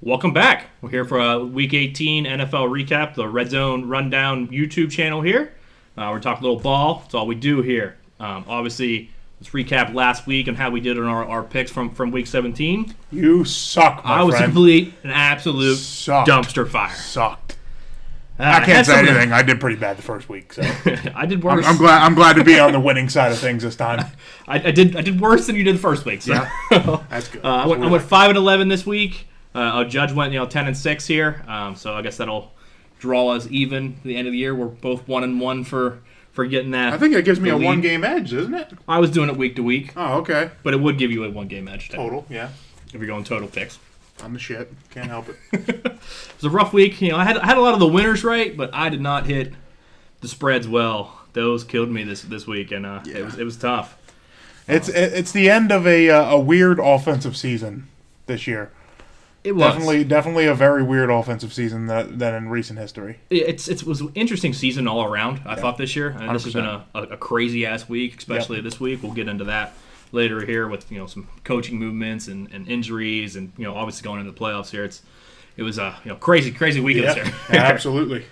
Welcome back. We're here for a Week 18 NFL recap, the Red Zone Rundown YouTube channel here. We're talking a little ball. That's all we do here. Obviously, let's recap last week and how we did on our picks from Week 17. You suck, my I was friend. an absolute Sucked. dumpster fire. Sucked. I can't say anything. I did pretty bad the first week, so I did worse. I'm glad to be on the winning side of things this time. I did worse than you did the first week. So. Yeah, that's good. I went 5-11 this week. Judge went 10-6 here, so I guess that'll draw us even at the end of the year. We're both 1-1 for getting that. I think it gives me a lead. 1-game edge, doesn't it? I was doing it week to week. Oh, okay. But it would give you a 1-game edge. Total, yeah. If you're going total picks. I'm the shit. Can't help it. It was a rough week. I had a lot of the winners right, but I did not hit the spreads well. Those killed me this week, and it was tough. It's the end of a weird offensive season this year. It was definitely a very weird offensive season than in recent history. It was an interesting season all around. I thought this year, and this has been a crazy ass week, especially this week. We'll get into that later here with some coaching movements and injuries, and obviously going into the playoffs here. It was a crazy week this year. Absolutely.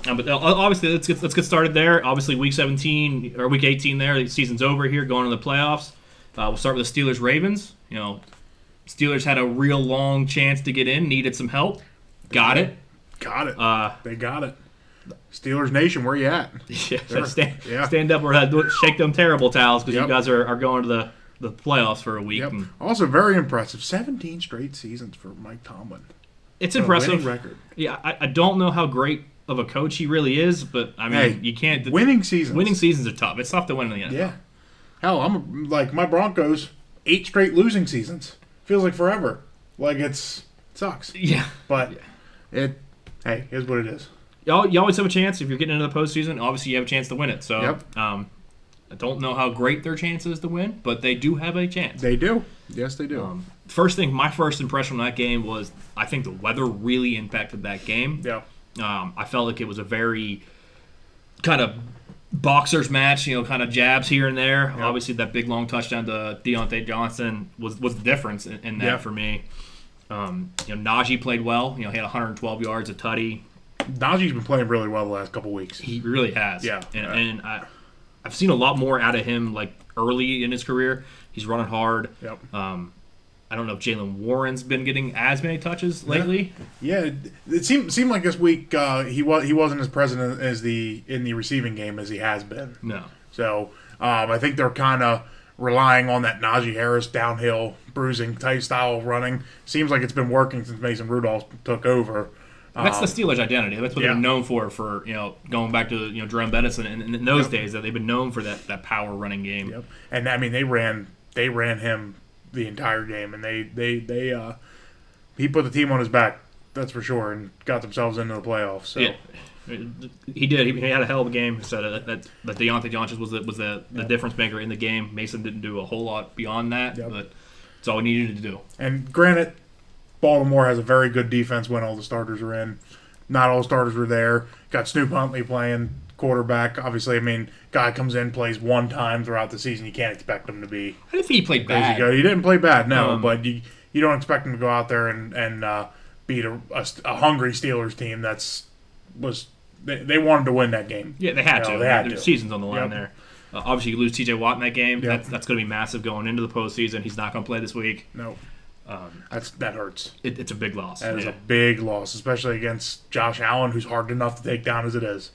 But obviously, let's get started there. Obviously, week 17 or week 18 there, the season's over here, going to the playoffs. We'll start with the Steelers-Ravens. Steelers had a real long chance to get in, needed some help. Got it. They got it. Steelers Nation, where you at? Stand up or shake them terrible towels because you guys are going to the playoffs for a week. Yep. Also, very impressive. 17 straight seasons for Mike Tomlin. It's impressive. Record. Yeah, I don't know how great of a coach he really is, but I mean, you can't. Winning seasons are tough. It's tough to win in the NFL. Yeah. Hell, I'm like my Broncos, 8 straight losing seasons. Feels like forever. Like it sucks. Yeah. But hey, here's what it is. You always have a chance if you're getting into the postseason. Obviously, you have a chance to win it. So, I don't know how great their chance is to win, but they do have a chance. They do. Yes, they do. My first impression on that game was I think the weather really impacted that game. Yeah. I felt like it was a very kind of boxers match, kind of jabs here and there. Yep. Obviously, that big long touchdown to Deontay Johnson was the difference in that for me. Najee played well. He had 112 yards, a tutty. Najee's been playing really well the last couple weeks. He really has. Yeah. And I've seen a lot more out of him like early in his career. He's running hard. Yep. I don't know if Jalen Warren's been getting as many touches lately. Yeah, it seemed like this week he wasn't as present in the receiving game as he has been. No. So I think they're kind of relying on that Najee Harris downhill bruising type style of running. Seems like it's been working since Mason Rudolph took over. That's the Steelers' identity. That's what they're known for going back to Jerome Bettis and in those days that they've been known for that power running game. Yep. And I mean they ran him the entire game, and he put the team on his back, that's for sure, and got themselves into the playoffs. So. Yeah, he did. He had a hell of a game. So that Deontay Johnson was the difference maker in the game. Mason didn't do a whole lot beyond that, but it's all he needed to do. And granted, Baltimore has a very good defense when all the starters are in. Not all starters were there. Got Snoop Huntley playing quarterback. Obviously, I mean, guy comes in, plays one time throughout the season. You can't expect him to be. I didn't think he played bad. He didn't play bad, no. But you don't expect him to go out there and beat a hungry Steelers team. They wanted to win that game. Yeah, they had to. They had to. Season's on the line there. Obviously, you lose T.J. Watt in that game. Yep. That's going to be massive going into the postseason. He's not going to play this week. No. That hurts. It's a big loss. That is a big loss, especially against Josh Allen, who's hard enough to take down as it is.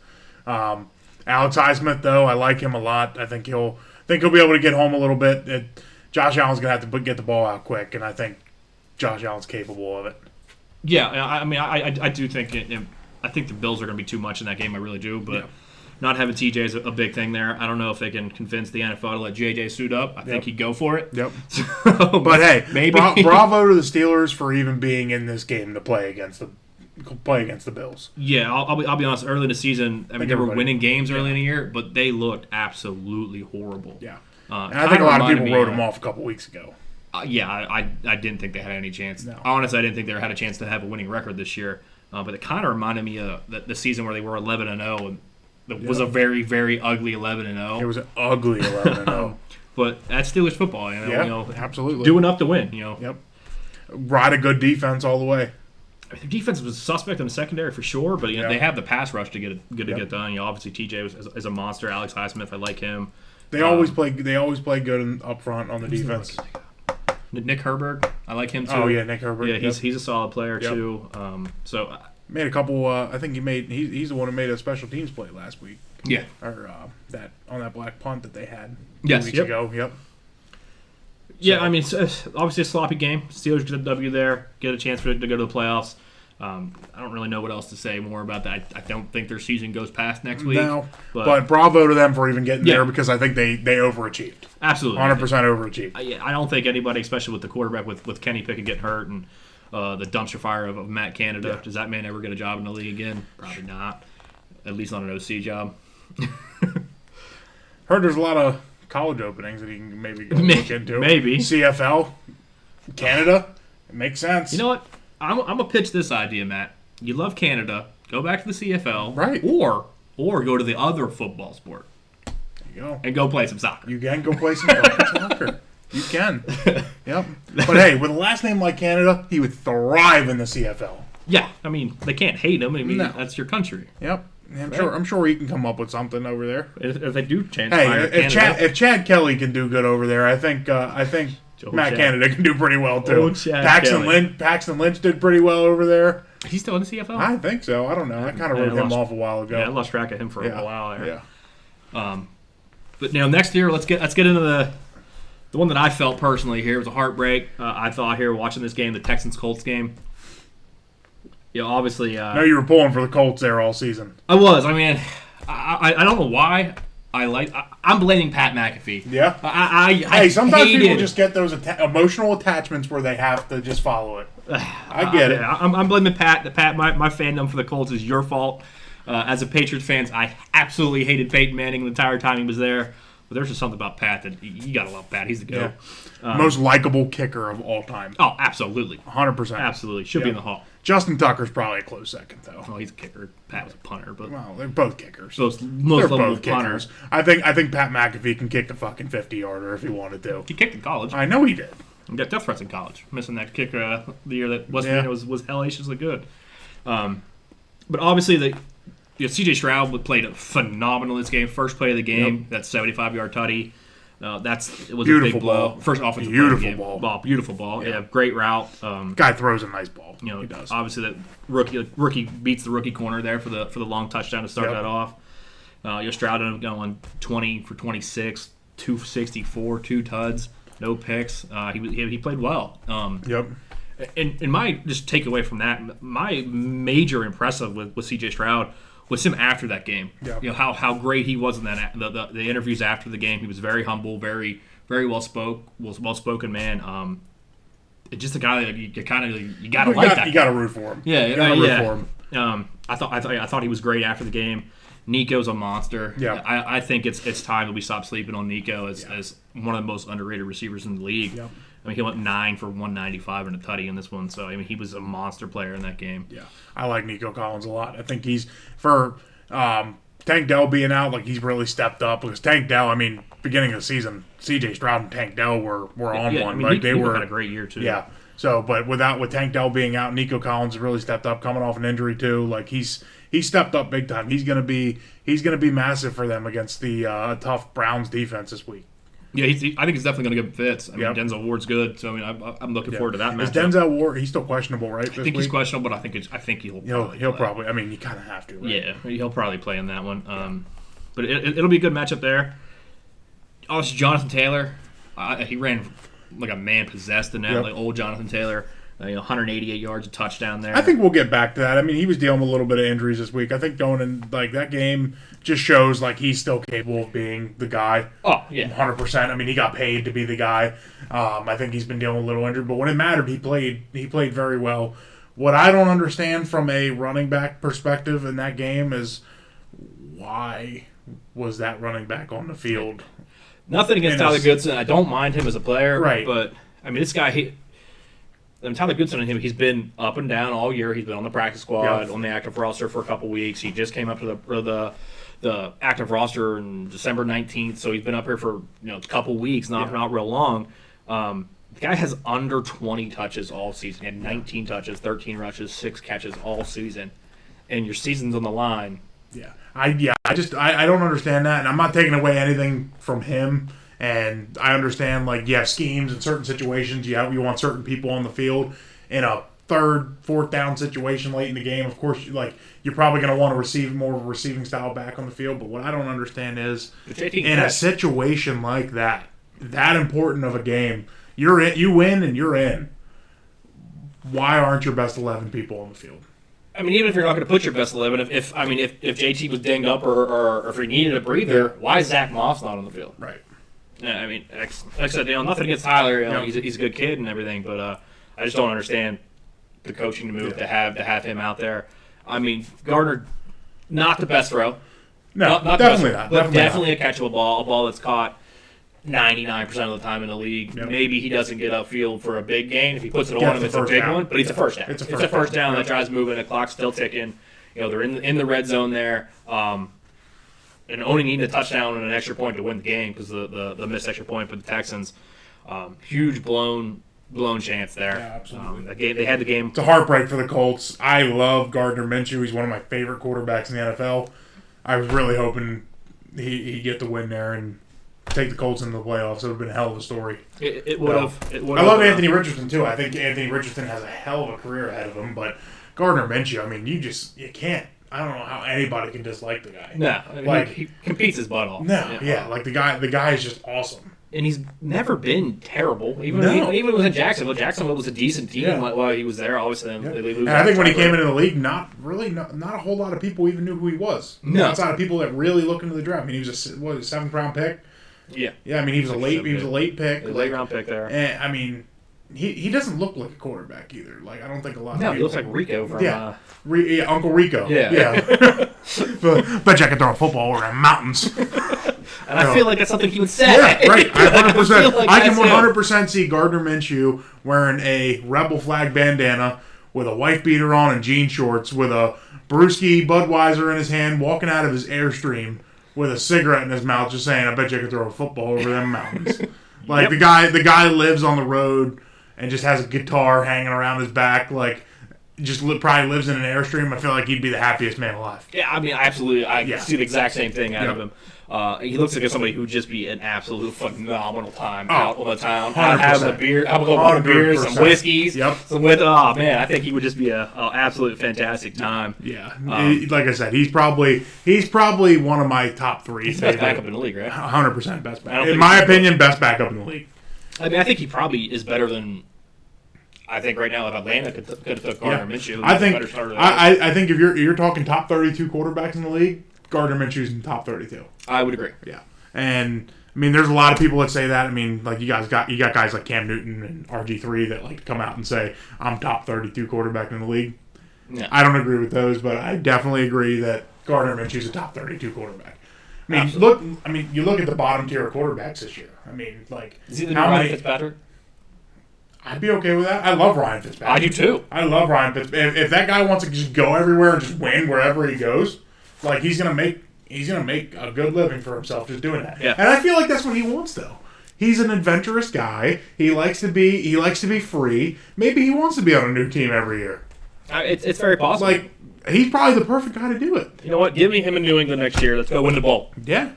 Alex Highsmith, though, I like him a lot. I think he'll be able to get home a little bit. Josh Allen's going to have to get the ball out quick, and I think Josh Allen's capable of it. Yeah, I mean, I do think I think the Bills are going to be too much in that game. I really do, but not having TJ is a big thing there. I don't know if they can convince the NFL to let JJ suit up. I think he'd go for it. Yep. So, but hey, maybe bravo to the Steelers for even being in this game to play against the Bills. Yeah, I'll be honest. Early in the season, I mean, they were winning games early in the year, but they looked absolutely horrible. Yeah, and I think a lot of people wrote them off a couple weeks ago. I didn't think they had any chance. No. Honestly, I didn't think they had a chance to have a winning record this year. But it kind of reminded me of the season where they were 11-0, and it was a very, very ugly 11-0. It was an ugly 11-0. But that's Steelers football, absolutely. Do enough to win, Yep. ride a good defense all the way. Their defense was suspect in the secondary for sure, but they have the pass rush to get done. Obviously TJ is a monster. Alex Highsmith, I like him. They always play good up front on the defense. Nick Herberg, I like him too. Oh yeah, Nick Herberg. Yeah, he's a solid player too. Made a couple. I think he's the one who made a special teams play last week. Yeah, or that on that black punt that they had 2 weeks ago. Yep. Yeah, I mean, it's obviously a sloppy game. Steelers get a W there, get a chance to go to the playoffs. I don't really know what else to say more about that. I don't think their season goes past next week. No, but bravo to them for even getting there because I think they overachieved. Absolutely. 100% overachieved. I don't think anybody, especially with the quarterback, with Kenny Pickett getting hurt and the dumpster fire of Matt Canada, does that man ever get a job in the league again? Probably not. At least not an OC job. Heard there's a lot of college openings that he can maybe go look into. Maybe. CFL, Canada, it makes sense. You know what? I'm going to pitch this idea, Matt. You love Canada, go back to the CFL. Right. Or go to the other football sport. There you go. And go play some soccer. You can go play some soccer. You can. Yep. But hey, with a last name like Canada, he would thrive in the CFL. Yeah. I mean, they can't hate him. I mean, that's your country. Yep. I'm sure he can come up with something over there. If they do change, if Chad Kelly can do good over there, I think Matt Canada can do pretty well too. Paxton Lynch did pretty well over there. He's still in the CFL? I think so. I don't know. I kind of wrote him off a while ago. Yeah, I lost track of him for a while there. Yeah. But next year, let's get into the one that I felt personally here. It was a heartbreak. I thought here watching this game, the Texans-Colts game. Obviously. No, you were pulling for the Colts there all season. I was. I mean, I don't know why. I'm blaming Pat McAfee. Yeah. Sometimes people just get those emotional attachments where they have to just follow it. I get it. I'm blaming Pat. Pat, my fandom for the Colts is your fault. As a Patriots fan, I absolutely hated Peyton Manning the entire time he was there. But there's just something about Pat that you gotta love Pat. He's the GOAT. Yeah. Most likable kicker of all time. Oh, absolutely. 100%. Absolutely. Should be in the Hall. Justin Tucker's probably a close second, though. Well, he's a kicker. Pat was a punter, but they're both kickers. Most they're both punters. Kickers. I think Pat McAfee can kick the fucking 50-yarder if he wanted to. He kicked in college. I know he did. He got death threats in college, missing that kick the year that West Virginia was hellaciously good. But obviously C.J. Stroud played phenomenal in this game. First play of the game, that 75-yard tutty. It was beautiful a big blow. Ball. First offensive beautiful ball. Beautiful ball. Yeah, great route. Guy throws a nice ball. He does. Obviously, that rookie beats the rookie corner there for the long touchdown to start that off. Stroud ended up going 20 for 26, 264, 2 tuds, no picks. He played well. And my just takeaway from that, my major impressive with C.J. Stroud was him after that game. Yep. How great he was in that the interviews after the game. He was very humble, very very well spoken man. It's just a guy that you gotta like that. You gotta root for him. Yeah, you gotta root for him. I thought he was great after the game. Nico's a monster. Yeah. I think it's time that we stop sleeping on Nico as one of the most underrated receivers in the league. Yep. I mean, he went 9 for 195 and a tutty in this one, so I mean, he was a monster player in that game. Yeah, I like Nico Collins a lot. I think he's for Tank Dell being out, like he's really stepped up because Tank Dell. I mean, beginning of the season, C.J. Stroud and Tank Dell were on one. I mean, like Nico had a great year too. Yeah. So, but with Tank Dell being out, Nico Collins has really stepped up, coming off an injury too. Like he's stepped up big time. He's gonna be massive for them against the tough Browns defense this week. Yeah, I think he's definitely going to get fits. I mean, Denzel Ward's good, so I mean, I'm looking forward to that match. Is Denzel Ward? He's still questionable, right? I think he's questionable, but I think he'll probably. I mean, you kind of have to. Right? Yeah, he'll probably play in that one. But it'll be a good matchup there. Also, Jonathan Taylor, he ran like a man possessed in that, like old Jonathan Taylor. 188 yards, a touchdown there. I think we'll get back to that. I mean, he was dealing with a little bit of injuries this week. I think going in like that game just shows like he's still capable of being the guy. Oh yeah, 100%. I mean, he got paid to be the guy. I think he's been dealing with a little injury, but when it mattered, he played very well. What I don't understand from a running back perspective in that game is why was that running back on the field? Nothing against Tyler Goodson. I don't mind him as a player, right? But I mean, this guy. Tyler Goodson and him, he's been up and down all year. He's been on the practice squad, on the active roster for a couple weeks. He just came up to the active roster on December 19th, so he's been up here for a couple weeks, not real long. The guy has under 20 touches all season. He had 19 touches, 13 rushes, 6 catches all season. And your season's on the line. Yeah. I don't understand that, and I'm not taking away anything from him. And I understand, like, you have schemes in certain situations. You want certain people on the field in a third, fourth down situation late in the game. Of course, you're probably going to want to receive more of a receiving style back on the field. But what I don't understand is, in a situation like that important of a game, you win and you're in. Why aren't your best 11 people on the field? I mean, even if you're not going to put your best 11, if JT was dinged up or if he needed a breather, why is Zach Moss not on the field? Right. Yeah, I mean, like I said, nothing against Tyler. He's a good kid and everything, but I just don't understand the coaching move to have him out there. I mean, Gardner, not the best throw. No, not definitely not. But definitely a catchable ball, a ball that's caught 99% of the time in the league. Yep. Maybe he doesn't get upfield for a big gain. If he puts it on him, it's a big one. But it's a first down. It's a first down that drives moving. The clock's still ticking. They're in the red zone there. And only needing a touchdown and an extra point to win the game because the missed extra point for the Texans. Huge blown chance there. Yeah, absolutely. They had the game. It's a heartbreak for the Colts. I love Gardner Minshew. He's one of my favorite quarterbacks in the NFL. I was really hoping he'd get the win there and take the Colts into the playoffs. It would have been a hell of a story. It would have. I love Anthony Richardson, too. I think Anthony Richardson has a hell of a career ahead of him. But Gardner Minshew, I mean, you can't. I don't know how anybody can dislike the guy. No, I mean, he competes his butt off. No, like the guy is just awesome. And he's never been terrible. Even when he was in Jacksonville. Jacksonville was a decent team while he was there. Obviously, they lose. And I think when he came into the league, not a whole lot of people even knew who he was. No, outside of people that really look into the draft. I mean, he was a 7th round pick. Yeah, I mean, he was a late pick, late round pick there. And I mean, he doesn't look like a quarterback either. Like I don't think a lot of people. He looks like Rico from Uncle Rico. Yeah. But bet you I can throw a football over the mountains. And I feel like that's something he would say. Yeah, right. I 100%. I can 100% him. see Gardner Minshew wearing a rebel flag bandana with a wife beater on and jean shorts with a brewski Budweiser in his hand, walking out of his Airstream with a cigarette in his mouth, just saying, "I bet you I could throw a football over them mountains." Like the guy lives on the road and just has a guitar hanging around his back, like just probably lives in an Airstream. I feel like he'd be the happiest man alive. Yeah, I mean, absolutely. I see the exact same thing out of him. He looks like somebody who would just be an absolute phenomenal time out on the town, having a beer, having a couple of beers, some whiskeys, some with. Oh man, I think he would just be a absolute fantastic time. Yeah, like I said, he's probably one of my top 3. He's the best backup in the league, right? 100% best backup. In my opinion, best backup in the league. I mean, I think he probably is better than. I think right now, if Atlanta could have took Gardner Minshew, I think if you're talking top 32 quarterbacks in the league, Gardner Minshew's in top 32. I would agree. Yeah, and I mean, there's a lot of people that say that. I mean, like you got guys like Cam Newton and RG3 that like come out and say I'm top 32 quarterback in the league. Yeah. I don't agree with those, but I definitely agree that Gardner Minshew's a top 32 quarterback. I mean, you look at the bottom tier of quarterbacks this year. I mean, like is he the new Ryan Fitzpatrick? I'd be okay with that. I love Ryan Fitzpatrick. I do too. I love Ryan Fitzpatrick. If that guy wants to just go everywhere and just win wherever he goes, like he's gonna make a good living for himself just doing that. Yeah. And I feel like that's what he wants though. He's an adventurous guy. He likes to be free. Maybe he wants to be on a new team every year. It's very possible. Like he's probably the perfect guy to do it. You know what? Give me him in New England next year. Let's go win the bowl. Yeah.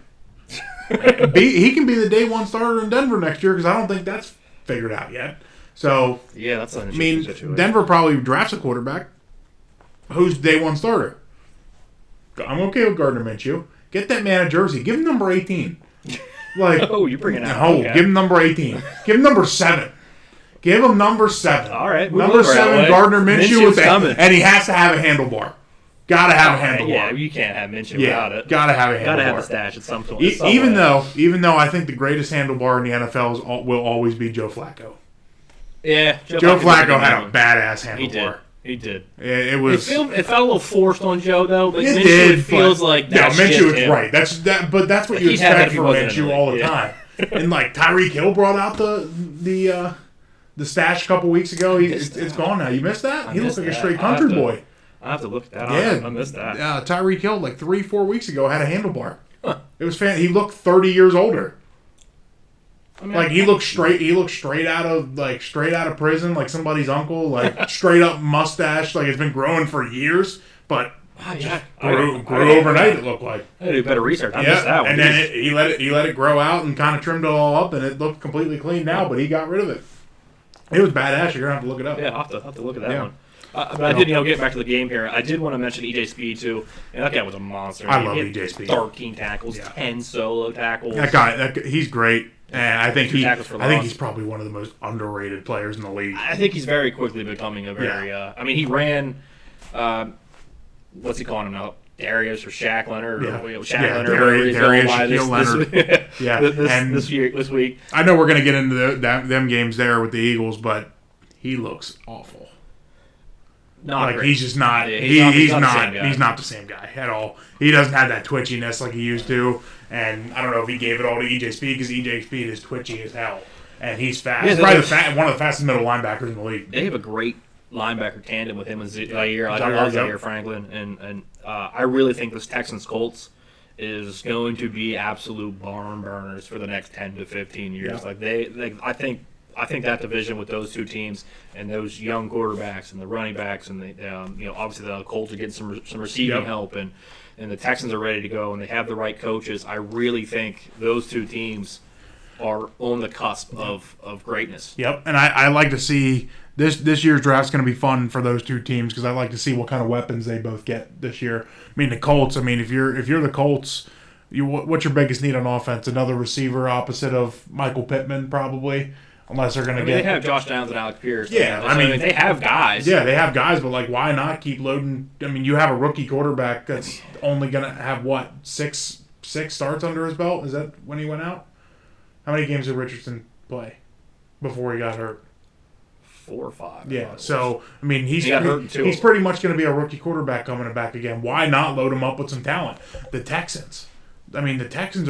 He can be the day one starter in Denver next year because I don't think that's figured out yet. So yeah, that's an interesting situation. Denver probably drafts a quarterback who's day one starter. I'm okay with Gardner Minshew. Get that man a jersey. Give him number 18. Like you're bringing out. Okay. Give him number 18. Give him number 7. Give him number 7. All right, number 7, Gardner Minshew with that, and he has to have a handlebar. Gotta have a handlebar. Yeah, you can't have Minshew without it. Gotta have a handlebar. Gotta have a stash at some point. Even though I think the greatest handlebar in the NFL will always be Joe Flacco. Yeah, Joe Flacco had a badass handlebar. He did. It was. It felt a little forced on Joe though. But it Minshew feels like that's Minshew is right. But that's what you expect from Minshew all the time. And like Tyreek Hill brought out the stash a couple weeks ago. It's gone now. You missed that? He looks like a straight country boy. I have to look at that. Yeah, I missed that. Tyreek Hill like 3-4 weeks ago had a handlebar. Huh. It was fan. He looked 30 years older. Like he looks straight. He looks straight out of prison, like somebody's uncle, like straight up mustache, like it's been growing for years, but grew overnight. It looked like. I do better research. I missed that one. And then he let it grow out and kind of trimmed it all up, and it looked completely clean now. But he got rid of it. It was badass. You're gonna have to look it up. Yeah, I'll have to look at that one. But I did, get back to the game here. I did want to mention EJ Speed too, and that guy was a monster. I love EJ Speed. 13 tackles, 10 solo tackles. That guy, he's great, and I think he's probably one of the most underrated players in the league. I think he's very quickly becoming a very. He ran. What's he calling him now? Darius or Shaq Leonard Darius Leonard. This week. I know we're gonna get into them games there with the Eagles, but he looks awful. He's just not. He's not the same guy at all. He doesn't have that twitchiness like he used to. And I don't know if he gave it all to EJ Speed because EJ Speed is twitchy as hell, and he's fast. He's probably one of the fastest middle linebackers in the league. They have a great linebacker tandem with him and Zaire. I love Zaire Franklin, and I really think this Texans Colts is going to be absolute barn burners for the next 10 to 15 years. Yeah. I think that division with those two teams and those young quarterbacks and the running backs and obviously the Colts are getting some receiving help and the Texans are ready to go and they have the right coaches. I really think those two teams are on the cusp of greatness. Yep, and I like to see this year's draft's going to be fun for those two teams because I like to see what kind of weapons they both get this year. I mean, the Colts. I mean, if you're the Colts, what's your biggest need on offense? Another receiver opposite of Michael Pittman, probably. Unless they're going to they have Josh Downs and Alec Pierce. Yeah, they have guys. Yeah, they have guys, but why not keep loading? I mean, you have a rookie quarterback that's only going to have six starts under his belt. Is that when he went out? How many games did Richardson play before he got hurt? 4 or 5. Yeah, so I mean, he's pretty much going to be a rookie quarterback coming back again. Why not load him up with some talent? The Texans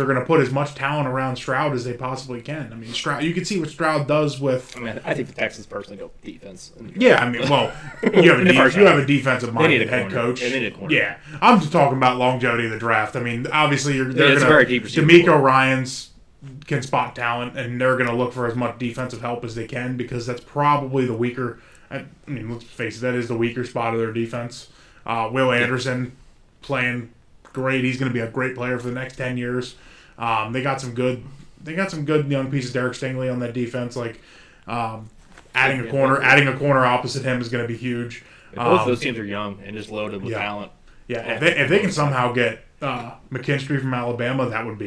are going to put as much talent around Stroud as they possibly can. I mean, Stroud. You can see what Stroud does with. I mean, I think the Texans personally go defense. Yeah, I mean, well, you have a defensive-minded head coach. They need a corner. Yeah, I'm just talking about longevity of the draft. I mean, obviously, it's a very deep receiver. D'Amico Ryans can spot talent, and they're going to look for as much defensive help as they can because that's probably the weaker. I mean, let's face it, that is the weaker spot of their defense. Will Anderson playing great. He's going to be a great player for the next 10 years. They got some good young pieces. Derek Stingley on that defense. Adding a corner opposite him is going to be huge. Both those teams are young and just loaded with talent. Yeah, if they can somehow get McKinstry from Alabama, that'd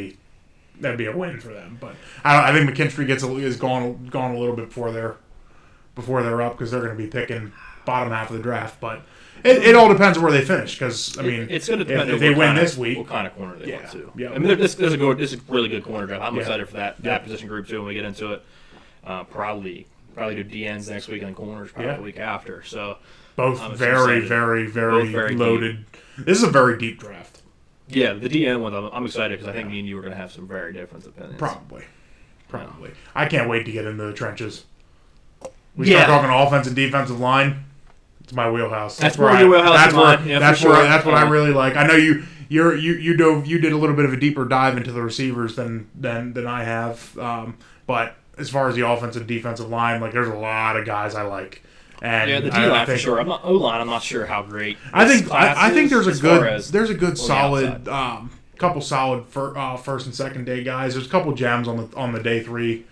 be a win for them. But I think McKinstry is gone a little bit before they're up because they're going to be picking bottom half of the draft. But it all depends on where they finish because I mean it's going to depend if they win this week, what kind of corner they want to. Yeah. I mean, this is a really good corner draft. I'm excited for that position group too when we get into it. Probably do DNs next week and corners probably the week after. So both very loaded. Deep. This is a very deep draft. Yeah, the DN one I'm excited because I think me and you are going to have some very different opinions. Probably. I can't wait to get into the trenches. We start talking offense and defensive line. It's my wheelhouse. That's where your wheelhouse. That's what I really like. I know you did a little bit of a deeper dive into the receivers than I have. But as far as the offensive and defensive line, there's a lot of guys I like. And the D line for sure. O-line, I'm not sure how great. I think there's a good solid couple solid first and second day guys. There's a couple gems on the day three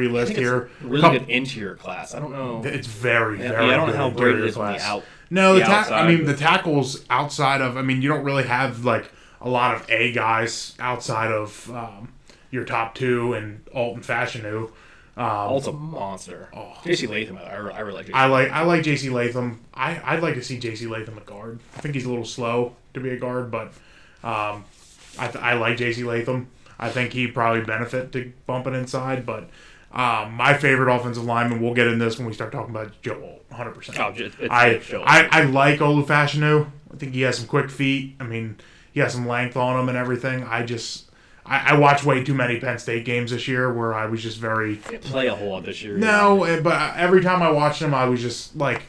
list here. Really good interior class. I don't know. It's very I don't know how great it is on the out. No, the tackles outside of. I mean, you don't really have a lot of A guys outside of your top two and Alton Fashanu. Alt's a monster. J.C. Latham, I really like. I like J.C. Latham. I'd like to see J.C. Latham a guard. I think he's a little slow to be a guard, but I like J.C. Latham. I think he'd probably benefit to bumping inside, but my favorite offensive lineman, we'll get in this when we start talking about Joe Alt, 100%. I like Olu Fashanu. I think he has some quick feet. I mean, he has some length on him and everything. I watched way too many Penn State games this year where I was just very... Didn't play a whole lot this year. No, but every time I watched him, I was just like...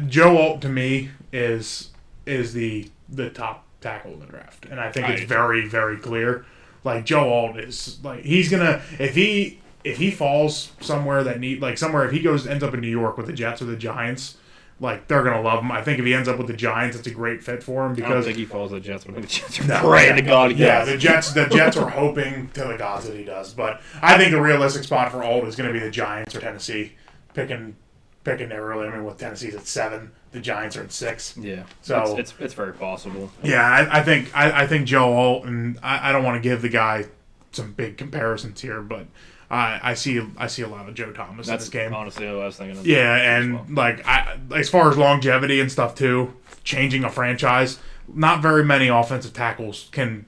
Joe Alt, to me, is the top tackle in the draft. And I think it's very, very clear. Like Joe Alt is like he's gonna if he falls somewhere if he ends up in New York with the Jets or the Giants. Like, they're going to love him. I think if he ends up with the Giants, it's a great fit for him. Because I don't think he falls to the Jets. But the Jets are praying to God. Yeah, the Jets are hoping to the gods that he does. But I think the realistic spot for Alt is going to be the Giants or Tennessee. Picking there early. I mean, with Tennessee's at 7, the Giants are at 6. Yeah, so it's very possible. Yeah, I think Joe Alt, and I don't want to give the guy some big comparisons here, but I see a lot of Joe Thomas in this game. Honestly, what I was thinking of. Yeah, and as far as longevity and stuff too, changing a franchise, not very many offensive tackles can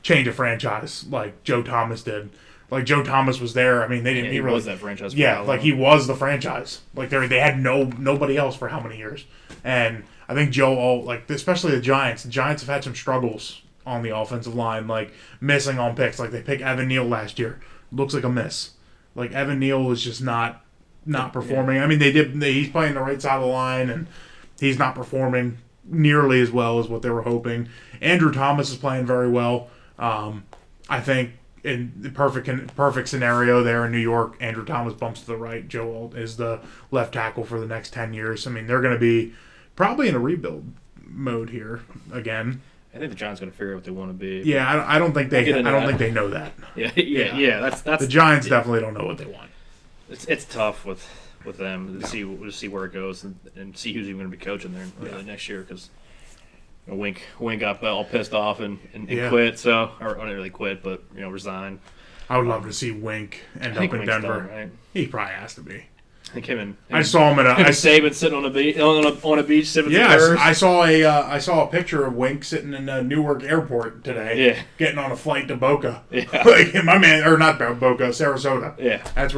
change a franchise like Joe Thomas did. Like Joe Thomas was there. I mean, they didn't. He was that franchise. He was the franchise. Like they had nobody else for how many years? And I think Joe Alt, especially the Giants. The Giants have had some struggles on the offensive line, like missing on picks. Like they picked Evan Neal last year. Looks like a miss. Like Evan Neal is just not performing. Yeah. I mean, he's playing the right side of the line, and he's not performing nearly as well as what they were hoping. Andrew Thomas is playing very well. I think in the perfect scenario there in New York, Andrew Thomas bumps to the right. Joe Alt is the left tackle for the next 10 years. I mean, they're going to be probably in a rebuild mode here again. I think the Giants are going to figure out what they want to be. Yeah, I don't think they know that. Yeah. That's the Giants definitely don't know what they want. It's tough with them to see where it goes and see who's even going to be coaching there next year because Wink got all pissed off and quit. So or not really quit, but resigned. I would love to see Wink end up in Wink's Denver. done, right? He probably has to be. I think I saw him at Saban sitting on a beach sipping some I saw a picture of Wink sitting in Newark Airport today. Yeah, getting on a flight to Boca. Yeah, my man, or not Boca, Sarasota. Yeah, that's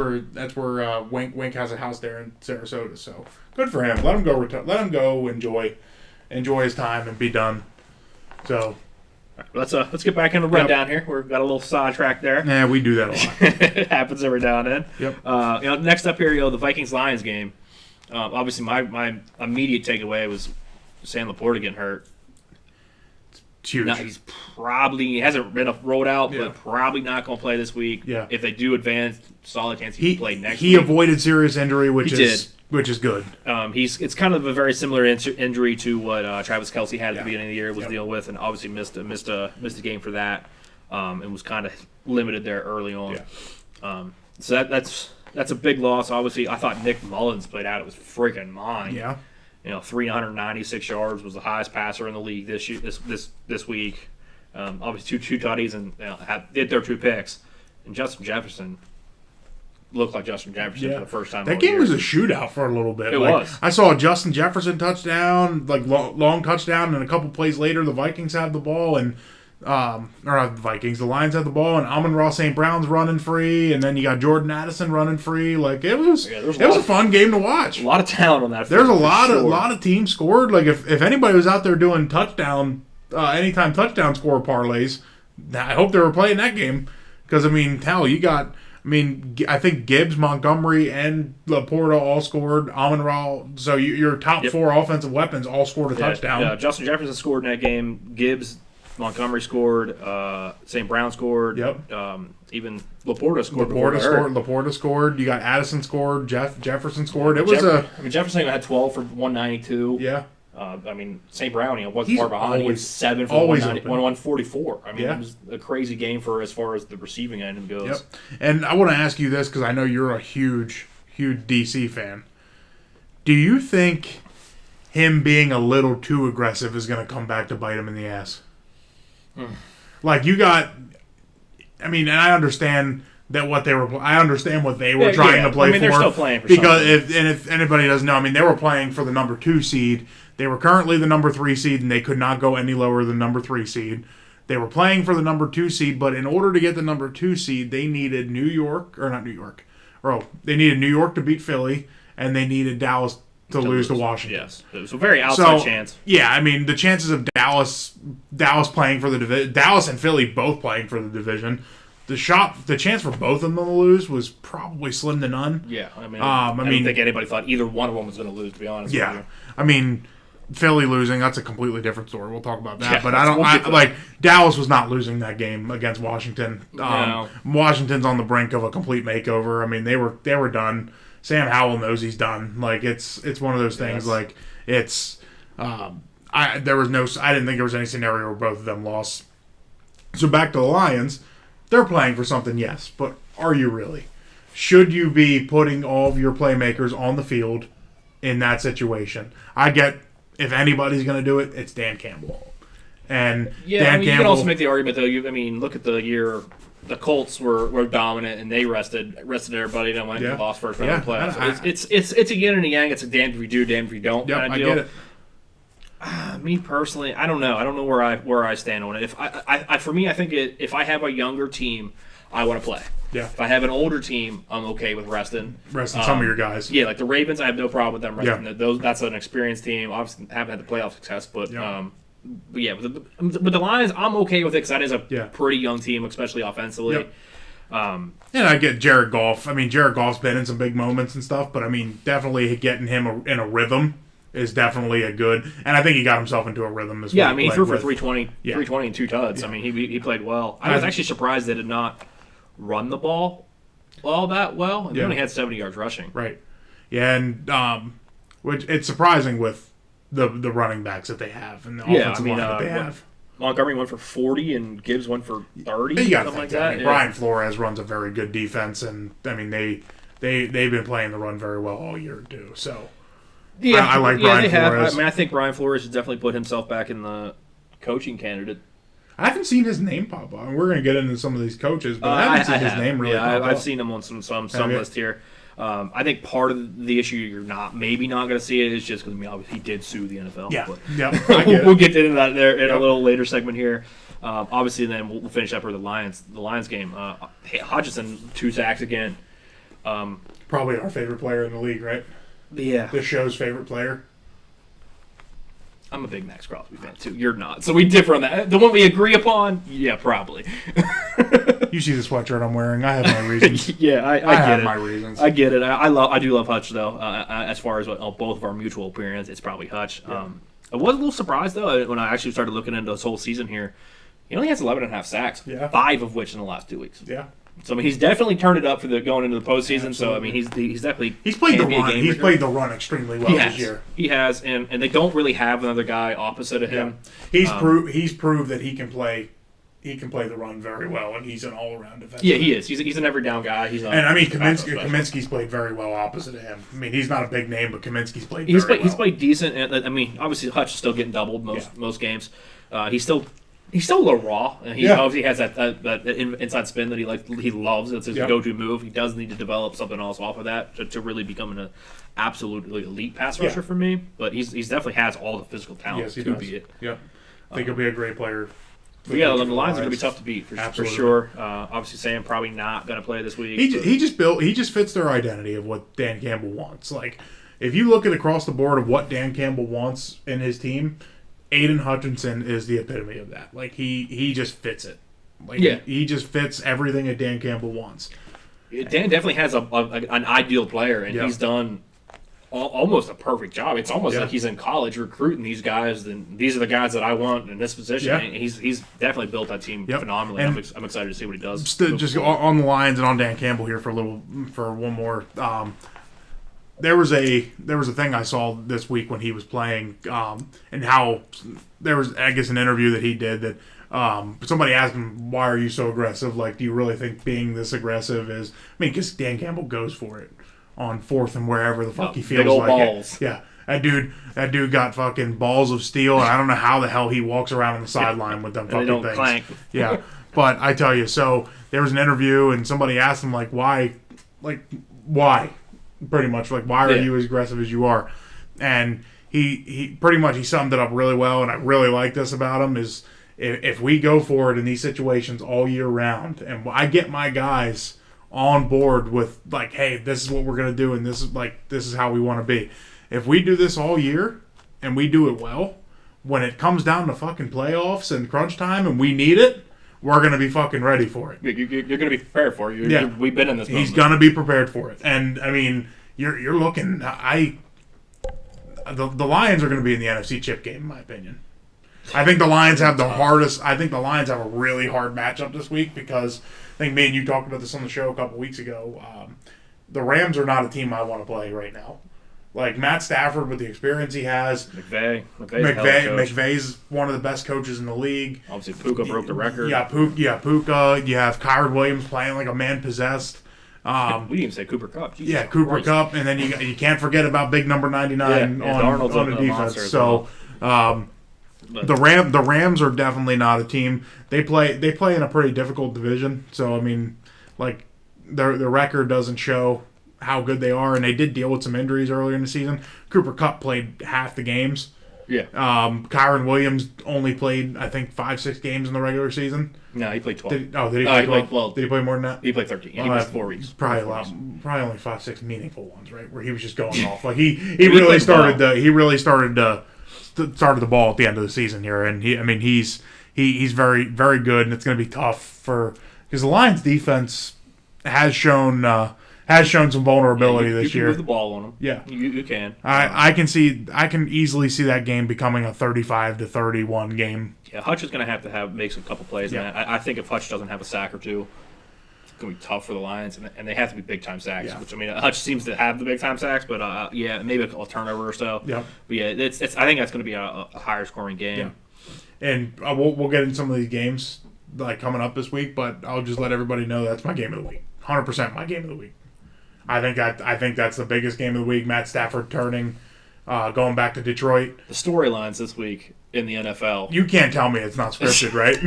where Wink has a house there in Sarasota. So good for him. Let him go. Let him go. Enjoy his time and be done. So. Let's get back in the rundown here. We've got a little sidetrack there. Yeah, we do that a lot. It happens every now and then. Yep. Next up here, the Vikings-Lions game. Obviously, my immediate takeaway was Sam Laporta getting hurt. It's huge. Now, he hasn't been rolled out, but probably not going to play this week. Yeah. If they do advance, solid chance he can play next week. He avoided serious injury, which is good. It's kind of a very similar injury to what Travis Kelce had at the beginning of the year was dealing with, and obviously missed a game for that, and was kind of limited there early on. Yeah. So that's a big loss. Obviously, I thought Nick Mullins played out. It was freaking mine. Yeah. 396 yards was the highest passer in the league this week. Obviously, two tutties and did their 2 picks, and Justin Jefferson looked like Justin Jefferson for the first time. That game was a shootout for a little bit. It was. I saw a Justin Jefferson touchdown, long touchdown, and a couple plays later, the Vikings had the ball, and or not the Vikings, the Lions had the ball, and Amon-Ra St. Brown's running free, and then you got Jordan Addison running free. It was a fun game to watch. A lot of talent on that. There's a lot of teams scored. Like if anybody was out there doing anytime touchdown score parlays, I hope they were playing that game because I think Gibbs, Montgomery, and Laporta all scored. Amon-Ra, so your top 4 offensive weapons all scored a touchdown. Yeah, Justin Jefferson scored in that game. Gibbs, Montgomery scored. St. Brown scored. Yep. Even Laporta scored. Laporta scored. You got Addison scored. Jefferson scored. Jefferson had 12 for 192. Yeah. St. Brown, wasn't far behind. He was 7 for 144. It was a crazy game for as far as the receiving end goes. Yep. And I want to ask you this because I know you're a huge DC fan. Do you think him being a little too aggressive is going to come back to bite him in the ass? And I understand that I understand what they were trying to play for. They're still playing for because if anybody doesn't know, they were playing for the number 2 seed. They were currently the number 3 seed, and they could not go any lower than number 3 seed. They were playing for the number 2 seed, but in order to get the number 2 seed, they needed New York to beat Philly, and they needed Dallas to lose to Washington. Yes, it was a very outside chance. Yeah, the chances of Dallas playing for the division, Dallas and Philly both playing for the division, the chance for both of them to lose was probably slim to none. Yeah, I don't think anybody thought either one of them was going to lose. To be honest, with you. Philly losing, that's a completely different story. We'll talk about that. Yeah, But Dallas was not losing that game against Washington. No. Washington's on the brink of a complete makeover. I mean, they were done. Sam Howell knows he's done. Like it's one of those things. Yes. Like it's I didn't think there was any scenario where both of them lost. So back to the Lions, they're playing for something, yes, but are you really? Should you be putting all of your playmakers on the field in that situation? I get if anybody's going to do it, it's Dan Campbell. And Yeah, Dan I mean, Campbell, you can also make the argument though. Look at the year. The Colts were dominant and they rested everybody and went and lost first round of the playoffs. It's a yin and a yang. It's a damned if you do, damned if you don't kind of deal. I get it. Me personally, I don't know. I don't know where I stand on it. If for me, I think if I have a younger team, I want to play. Yeah. If I have an older team, I'm okay with resting. Some of your guys. Yeah, like the Ravens, I have no problem with them resting. Yeah. That's an experienced team. Obviously, haven't had the playoff success, but with the Lions, I'm okay with it because that is a pretty young team, especially offensively. Yep. And I get Jared Goff. I mean, Jared Goff's been in some big moments and stuff, but I mean, definitely getting him in a rhythm is definitely a good. And I think he got himself into a rhythm as well. Yeah, I mean, he threw for 320 and 2 tuds. Yeah. I mean, he played well. I was actually surprised they did not run the ball that well. And they only had 70 yards rushing. Right. Yeah, and which it's surprising with the running backs that they have and the offensive line that they have. Montgomery went for 40 and Gibbs went for 30. You something like that. I mean, Brian Flores runs a very good defense, and I mean they've been playing the run very well all year too. So I like Brian Flores. I think Brian Flores should definitely put himself back in the coaching candidate. I haven't seen his name pop up. We're going to get into some of these coaches, but I haven't seen his name really pop up. I've seen him on some list here. I think part of the issue you're maybe not going to see it is just because obviously he did sue the NFL. Yeah, we'll get into that there in a little later segment here. Obviously, and then we'll finish up with the Lions game. Hodgson 2 sacks again. Probably our favorite player in the league, right? Yeah, the show's favorite player. I'm a big Max Crosby fan too. You're not, so we differ on that. The one we agree upon, yeah, probably. You see the sweatshirt I'm wearing? I have my reasons. Yeah, I get it. My reasons. I get it. I do love Hutch though. As far as both of our mutual opinions, it's probably Hutch. Yeah. I was a little surprised though when I actually started looking into this whole season here. He only has 11.5 sacks, 5 of which in the last 2 weeks. Yeah. So I mean, he's definitely turned it up for going into the postseason. So I mean, he's definitely played the run. He's played the run extremely well this year. He has, and they don't really have another guy opposite of him. He's proved that he can play the run very well, and he's an all-around defensive. Yeah, he is. He's an every down guy. Kaminsky's played very well opposite of him. I mean, he's not a big name, but Kaminsky's played very well. He's played decent. And, I mean, obviously Hutch is still getting doubled most games. He's still a little raw. And he obviously has that inside spin that he loves. It's his go-to move. He does need to develop something else off of that to really become an absolutely elite pass rusher for me. But he's definitely has all the physical talent to be it. Yep. I think he'll be a great player. The Lions are going to be tough to beat for sure. Obviously, Sam probably not going to play this week. He just fits their identity of what Dan Campbell wants. Like, if you look at across the board of what Dan Campbell wants in his team, Aiden Hutchinson is the epitome of that. Like, he just fits it. Like, he just fits everything that Dan Campbell wants. Dan definitely has an ideal player, and he's done almost a perfect job. It's almost like he's in college recruiting these guys, and these are the guys that I want in this position. And he's definitely built that team phenomenally. And I'm excited to see what he does. Just on the Lions and on Dan Campbell here for one more. There was a thing I saw this week when he was playing, and how there was, I guess, an interview that he did that somebody asked him, "Why are you so aggressive? Like, do you really think being this aggressive is?" I mean, because Dan Campbell goes for it on 4th and wherever the fuck he feels big old like balls. it. Yeah, that dude got fucking balls of steel, and I don't know how the hell he walks around on the sideline with them fucking things. Clank. Yeah, but I tell you, so there was an interview, and somebody asked him why, pretty much why are you as aggressive as you are, and he pretty much he summed it up really well, and I really like this about him is if we go for it in these situations all year round, and I get my guys on board with hey, this is what we're gonna do, and this is how we want to be. If we do this all year and we do it well, when it comes down to fucking playoffs and crunch time and we need it, we're gonna be fucking ready for it. You're gonna be prepared for it. We've been in this moment. He's gonna be prepared for it, and I mean, you're looking. I the Lions are going to be in the NFC Chip game, in my opinion. I think the Lions have the hardest. I think the Lions have a really hard matchup this week because I think me and you talked about this on the show a couple weeks ago. The Rams are not a team I want to play right now. Like Matt Stafford with the experience he has. McVay's one of the best coaches in the league. Obviously, Puka broke the record. Puka. You have Kyron Williams playing like a man possessed. We didn't even say Cooper Kupp. Jesus Cooper Christ. Kupp, and then you can't forget about big number 99 on the defense. So the Rams are definitely not a team. They play in a pretty difficult division. So I mean, like their record doesn't show how good they are, and they did deal with some injuries earlier in the season. Cooper Kupp played half the games. Yeah. Kyron Williams only played, I think, 5-6 games in the regular season. No, he played 12. Did he play 12? Did he play more than that? He played 13. Yeah, he missed 4 weeks. Probably only 5-6 meaningful ones, right? Where he was just going off. Like he really started the ball at the end of the season here, and he's very very good, and it's going to be tough because the Lions defense has shown some vulnerability this year. You can move the ball on them. Yeah, you can. I can easily see that game becoming a 35-31 game. Yeah, Hutch is going to have make a couple plays. Yeah. And I think if Hutch doesn't have a sack or two, it's going to be tough for the Lions, and they have to be big time sacks. Yeah. Which Hutch seems to have the big time sacks, but maybe a turnover or so. Yeah. But yeah, it's I think that's going to be a higher scoring game. Yeah. And we'll get into some of these games like coming up this week, but I'll just let everybody know that's my game of the week. 100% my game of the week. I think that's the biggest game of the week. Matt Stafford turning, going back to Detroit. The storylines this week in the NFL. You can't tell me it's not scripted, right?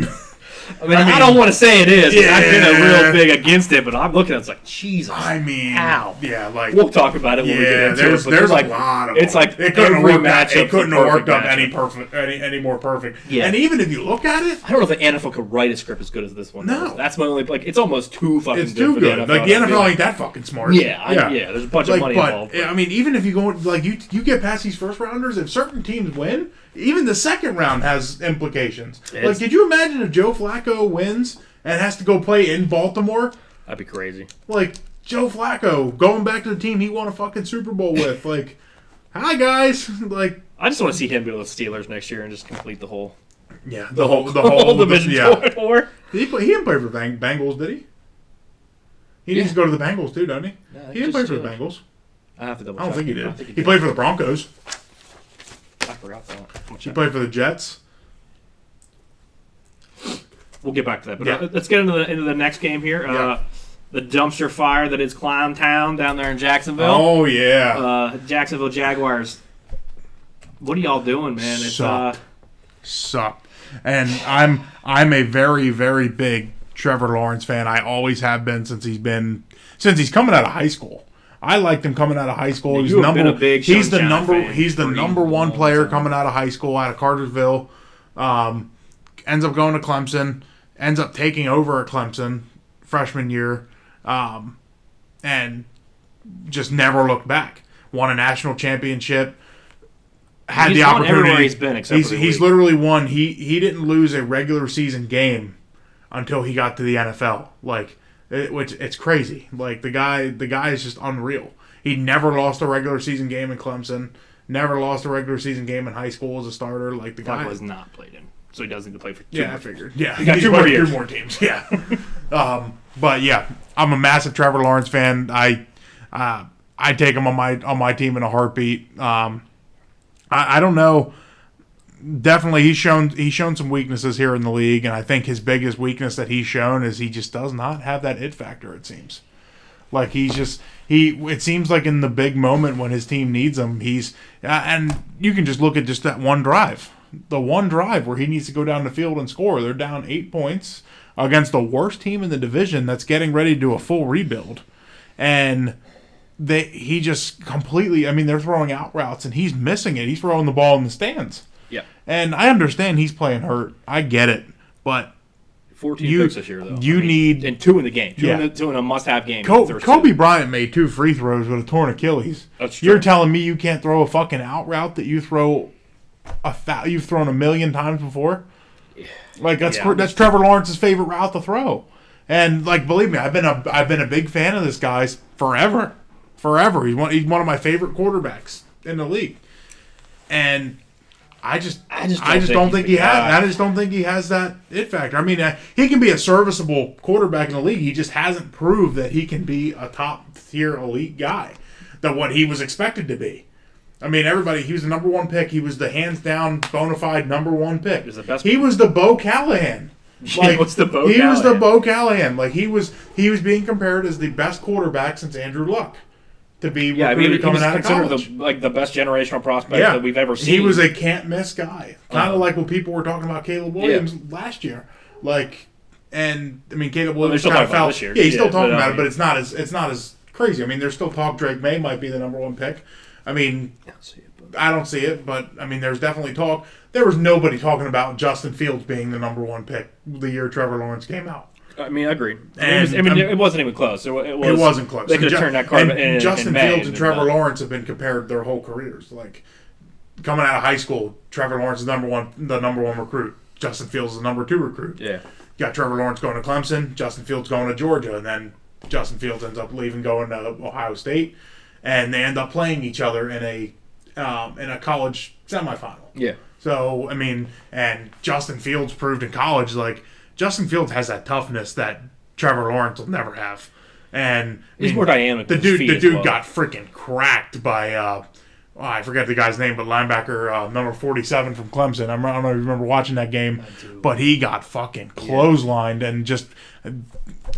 I don't want to say it is. Yeah, I've been real big against it, but I'm looking at it, it's like, Jesus. How? Yeah, like we'll talk about it when we get into it. There's a lot of it's them. like it couldn't have worked up any more perfect. Yeah. And even if you look at it, I don't know if the NFL could write a script as good as this one. No, that's my only it's almost too fucking it's too good. Like the NFL ain't that fucking smart. Yeah. There's a bunch of money involved. But I mean, even if you go like you get past these first rounders, if certain teams win, even the second round has implications. Like, could you imagine if Joe Flacco wins and has to go play in Baltimore? That'd be crazy. Like, Joe Flacco going back to the team he won a fucking Super Bowl with. Like, hi, guys. Like, I just want to see him go to the Steelers next year and just complete the whole... Yeah, the whole division. Yeah. He didn't play for the Bengals, did he? He needs to go to the Bengals, too, doesn't he? No, he didn't play for the Bengals. I have to double check. I don't think he did. He played for the Broncos. I forgot that. He played for the Jets. We'll get back to that. But let's get into the next game here. The dumpster fire that is Clown Town down there in Jacksonville. Oh, yeah. Jacksonville Jaguars. What are y'all doing, man? It's Sucked. And I'm a very, very big Trevor Lawrence fan. I always have been since he's coming out of high school. I liked him coming out of high school. He's the number one player coming out of high school, out of Cartersville. Ends up going to Clemson. Ends up taking over at Clemson freshman year, and just never looked back. Won a national championship. Had the opportunity. Everywhere he's been, except for he's literally won. He didn't lose a regular season game until he got to the NFL. Like. It's crazy. Like the guy is just unreal. He never lost a regular season game in Clemson. Never lost a regular season game in high school as a starter. Like the guy was not played in, so he doesn't need to play for two. Yeah, I figured. Yeah, he got two more teams. Yeah. But yeah, I'm a massive Trevor Lawrence fan. I take him on my team in a heartbeat. I don't know. Definitely, he's shown some weaknesses here in the league, and I think his biggest weakness that he's shown is he just does not have that it factor. It seems like it seems like in the big moment when his team needs him, and you can just look at just that one drive, where he needs to go down the field and score. They're down 8 points against the worst team in the division that's getting ready to do a full rebuild, and he just completely. I mean, they're throwing out routes and he's missing it. He's throwing the ball in the stands. Yeah. And I understand he's playing hurt. I get it. But 14 picks this year, though. Need... And 2 in the game. 2 in a must-have game. Kobe Bryant made 2 free throws with a torn Achilles. That's true. You're telling me you can't throw a fucking out route that you've thrown 1 million times before? Like, that's Trevor Lawrence's favorite route to throw. And, like, believe me, I've been a big fan of this guy's forever. He's one of my favorite quarterbacks in the league. And I just don't think he has. I just don't think he has that it factor. I mean, he can be a serviceable quarterback in the league. He just hasn't proved that he can be a top tier elite guy, that what he was expected to be. I mean, he was the number one pick. He was the hands down bona fide number one pick. He was the Bo Callahan. Like, what's the Bo Callahan? He was the Bo Callahan. Like he was being compared as the best quarterback since Andrew Luck. To be coming out of college. The best generational prospect that we've ever seen. He was a can't miss guy, kind of like what people were talking about Caleb Williams last year. Caleb Williams kind of fell this year. Yeah, he's still talking about it, but it's not as crazy. I mean, there's still talk Drake May might be the number one pick. I mean, I don't see it, but I mean, there's definitely talk. There was nobody talking about Justin Fields being the number one pick the year Trevor Lawrence came out. I mean, I agree. It wasn't even close. It wasn't close. They could have turned that card in Justin May, Fields and Trevor Lawrence have been compared their whole careers. Like, coming out of high school, Trevor Lawrence is the number one recruit. Justin Fields is the number two recruit. Yeah. You got Trevor Lawrence going to Clemson, Justin Fields going to Georgia, and then Justin Fields ends up leaving, going to Ohio State, and they end up playing each other in a college semifinal. Yeah. So, I mean, and Justin Fields proved in college, like, Justin Fields has that toughness that Trevor Lawrence will never have. And he's more dynamic. The dude got freaking cracked by I forget the guy's name, but linebacker number 47 from Clemson. I don't know if you remember watching that game, but he got fucking clotheslined and just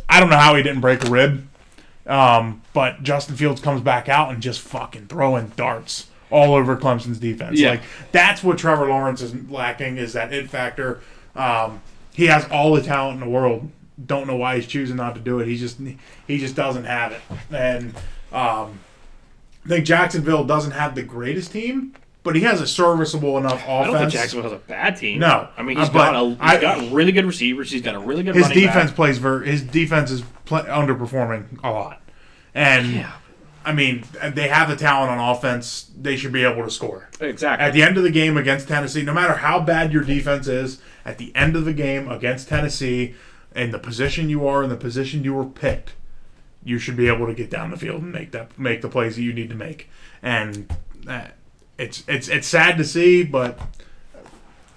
I don't know how he didn't break a rib. But Justin Fields comes back out and just fucking throwing darts all over Clemson's defense. Yeah. Like, that's what Trevor Lawrence is lacking, is that it factor. He has all the talent in the world. Don't know why he's choosing not to do it. He just doesn't have it. And I think Jacksonville doesn't have the greatest team, but he has a serviceable enough offense. I don't think Jacksonville has a bad team. No, I mean he's got really good receivers. He's got a really good. His defense his defense is underperforming a lot, and I mean they have the talent on offense. They should be able to score. Exactly. At the end of the game against Tennessee, no matter how bad your defense is, at the end of the game against Tennessee, in the position you are, in the position you were picked, you should be able to get down the field and make the plays that you need to make. And it's sad to see, but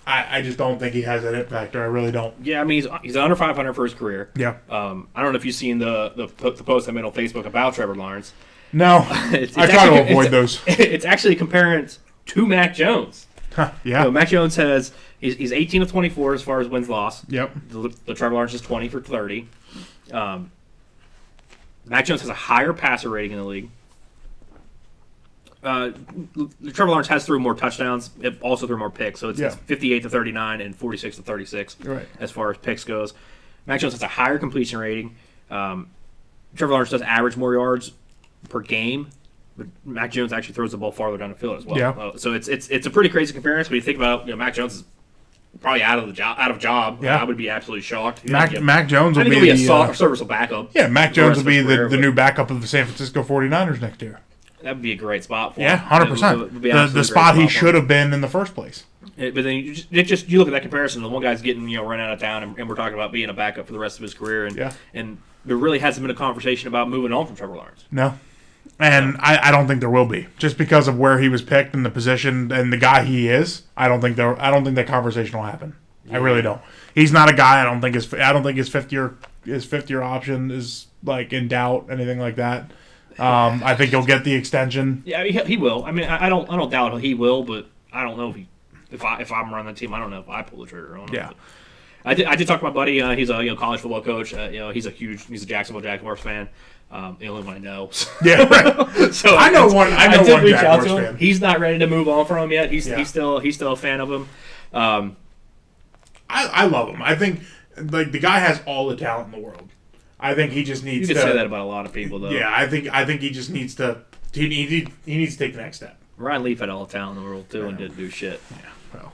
I just don't think he has that it factor. I really don't. Yeah, I mean he's under 500 for his career. Yeah. I don't know if you've seen the post I made on Facebook about Trevor Lawrence. No, I try to avoid those. It's actually comparing it to Mac Jones. Huh, yeah. Mac Jones he's 18 of 24 as far as wins loss. Yep. The Trevor Lawrence is 20 for 30. Mac Jones has a higher passer rating in the league. Trevor Lawrence has threw more touchdowns. It also threw more picks. So it's 58 to 39 and 46 to 36 as far as picks goes. Mac Jones has a higher completion rating. Trevor Lawrence does average more yards per game, but Mac Jones actually throws the ball farther down the field as well. Yeah. So it's a pretty crazy comparison. When you think about Mac Jones is probably out of job. Yeah. I would be absolutely shocked. Mac Jones will be a serviceable backup. Yeah, Mac Jones will be the new backup of the San Francisco 49ers next year. That would be a great spot for him. Yeah, 100%. The spot he should have been in the first place. But then you look at that comparison. The one guy's getting run out of town, and we're talking about being a backup for the rest of his career. And there really hasn't been a conversation about moving on from Trevor Lawrence. No. And I don't think there will be, just because of where he was picked and the position and the guy he is. I don't think that conversation will happen. Yeah. I really don't. He's not a guy. I don't think his fifth year option is like in doubt, anything like that. I think he'll get the extension. Yeah, he will. I mean, I don't doubt he will, but I don't know if I'm running the team. I don't know if I pull the trigger on him. Yeah. I did talk to my buddy. He's a college football coach. He's a Jacksonville Jaguars fan. The only one I know. Yeah, right. So I know one Jaguars fan. He's not ready to move on from him yet. He's still a fan of him. I love him. I think like the guy has all the talent in the world. I think he just needs. You could say that about a lot of people, though. Yeah, I think he just needs to. He needs to take the next step. Ryan Leaf had all the talent in the world too, and didn't do shit. Yeah, well,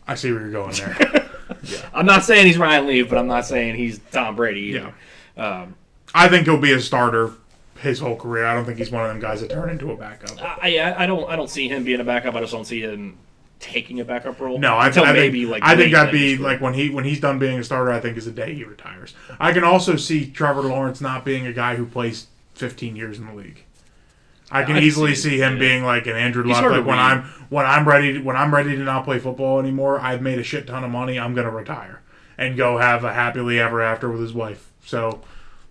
I see where you're going there. Yeah. I'm not saying he's Ryan Leaf, but I'm not saying he's Tom Brady either. Yeah. I think he'll be a starter his whole career. I don't think he's one of them guys that turn into a backup. I don't see him being a backup. I just don't see him taking a backup role. No, I think that'd be like when he's done being a starter. I think is the day he retires. I can also see Trevor Lawrence not being a guy who plays 15 years in the league. I can easily see him being like an Andrew Luck. Like when I'm ready to not play football anymore, I've made a shit ton of money. I'm gonna retire and go have a happily ever after with his wife. So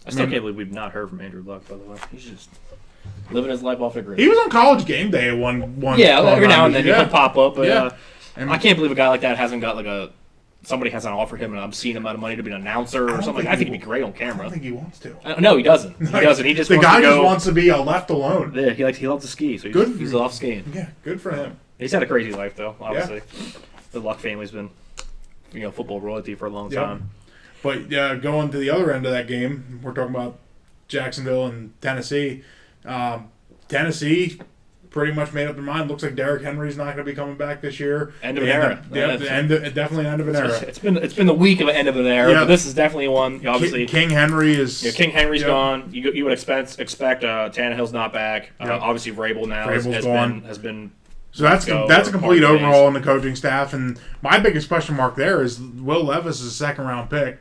I still can't believe we've not heard from Andrew Luck. By the way, he's just living his life off the grid. He was on College Game Day at one. Yeah, every now and then he would pop up. But I can't believe a guy like that hasn't got like somebody hasn't offered him an obscene amount of money to be an announcer or something. I think he'd be great on camera. I don't think he wants to. No, he doesn't. He doesn't. He just the wants guy to go, just wants to be left alone. Yeah, he loves to ski, so he's off skiing. Yeah, good for him. He's had a crazy life though. Obviously, the Luck family's been football royalty for a long time. But going to the other end of that game, we're talking about Jacksonville and Tennessee. Tennessee pretty much made up their mind. Looks like Derrick Henry's not going to be coming back this year. End of an era. Definitely end of an era. It's been the week of an end of an era, but this is definitely one. Obviously, King Henry is. Yeah, King Henry's gone. You would expect Tannehill's not back. Obviously, Vrabel now has been. So that's a complete overhaul in the coaching staff, and my biggest question mark there is Will Levis is a second-round pick.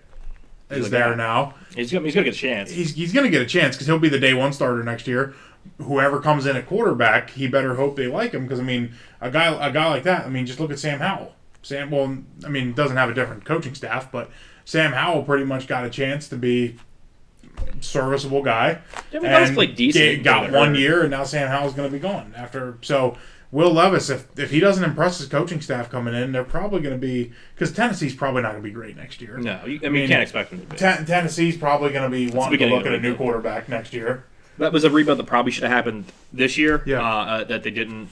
Is there now? He's gonna get a chance. He's gonna get a chance because he'll be the day one starter next year. Whoever comes in at quarterback, he better hope they like him because a guy like that. Just look at Sam Howell. Doesn't have a different coaching staff, but Sam Howell pretty much got a chance to be serviceable guy. Yeah, he does play decent. Got 1 year, and now Sam Howell's going to be gone after. So Will Levis, if he doesn't impress his coaching staff coming in, they're probably going to be because Tennessee's probably not going to be great next year. No, you can't expect them to be. Tennessee's probably going to be wanting to look at a new quarterback next year. That was a rebuild that probably should have happened this year. That they didn't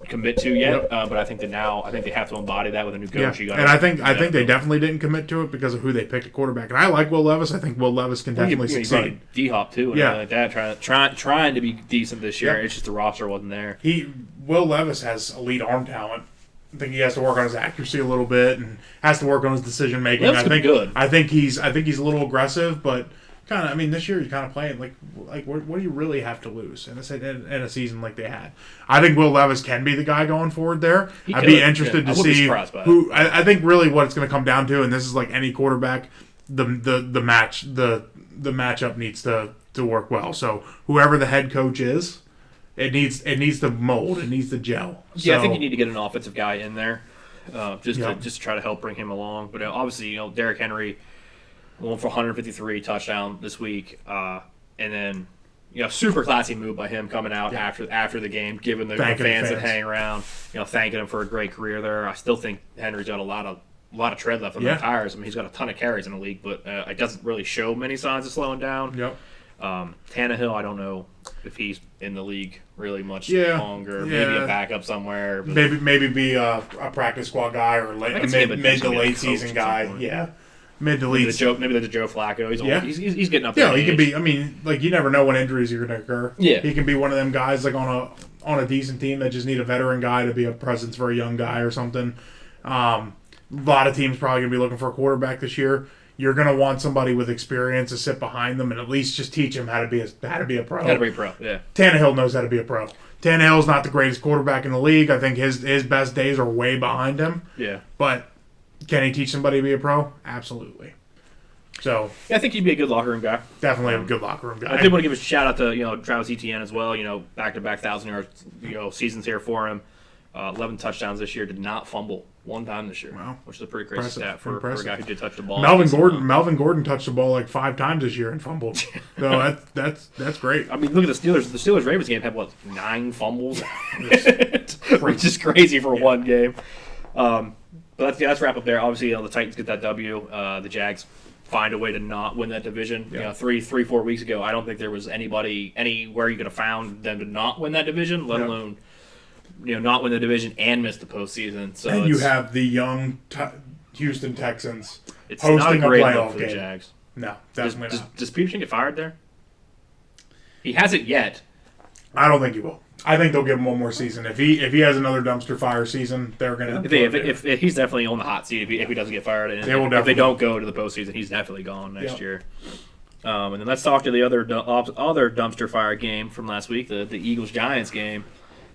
commit to yet. But I think they have to embody that with a new coach. Yeah. And I think they definitely didn't commit to it because of who they picked at quarterback. And I like Will Levis. I think Will Levis can definitely succeed. D-Hop too, and like that, trying to be decent this year. It's just the roster wasn't there. Will Levis has elite arm talent. I think he has to work on his accuracy a little bit and has to work on his decision making. I think he's a little aggressive, but. This year you're kind of playing like what do you really have to lose in a season like they had? I think Will Levis can be the guy going forward there. I'd be interested to see who. I think really what it's going to come down to, and this is like any quarterback, the matchup needs to work well. So whoever the head coach is, it needs to mold, it needs to gel. Yeah, I think you need to get an offensive guy in there, just to try to help bring him along. But obviously, Derrick Henry. Going for 153 touchdown this week, and then super classy move by him coming out after the game, giving the fans that hang around, thanking him for a great career there. I still think Henry's got a lot of tread left on the tires. He's got a ton of carries in the league, but it doesn't really show many signs of slowing down. Yep. Tannehill, I don't know if he's in the league really much longer. Maybe a backup somewhere. Maybe be a practice squad guy or mid to late season guy. Yeah. Mid to late. Maybe the Joe Flacco. He's getting up there. Yeah, he can be. You never know when injuries are going to occur. Yeah, he can be one of them guys like on a decent team that just need a veteran guy to be a presence for a young guy or something. A lot of teams probably going to be looking for a quarterback this year. You're going to want somebody with experience to sit behind them and at least just teach them how to be a pro. How to be a pro. Yeah. Tannehill knows how to be a pro. Tannehill's not the greatest quarterback in the league. I think his best days are way behind him. Yeah, but. Can he teach somebody to be a pro? Absolutely. So I think he'd be a good locker room guy. Definitely a good locker room guy. I did want to give a shout out to Travis Etienne as well. Back-to-back 1,000-yard seasons here for him. 11 touchdowns this year. Did not fumble one time this year. Wow, which is a pretty crazy stat for a guy who did touch the ball. Melvin Gordon touched the ball like 5 times this year and fumbled. So that's great. Look at the Steelers. The Steelers Ravens game had 9 fumbles, which is crazy for one game. But let's wrap up there. Obviously, the Titans get that W. The Jags find a way to not win that division. Yeah. 4 weeks ago, I don't think there was anybody anywhere you could have found them to not win that division, let alone not win the division and miss the postseason. So and you have the young Houston Texans it's hosting not a great playoff look for game. The Jags. No, definitely not. Does Peterson get fired there? He hasn't yet. I don't think he will. I think they'll give him one more season. If he has another dumpster fire season, they're going to. If he's definitely on the hot seat if he doesn't get fired, and if they don't go to the postseason, he's definitely gone next year. And then let's talk to the other dumpster fire game from last week, the Eagles Giants game,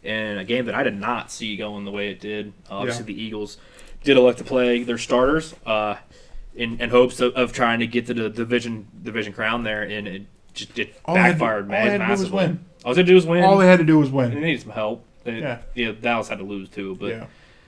and a game that I did not see going the way it did. Obviously, the Eagles did elect to play their starters in hopes of trying to get to the division crown there, and it backfired massively. Win. All they had to do was win. All they had to do was And they win. needed some help. Dallas had to lose too, but You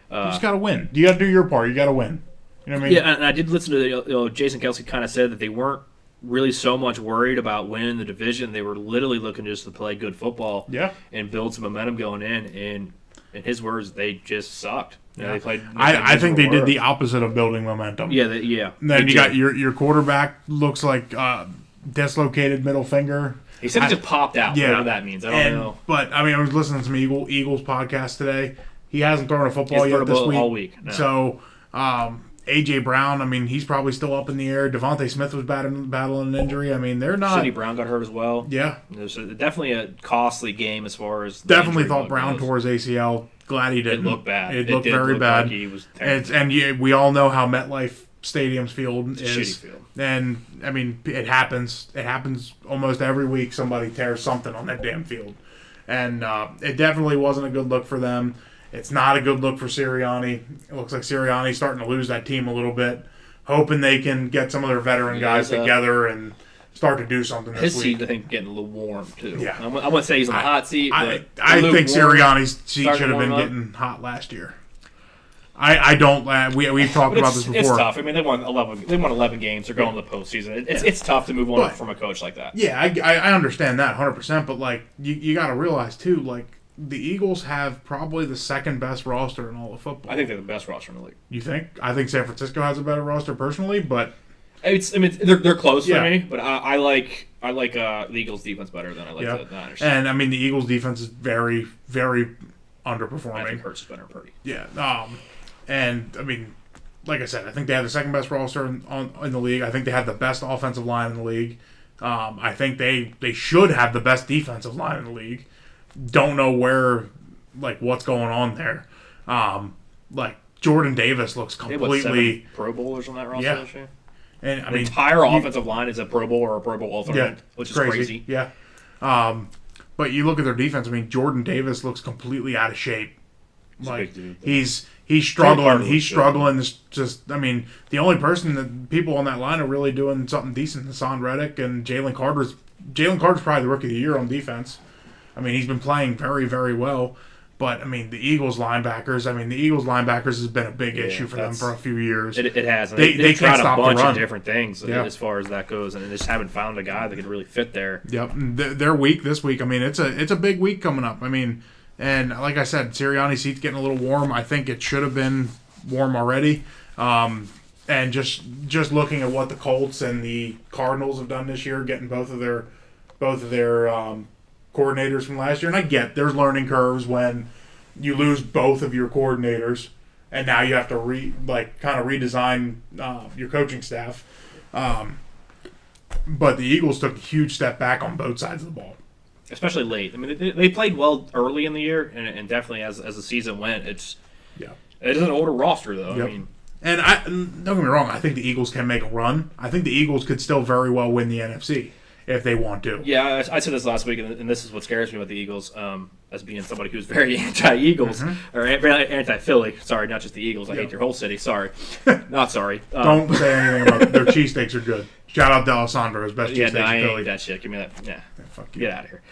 just got to win. You got to do your part. You got to win. You know what I mean? Yeah, and I did listen to Jason Kelce kind of said that they weren't really so much worried about winning the division. They were literally looking just to play good football. And build some momentum going in. And in his words, they just sucked. They played. I think they did the opposite of building momentum. Yeah. Then you got your quarterback looks like dislocated middle finger. He said it just popped out. Whatever that means. I don't know. But I mean, I was listening to some Eagles podcast today. He hasn't thrown a football yet this week. All week. No. So A.J. Brown, I mean, he's probably still up in the air. Devontae Smith was battling an injury. I mean, they're not. Sidney Brown got hurt as well. Yeah. It was definitely a costly game as far as. Definitely thought Brown tore his ACL. Glad he didn't. It looked bad. It looked very bad. Like he was we all know how MetLife Stadium's field is. Shitty field. And, I mean, it happens. It happens almost every week. Somebody tears something on that damn field. And it definitely wasn't a good look for them. It's not a good look for Sirianni. It looks like Sirianni's starting to lose that team a little bit. Hoping they can get some of their veteran guys together and start to do something this week. His seat, I think, getting a little warm, too. Yeah. I wouldn't say he's on the hot seat, but I think Sirianni's seat should have been getting hot last year. I don't. We've talked about this before. It's tough. I mean, they won 11 games. They're going to the postseason. It's tough to move on from a coach like that. Yeah, I understand that 100%. But like, you got to realize too, like the Eagles have probably the second best roster in all of football. I think they're the best roster in the league. You think? I think San Francisco has a better roster personally, but they're close for me. But I like the Eagles defense better than I like the Niners. And I mean, the Eagles defense is very, very underperforming. I think Hurts is better than Purdy. Yeah. And I mean, like I said, I think they have the second best roster in the league. I think they have the best offensive line in the league. I think they should have the best defensive line in the league. Don't know what's going on there. Like Jordan Davis looks completely 7 Pro Bowlers on that roster this year. And I mean, the entire offensive line is a Pro Bowl or a Pro Bowl alternate, which is crazy. Yeah. But you look at their defense. I mean, Jordan Davis looks completely out of shape. Like he's struggling. He's struggling. Just I mean, the only person that people on that line are really doing something decent is Hassan Reddick and Jalen Carter's. Jalen Carter's probably the rookie of the year on defense. I mean, he's been playing very, very well. But I mean, the Eagles linebackers has been a big issue for them for a few years. It has. They can't tried stop a bunch of different things as far as that goes, and they just haven't found a guy that could really fit there. Yep, their week this week. I mean, it's a big week coming up. I mean. And like I said, Sirianni's seat's getting a little warm. I think it should have been warm already. And just looking at what the Colts and the Cardinals have done this year, getting both of their coordinators from last year. And I get there's learning curves when you lose both of your coordinators, and now you have to kind of redesign your coaching staff. But the Eagles took a huge step back on both sides of the ball. Especially late. I mean, they played well early in the year, and definitely as the season went, it is an older roster though. Yep. I mean, and don't get me wrong, I think the Eagles can make a run. I think the Eagles could still very well win the NFC if they want to. Yeah, I said this last week, and this is what scares me about the Eagles. As being somebody who's very anti-Eagles or anti-Philly. Sorry, not just the Eagles. I hate your whole city. Sorry, not sorry. Don't say anything about it. Their cheesesteaks are good. Shout out D'Alessandro's best cheesesteaks in Philly. Ain't that shit. Give me that. Yeah, fuck you. Get out of here.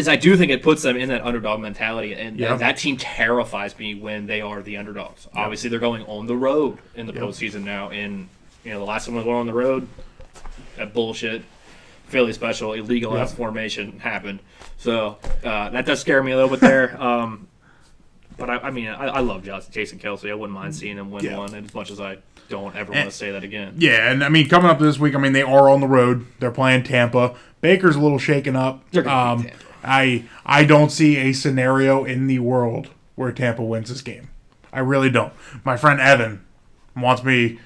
I do think it puts them in that underdog mentality, and that team terrifies me when they are the underdogs. Yep. Obviously, they're going on the road in the postseason now, and the last time we went on the road, that bullshit Philly special illegal ass formation happened. So that does scare me a little bit there. But I love Jason Kelce. I wouldn't mind seeing him win one as much as I don't ever want to say that again. Yeah, and I mean, coming up this week, I mean, they are on the road. They're playing Tampa. Baker's a little shaken up. They're going to beat Tampa. I don't see a scenario in the world where Tampa wins this game. I really don't. My friend Evan wants me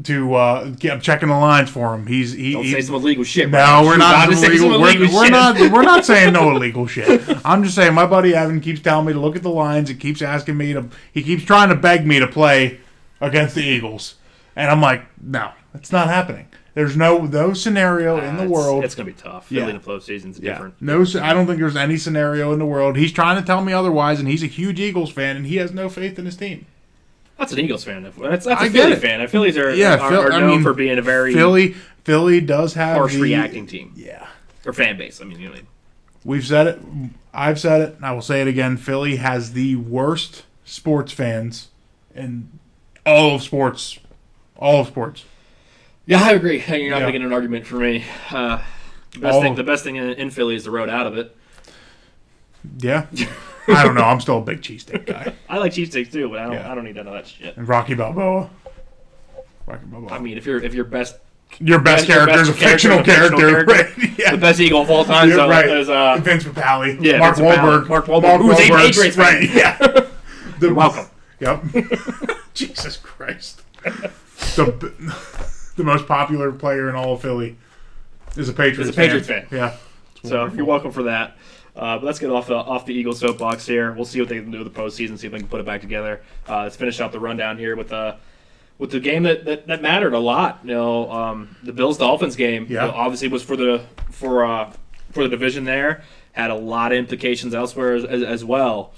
to I'm checking the lines for him. Don't say some illegal shit. No, we're not illegal. We're not saying no illegal shit. I'm just saying my buddy Evan keeps telling me to look at the lines. He keeps asking me he keeps trying to beg me to play against the Eagles, and I'm like, no, it's not happening. There's no scenario in the world. It's going to be tough. Philly in the postseason's different. No, I don't think there's any scenario in the world. He's trying to tell me otherwise, and he's a huge Eagles fan, and he has no faith in his team. That's an Eagles fan. That's a Philly fan. Phillies are known for being a very Philly does have harsh reacting team. Yeah. Or fan base. I mean, you know. We've said it. I've said it, and I will say it again. Philly has the worst sports fans in all of sports. All of sports. Yeah, I agree. You're not making an argument for me. The best thing in Philly is the road out of it. Yeah. I don't know. I'm still a big cheesesteak guy. I like cheesesteaks too, but I don't need none of that shit. And Rocky Balboa. I mean, if your best character is a fictional character. Right? Yeah. The best Eagle of all time. Yeah, right. Is Vince Papale. Yeah, Mark Wahlberg. Mark Wahlberg. Who's a Patriots fan. Right. Yeah. You're welcome. Yep. Jesus Christ. The most popular player in all of Philly is a Patriots fan. Yeah. So you're welcome for that. But let's get off the Eagles soapbox here. We'll see what they can do with the postseason. See if they can put it back together. Let's finish out the rundown here with the game that mattered a lot. The Bills-Dolphins game. Yeah. Obviously was for the division there. Had a lot of implications elsewhere as well.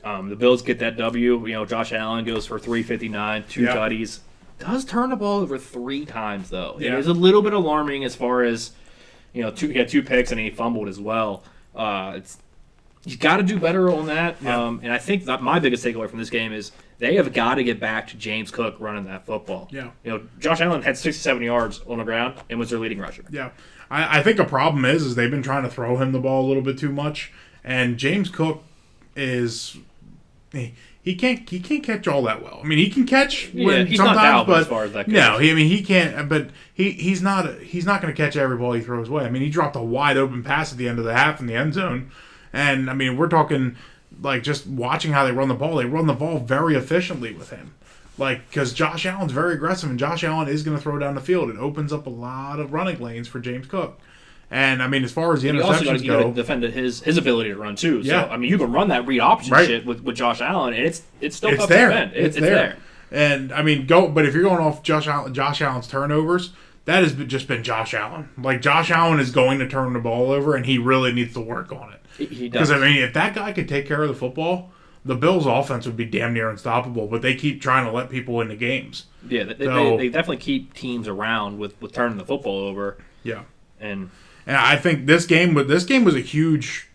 The Bills get that W. Josh Allen goes for 359, two tutties. Does turn the ball over 3 times though. Yeah. It is a little bit alarming as far as he had 2 picks and he fumbled as well. You got to do better on that. Yeah. And I think that my biggest takeaway from this game is they have got to get back to James Cook running that football. Yeah. Josh Allen had 67 yards on the ground and was their leading rusher. Yeah. I think a problem is they've been trying to throw him the ball a little bit too much, and James Cook is he can't catch all that well. I mean, he can catch when he's sometimes, not but as far as that goes. No, he can't. But he's not going to catch every ball he throws away. I mean, he dropped a wide open pass at the end of the half in the end zone, and I mean, we're talking like just watching how they run the ball. They run the ball very efficiently with him, because Josh Allen's very aggressive, and Josh Allen is going to throw down the field. It opens up a lot of running lanes for James Cook. And, I mean, as far as the interceptions you also defend his ability to run, too. So, Yeah. I mean, you can run that read option shit with Josh Allen, and it's still tough there. to defend. It's there. there. And, I mean, but if you're going off Josh Allen's turnovers, that has just been Josh Allen. Like, Josh Allen is going to turn the ball over, and he really needs to work on it. He does. Because, I mean, if that guy could take care of the football, the Bills' offense would be damn near unstoppable, but they keep trying to let people into games. Yeah, they definitely keep teams around with turning the football over. Yeah. And I think this game was a huge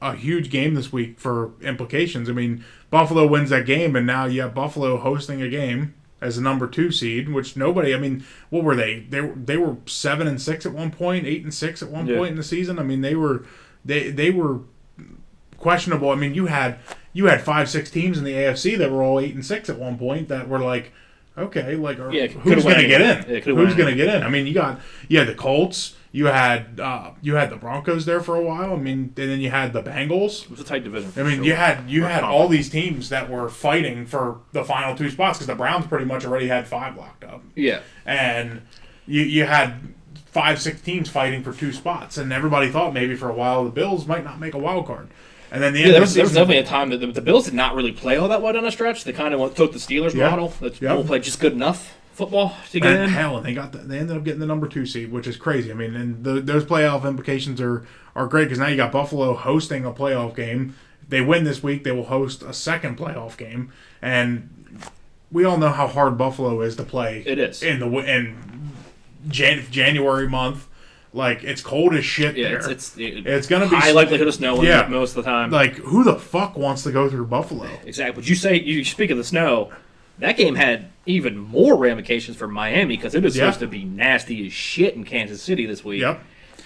game this week for implications. I mean, Buffalo wins that game, and now you have Buffalo hosting a game as a number 2 seed, which nobody. I mean, what were they? They were 7-6 at one point, 8-6 at one point in the season. I mean, they were questionable. I mean, you had 5-6 teams in the AFC that were all 8-6 at one point that were like, okay, like who's going to get in? Who's going to get in? I mean, you had the Colts. You had the Broncos there for a while. I mean, and then you had the Bengals. It was a tight division. I mean, you had all these teams that were fighting for the final 2 spots because the Browns pretty much already had 5 locked up. Yeah, and you had 5-6 teams fighting for 2 spots, and everybody thought maybe for a while the Bills might not make a wild card. And then there was definitely a time that the Bills did not really play all that well down the stretch. They kind of took the Steelers model. That we'll play just good enough football to get in. Hell, and they ended up getting the number 2 seed, which is crazy. I mean, and those playoff implications are great because now you got Buffalo hosting a playoff game. If they win this week, they will host a second playoff game, and we all know how hard Buffalo is to play. It is in January month. Like, it's cold as shit there. It's going to be high likelihood of snow most of the time. Like, who the fuck wants to go through Buffalo? Exactly. But you speak of the snow. That game had even more ramifications for Miami because it was supposed to be nasty as shit in Kansas City this week. Yep.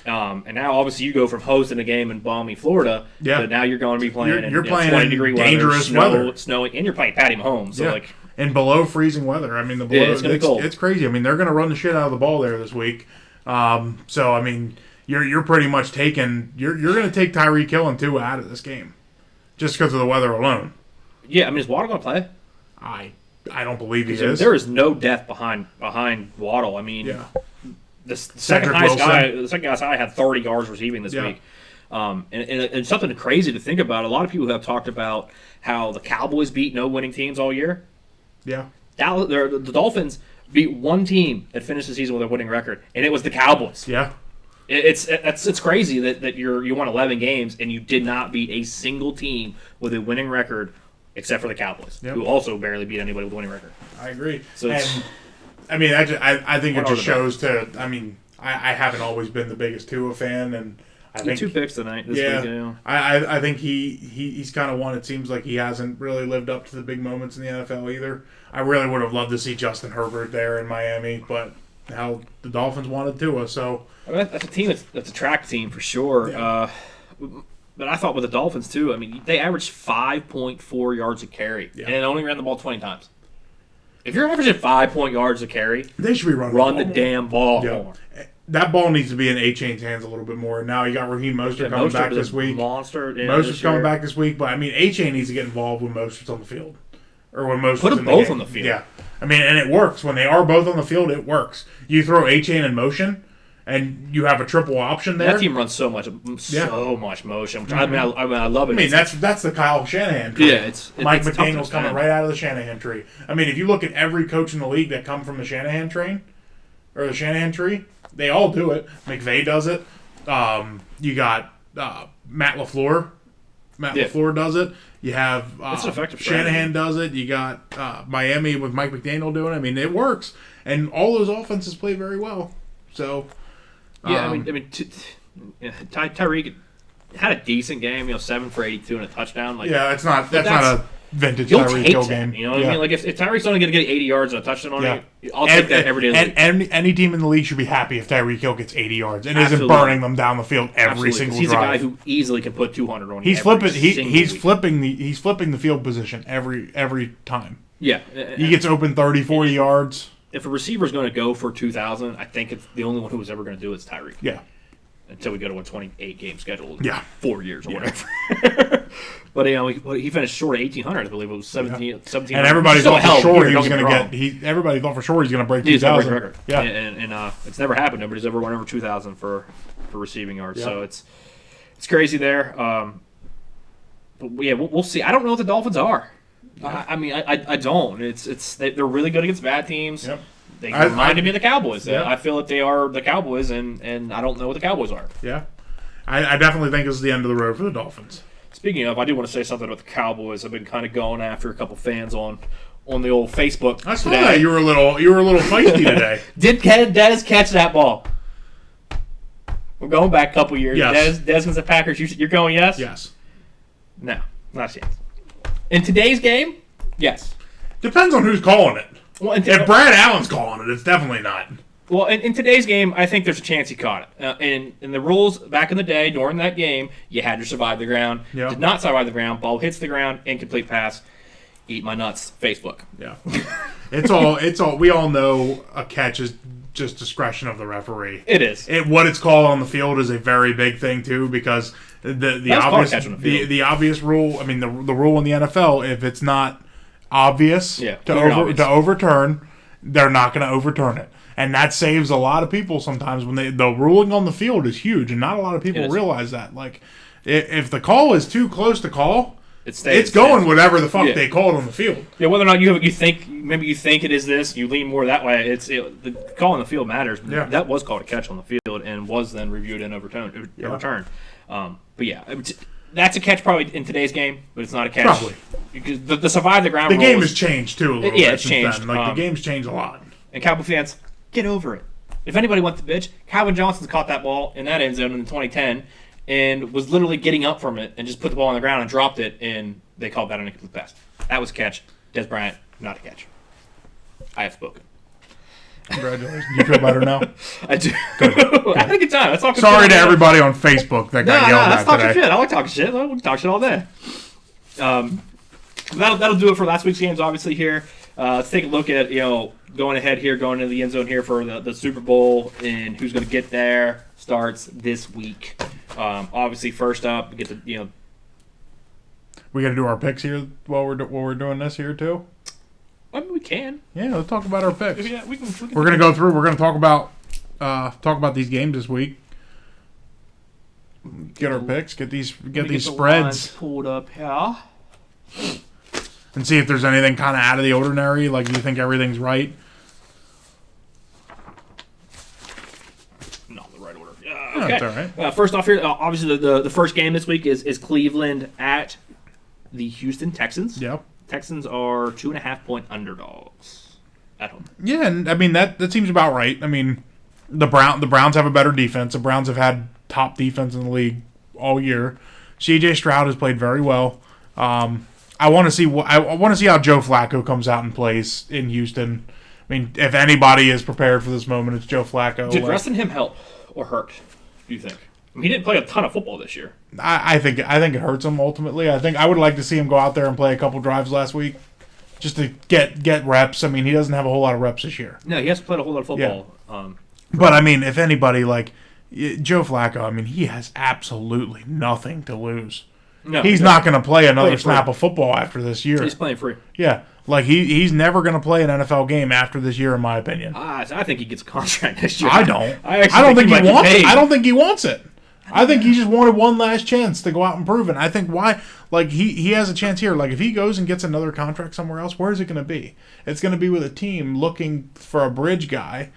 And now, obviously, you go from hosting a game in balmy Florida to now you're going to be playing you're playing 20-degree dangerous weather, snowing, and you're playing Patty Mahomes. So and below freezing weather. I mean, it's going to be cold. It's crazy. I mean, they're going to run the shit out of the ball there this week. So, I mean, you're pretty much taking – you're going to take Tyreek Hill and Tua out of this game just because of the weather alone. Yeah, I mean, is Waddle going to play? I don't believe he is. There is no depth behind Waddle. I mean, the second highest guy had 30 yards receiving this week. And something crazy to think about. A lot of people have talked about how the Cowboys beat no winning teams all year. Yeah. The Dolphins beat one team that finished the season with a winning record, and it was the Cowboys. Yeah. It's crazy that you won 11 games and you did not beat a single team with a winning record except for the Cowboys, who also barely beat anybody with a winning record. I agree. So I mean, I think it just shows to. I mean, I haven't always been the biggest Tua fan, and I think 2 picks tonight. This yeah, week, I think he's kind of one. It seems like he hasn't really lived up to the big moments in the NFL either. I really would have loved to see Justin Herbert there in Miami, but how the Dolphins wanted Tua, so I mean, that's a team that's a track team for sure. Yeah. But I thought with the Dolphins too. I mean, they averaged 5.4 yards a carry, and it only ran the ball 20 times. If you're averaging 5 yards a carry, they should be run the damn ball more. That ball needs to be in A-Chain's hands a little bit more. Now you got Raheem Mostert coming back this week. Mostert's coming back this week, but I mean A-Chain needs to get involved when Mostert's on the field, or when Mostert's put them both on the field. Yeah, I mean, and it works when they are both on the field. It works. You throw A-Chain in motion, and you have a triple option there. That team runs so much motion. Which I love it. I mean, that's the Kyle Shanahan tree. Yeah, Mike McDaniel's coming right out of the Shanahan tree. I mean, if you look at every coach in the league that come from the Shanahan train or the Shanahan tree, they all do it. McVay does it. You got Matt LaFleur. LaFleur does it. You have it's an effective Shanahan does it. You got Miami with Mike McDaniel doing it. I mean, it works, and all those offenses play very well. So. Yeah, Tyreek had a decent game. 7 for 82 and a touchdown. That's not a vintage Tyreek Hill game. You know what I mean? Like if Tyreek's only going to get 80 yards and a touchdown on it, I'll take that every day. And any team in the league should be happy if Tyreek Hill gets 80 yards and isn't burning them down the field every single drive. He's a guy who easily can put 200 on. He's flipping the field position every time. Yeah, he gets open 30, 40 yards. If a receiver's going to go for 2,000, I think it's the only one who was ever going to do it is Tyreek. Yeah. Until we go to a 28-game schedule in 4 years or whatever. But he finished short of 1,800, I believe. It was 17. And everybody thought for sure he was going to get. Everybody thought for sure he's going to break 2,000. Record. Yeah, and it's never happened. Nobody's ever went over 2,000 for receiving yards. Yeah. So it's crazy there. But yeah, we'll see. I don't know what the Dolphins are. Yeah. I don't. They're really good against bad teams. Yep. They reminded me of the Cowboys. Yeah. I feel that they are the Cowboys, and I don't know what the Cowboys are. Yeah, I definitely think this is the end of the road for the Dolphins. Speaking of, I do want to say something about the Cowboys. I've been kind of going after a couple fans on the old Facebook. I saw that you were a little feisty today. Did Dez catch that ball? We're going back a couple years. Yes. Dez against the Packers. You're going yes? Yes. No, not a chance. In today's game, yes. Depends on who's calling it. Well, if Brad Allen's calling it, it's definitely not. Well, in today's game, I think there's a chance he caught it. In the rules back in the day, during that game, you had to survive the ground. Yep. Did not survive the ground. Ball hits the ground. Incomplete pass. Eat my nuts. Facebook. Yeah. It's all. We all know a catch is just discretion of the referee. It is. What it's called on the field is a very big thing too, because the obvious rule. I mean, the rule in the NFL, if it's not obvious to overturn, they're not going to overturn it, and that saves a lot of people sometimes when the ruling on the field is huge, and not a lot of people realize that. Like, if the call is too close to call, it's going whatever the fuck they called on the field. Yeah, whether or not you think it is this, you lean more that way. The call on the field matters. Yeah. That was called a catch on the field and was then reviewed and overturned. But yeah, that's a catch probably in today's game, but it's not a catch. Probably. Because the survive the ground rule. The game has changed too a little bit. Yeah, it's changed. The game's changed a lot. And Cowboy fans, get over it. If anybody wants the bitch, Calvin Johnson's caught that ball in that end zone in 2010 and was literally getting up from it and just put the ball on the ground and dropped it, and they called that an incomplete pass. That was a catch. Des Bryant, not a catch. I have spoken. Congratulations. You feel better now? I do. Good. I had a good time. Sorry to everybody on Facebook that got yelled at today. Shit. I like talking shit. We can talk shit all day. That'll do it for last week's games, obviously, here. Let's take a look at, going ahead here, going into the end zone here for the Super Bowl and who's going to get there. Starts this week. Obviously, first up, we get to, We got to do our picks here while we're doing this here, too? I mean, we can. Yeah, let's talk about our picks. Yeah, we can we're going to go through. We're going to talk about these games this week. Get our picks. Get these spreads pulled up here, and see if there's anything kind of out of the ordinary. Like, do you think everything's right? Not in the right order. Okay. That's all right. First off here, obviously the first game this week is Cleveland at the Houston Texans. Yep. Texans are 2.5-point underdogs at home. Yeah, and I mean that seems about right. I mean, The Browns have a better defense. The Browns have had top defense in the league all year. C.J. Stroud has played very well. I want to see how Joe Flacco comes out and plays in Houston. I mean, if anybody is prepared for this moment, it's Joe Flacco. Did resting him help or hurt? Do you think? I mean, he didn't play a ton of football this year. I think it hurts him ultimately. I think I would like to see him go out there and play a couple drives last week, just to get reps. I mean, he doesn't have a whole lot of reps this year. No, he hasn't played a whole lot of football. Yeah. But I mean, if anybody like Joe Flacco, I mean, he has absolutely nothing to lose. No, he's not going to play another snap of football after this year. He's playing free. Yeah, like he's never going to play an NFL game after this year, in my opinion. I think he gets a contract next year. I don't. I don't think he wants it. I don't think he wants it. I think he just wanted one last chance to go out and prove it. I think he has a chance here. Like if he goes and gets another contract somewhere else, where is it going to be? It's going to be with a team looking for a bridge guy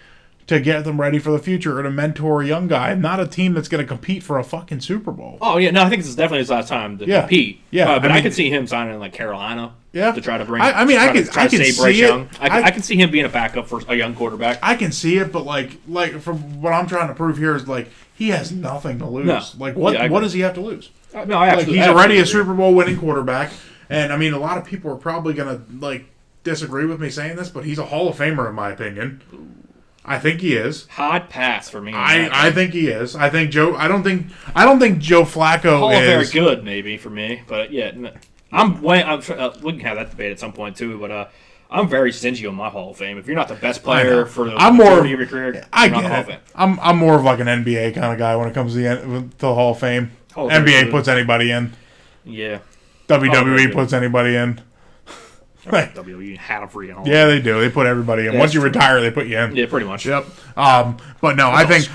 to get them ready for the future or to mentor a young guy, not a team that's going to compete for a fucking Super Bowl. Oh, yeah. No, I think this is definitely his last time to compete. Yeah. But I could see him signing like Carolina to try to bring I can see it. I can see him being a backup for a young quarterback. I can see it, but like from what I'm trying to prove here is like he has nothing to lose. No. Like what does he have to lose? No, I actually, he's already a Super Bowl winning quarterback. And I mean, a lot of people are probably going to like disagree with me saying this, but he's a Hall of Famer in my opinion. I think he is. Hard pass for me. I think he is. I think Joe. I don't think Joe Flacco Hall is very good, maybe for me. But yeah, we can have that debate at some point too. But I'm very stingy on my Hall of Fame. If you're not the best player for the majority of your career, I get it. I'm more of like an NBA kind of guy when it comes to the Hall of Fame. NBA puts anybody in. Yeah. WWE puts anybody in. WWE had a freaking Hall. Yeah, they do. They put everybody in. Once you retire, they put you in. Yeah, pretty much. Yep. But no, I think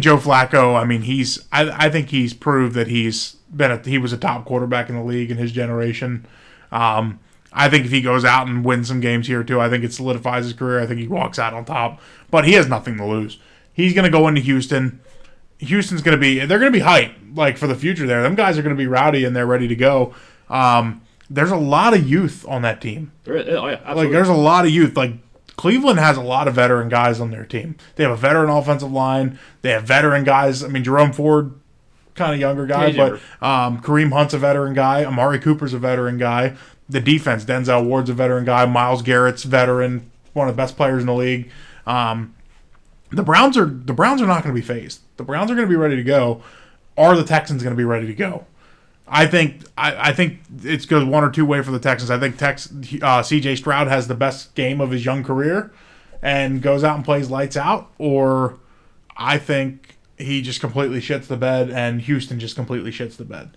Joe Flacco. I mean, I think he's proved that he was a top quarterback in the league in his generation. I think if he goes out and wins some games here too, I think it solidifies his career. I think he walks out on top. But he has nothing to lose. He's going to go into Houston. Houston's going to be. They're going to be hyped like for the future. There, them guys are going to be rowdy and they're ready to go. There's a lot of youth on that team. Oh, yeah, absolutely. Like, there's a lot of youth. Like, Cleveland has a lot of veteran guys on their team. They have a veteran offensive line. They have veteran guys. I mean, Jerome Ford, kind of younger guy, but Kareem Hunt's a veteran guy. Amari Cooper's a veteran guy. The defense, Denzel Ward's a veteran guy. Myles Garrett's veteran, one of the best players in the league. The Browns are not going to be phased. The Browns are going to be ready to go. Are the Texans going to be ready to go? I think it goes one or two way for the Texans. I think C.J. Stroud has the best game of his young career and goes out and plays lights out, or I think he just completely shits the bed and Houston just completely shits the bed.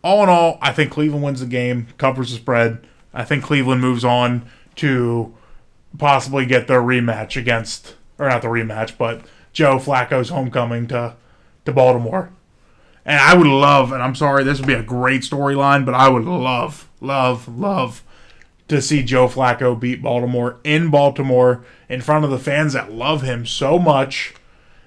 All in all, I think Cleveland wins the game, covers the spread. I think Cleveland moves on to possibly get their rematch against, or not the rematch, but Joe Flacco's homecoming to Baltimore. And I would love, and I'm sorry, this would be a great storyline, but I would love to see Joe Flacco beat Baltimore in front of the fans that love him so much.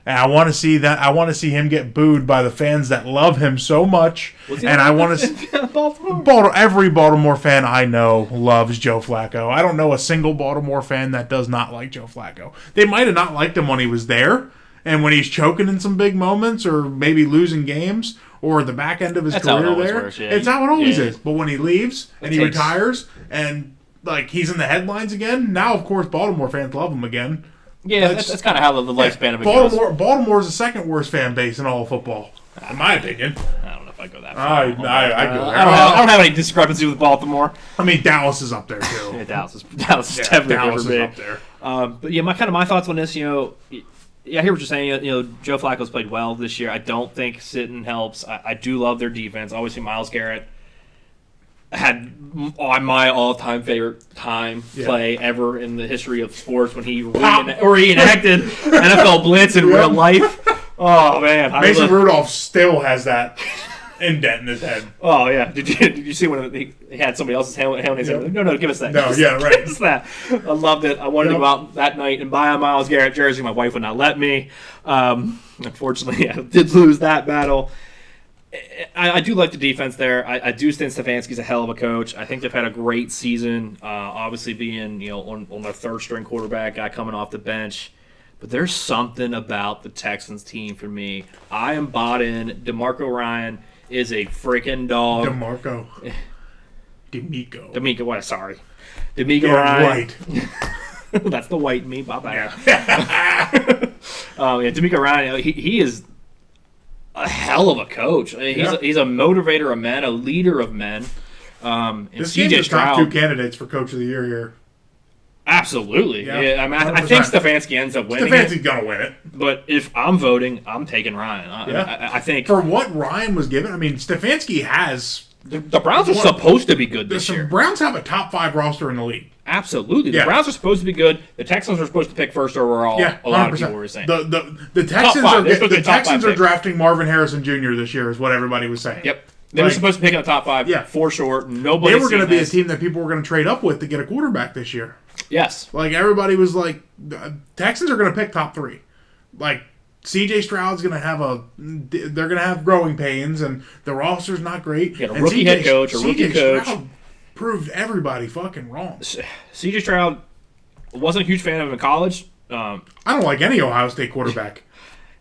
And I want to see that. I want to see him get booed by the fans that love him so much. And I want to see every Baltimore fan I know loves Joe Flacco. I don't know a single Baltimore fan that does not like Joe Flacco. They might have not liked him when he was there. And when he's choking in some big moments or maybe losing games or the back end of his career there, it's how it always is. But when he leaves and he retires and like he's in the headlines again, now, of course, Baltimore fans love him again. Yeah, that's kind of how the lifespan of it goes. Baltimore's the second worst fan base in all of football, in my opinion. I don't know if I go that far. I go there. I don't have any discrepancy with Baltimore. I mean, Dallas is up there, too. Yeah, Dallas is definitely up there. But yeah, my thoughts on this, I hear what you're saying. Joe Flacco's played well this year. I don't think sitting helps. I do love their defense. Obviously, Myles Garrett had my all-time favorite play ever in the history of sports when he reenacted NFL Blitz in real life. Oh man, Mason Rudolph still has that indent in his head. Oh yeah, did you see when he had somebody else's helmet? No, give us that. No, yeah, right. Give us that. I loved it. I wanted to go out that night and buy a Myles Garrett jersey. My wife would not let me. Unfortunately, I did lose that battle. I do like the defense there. I do think Stefanski's a hell of a coach. I think they've had a great season. Obviously, being on their third string quarterback, guy coming off the bench. But there's something about the Texans team for me. I am bought in. DeMarco Ryan is a freaking dog. D'Amico. D'Amico, what? Sorry. D'Amico Ryan. White. That's the white meat. My bad. D'Amico Ryan, he is a hell of a coach. I mean, he's a motivator of men, a leader of men. And this CJ game's the Stroud, top 2 candidates for Coach of the Year here. Absolutely. Yeah. I mean, I think Stefanski ends up winning. Stefanski's going to win it. But if I'm voting, I'm taking Ryan. I think for what Ryan was given, I mean, Stefanski has... The Browns are supposed to be good this year. The Browns have a top 5 roster in the league. Absolutely. The Browns are supposed to be good. The Texans are supposed to pick first overall. Yeah, 100%. A lot of people were saying. The Texans are drafting Marvin Harrison Jr. this year is what everybody was saying. Yep. They were supposed to pick in the top 5 for sure. Nobody. They were going to be a team that people were going to trade up with to get a quarterback this year. Yes. Like, everybody was like, Texans are going to pick top 3. Like, CJ Stroud's going to have they're going to have growing pains, and the roster's not great. You got a rookie head coach, a rookie coach. Stroud proved everybody fucking wrong. CJ Stroud wasn't a huge fan of him in college. I don't like any Ohio State quarterback.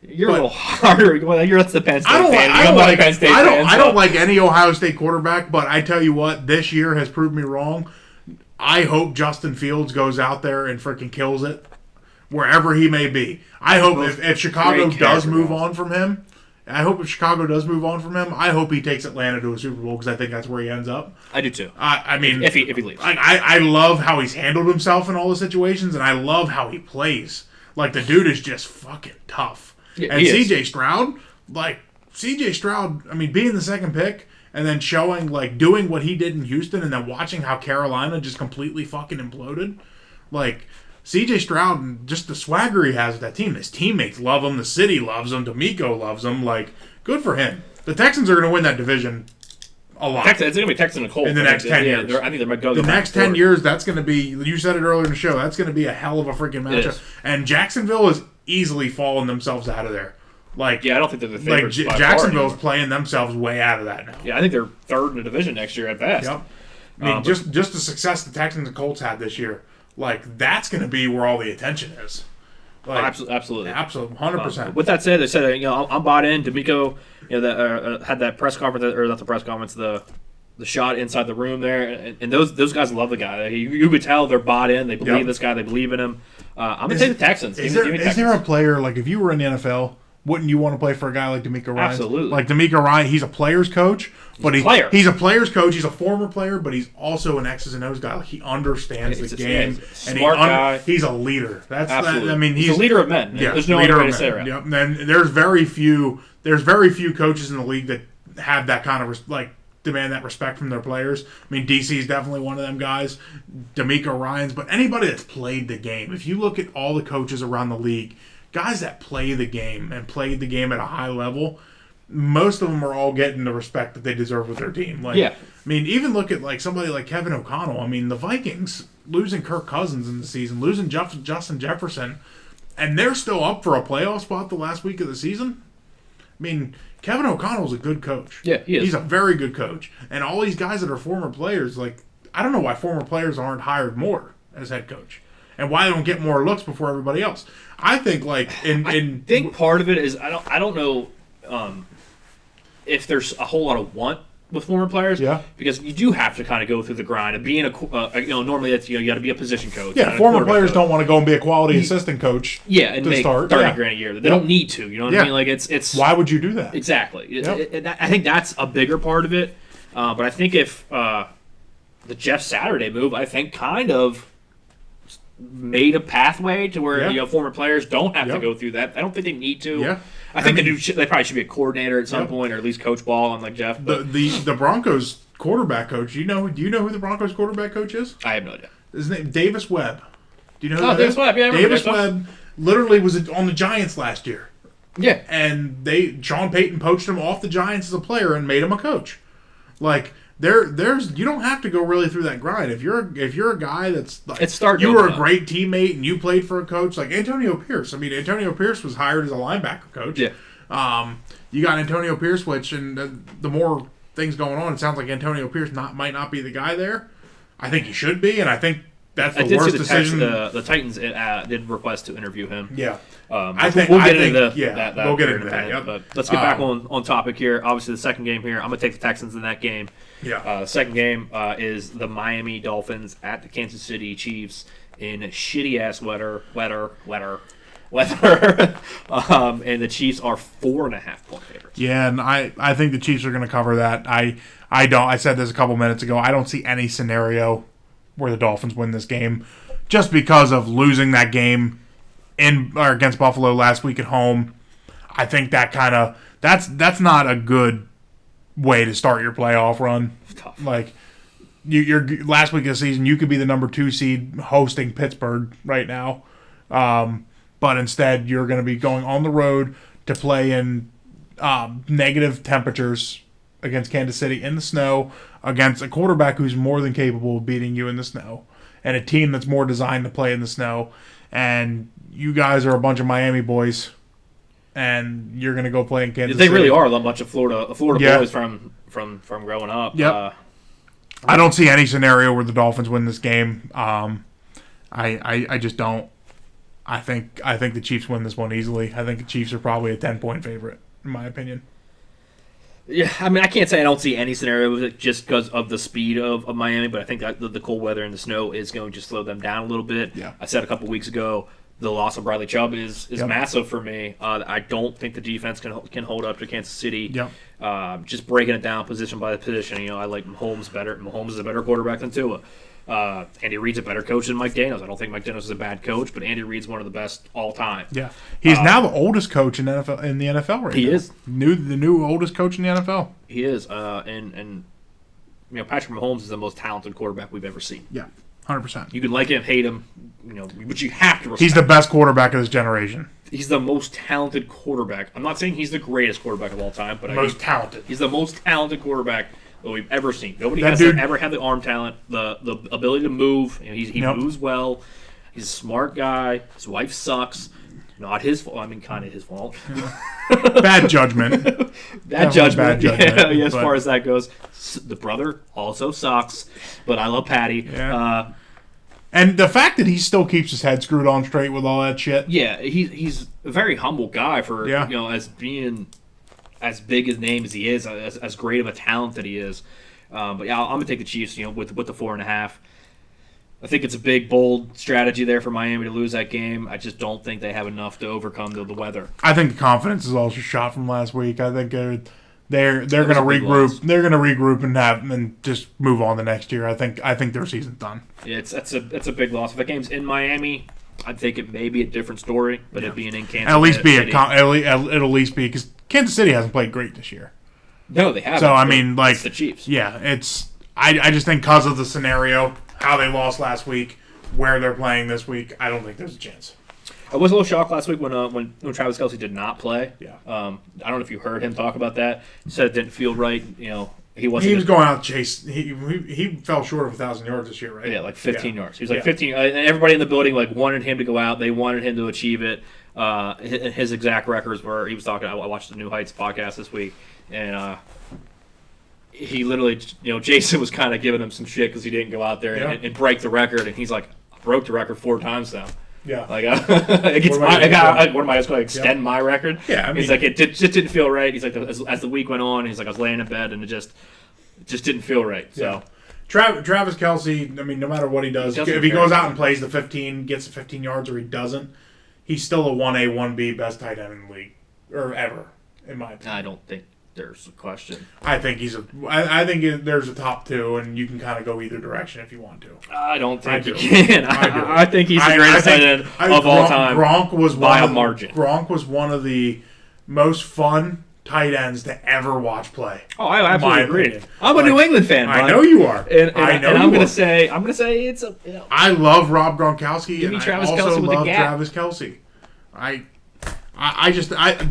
You're a little harder. That's the Penn State fan. I don't like any Ohio State quarterback, but I tell you what, this year has proved me wrong. I hope Justin Fields goes out there and freaking kills it, wherever he may be. I hope if Chicago does move on from him, I hope he takes Atlanta to a Super Bowl, because I think that's where he ends up. I do too. I mean, if he leaves, I love how he's handled himself in all the situations, and I love how he plays. Like, the dude is just fucking tough. Yeah, and CJ Stroud, I mean, being the second pick and then showing, like, doing what he did in Houston and then watching how Carolina just completely fucking imploded. Like, CJ Stroud and just the swagger he has with that team. His teammates love him. The city loves him. D'Amico loves him. Like, good for him. The Texans are going to win that division a lot. It's going to be Texans and Colts in the next 10 years. I think they might go the next 10 years. That's going to be. You said it earlier in the show. That's going to be a hell of a freaking matchup. And Jacksonville is easily falling themselves out of there. Like, I don't think they're the favorites. Like, Jacksonville's playing themselves way out of that now. Yeah, I think they're third in the division next year at best. Yep. I mean, just the success the Texans and Colts had this year, like, that's going to be where all the attention is. Like, absolutely, 100%. With that said, they said, I'm bought in. D'Amico, had that press conference, or not the press conference, the shot inside the room there, and those guys love the guy. You could tell they're bought in. They believe this guy. They believe in him. I'm gonna take the Texans. Is there a player, like, if you were in the NFL, wouldn't you want to play for a guy like D'Amico Ryan? Absolutely. Like, D'Amico Ryan, he's a player's coach, but he's a player's coach. He's a former player, but he's also an X's and O's guy. Like, he understands the game, and guy. He's a leader. Absolutely. I mean, he's a leader of men. Yeah, there's no other way to say it. Yep. And then there's very few coaches in the league that have that kind of demand that respect from their players. I mean, DC's definitely one of them guys. D'Amico Ryan's, but anybody that's played the game. If you look at all the coaches around the league, guys that play the game and played the game at a high level, most of them are all getting the respect that they deserve with their team. Like, I mean, even look at like somebody like Kevin O'Connell. I mean, the Vikings losing Kirk Cousins in the season, losing Justin Jefferson, and they're still up for a playoff spot the last week of the season. I mean, Kevin O'Connell's a good coach. Yeah, he is. He's a very good coach. And all these guys that are former players, like, I don't know why former players aren't hired more as head coach, and why they don't get more looks before everybody else. I think, like, I think part of it is I don't know if there's a whole lot of want with former players. Yeah. Because you do have to kind of go through the grind of being normally that's you got to be a position coach. Yeah. Former players don't want to go and be a quality assistant coach. Yeah, and make start. $30,000 a year. They don't need to. You know what I mean? Like it's. Why would you do that? Exactly. I think that's a bigger part of it. But I think if the Jeff Saturday move, I think kind of made a pathway to where former players don't have to go through that. I don't think they need to. Yeah. I think they probably should be a coordinator at some point, or at least coach ball on like Jeff. But the Broncos quarterback coach. Do you know who the Broncos quarterback coach is? I have no idea. His name Davis Webb. Do you know who that Davis is? Webb? Yeah, I Davis Webb literally was on the Giants last year. Yeah, and Sean Payton poached him off the Giants as a player and made him a coach. Like, there's you don't have to go really through that grind. If you're a guy that's like, you were a great teammate and you played for a coach like Antonio Pierce. I mean, Antonio Pierce was hired as a linebacker coach. Yeah. You got Antonio Pierce, which and the more things going on, it sounds like Antonio Pierce might not be the guy there. I think he should be, and I think that's I the did worst see decision. The Titans did request to interview him. Yeah. We'll get into that we'll get into in a that. minute. Yep. But let's get back on topic here. Obviously, the second game here, I'm going to take the Texans in that game. Yeah. The second game is the Miami Dolphins at the Kansas City Chiefs in shitty-ass weather. And the Chiefs are 4.5-point favorites. Yeah, and I think the Chiefs are going to cover that. I said this a couple minutes ago. I don't see any scenario where the Dolphins win this game just because of losing that game against Buffalo last week at home. I think that that's not a good way to start your playoff run. Tough. Like you're last week of the season, you could be the number 2 seed hosting Pittsburgh right now, but instead you're going to be going on the road to play in negative temperatures against Kansas City in the snow against a quarterback who's more than capable of beating you in the snow and a team that's more designed to play in the snow. And you guys are a bunch of Miami boys, and you're going to go play in Kansas City. They really are a bunch of Florida boys from growing up. Yep. I don't see any scenario where the Dolphins win this game. I just don't. I think the Chiefs win this one easily. I think the Chiefs are probably a 10-point favorite, in my opinion. Yeah, I mean, I can't say I don't see any scenario with it just because of the speed of Miami, but I think that the cold weather and the snow is going to slow them down a little bit. Yeah. I said a couple weeks ago, the loss of Bradley Chubb is massive for me. I don't think the defense can hold up to Kansas City. Yep. Just breaking it down position by position. I like Mahomes better. Mahomes is a better quarterback than Tua. Andy Reid's a better coach than Mike Daniels. I don't think Mike Daniels is a bad coach, but Andy Reid's one of the best all time. Yeah, he's now the oldest coach in the NFL right now. He is the new oldest coach in the NFL. He is, and Patrick Mahomes is the most talented quarterback we've ever seen. Yeah, 100%. You can like him, hate him, but you have to respect. He's the best quarterback of this generation. He's the most talented quarterback. I'm not saying he's the greatest quarterback of all time, but talented. He's the most talented quarterback that we've ever seen. Nobody ever had the arm talent, the ability to move. He moves well. He's a smart guy. His wife sucks. Not his fault. I mean, kind of his fault. Bad judgment. Bad judgment. As far as that goes. The brother also sucks, but I love Patty. Yeah. And the fact that he still keeps his head screwed on straight with all that shit. Yeah, he's a very humble guy for as being as big a name as he is, as great of a talent that he is. But yeah, I'm gonna take the Chiefs. With the 4.5. I think it's a big, bold strategy there for Miami to lose that game. I just don't think they have enough to overcome the weather. I think the confidence is also shot from last week. I think they're going to regroup. They're going to regroup and just move on the next year. I think their season's done. Yeah, it's a big loss. If that game's in Miami, I think it may be a different story. But it being in Kansas, it'll at least be because Kansas City hasn't played great this year. No, they haven't. So I mean, it's the Chiefs. Yeah, I just think because of the scenario, how they lost last week, where they're playing this week, I don't think there's a chance. I was a little shocked last week when Travis Kelce did not play. Yeah. I don't know if you heard him talk about that. He said it didn't feel right. He was going out to chase. He fell short of 1,000 yards this year, right? Yeah, like 15 yards. He was like 15. And everybody in the building wanted him to go out. They wanted him to achieve it. His exact records were. He was talking. I watched the New Heights podcast this week, and he literally, Jason was kind of giving him some shit because he didn't go out there and break the record, and he's like, I broke the record 4 times now. Yeah. Like, what am I just going to extend my record? Yeah. I mean, he's like, it just didn't feel right. He's like, as the week went on, he's like, I was laying in bed and it just didn't feel right. So, Travis Kelce, I mean, no matter what he does, if he goes out and plays the 15, gets the 15 yards, or he doesn't, he's still a 1A, 1B best tight end in the league, or ever, in my opinion. I don't think there's a question. I think I think there's a top 2, and you can kind of go either direction if you want to. I don't think you can. I think he's the greatest tight end of all time. Gronk was by a margin. Gronk was one of the most fun tight ends to ever watch play. Oh, I absolutely agree. I'm a New England fan. I know you are. And I'm going to say it's a. I love Rob Gronkowski, Give me and Travis I also Kelce with love the gap. Travis Kelce.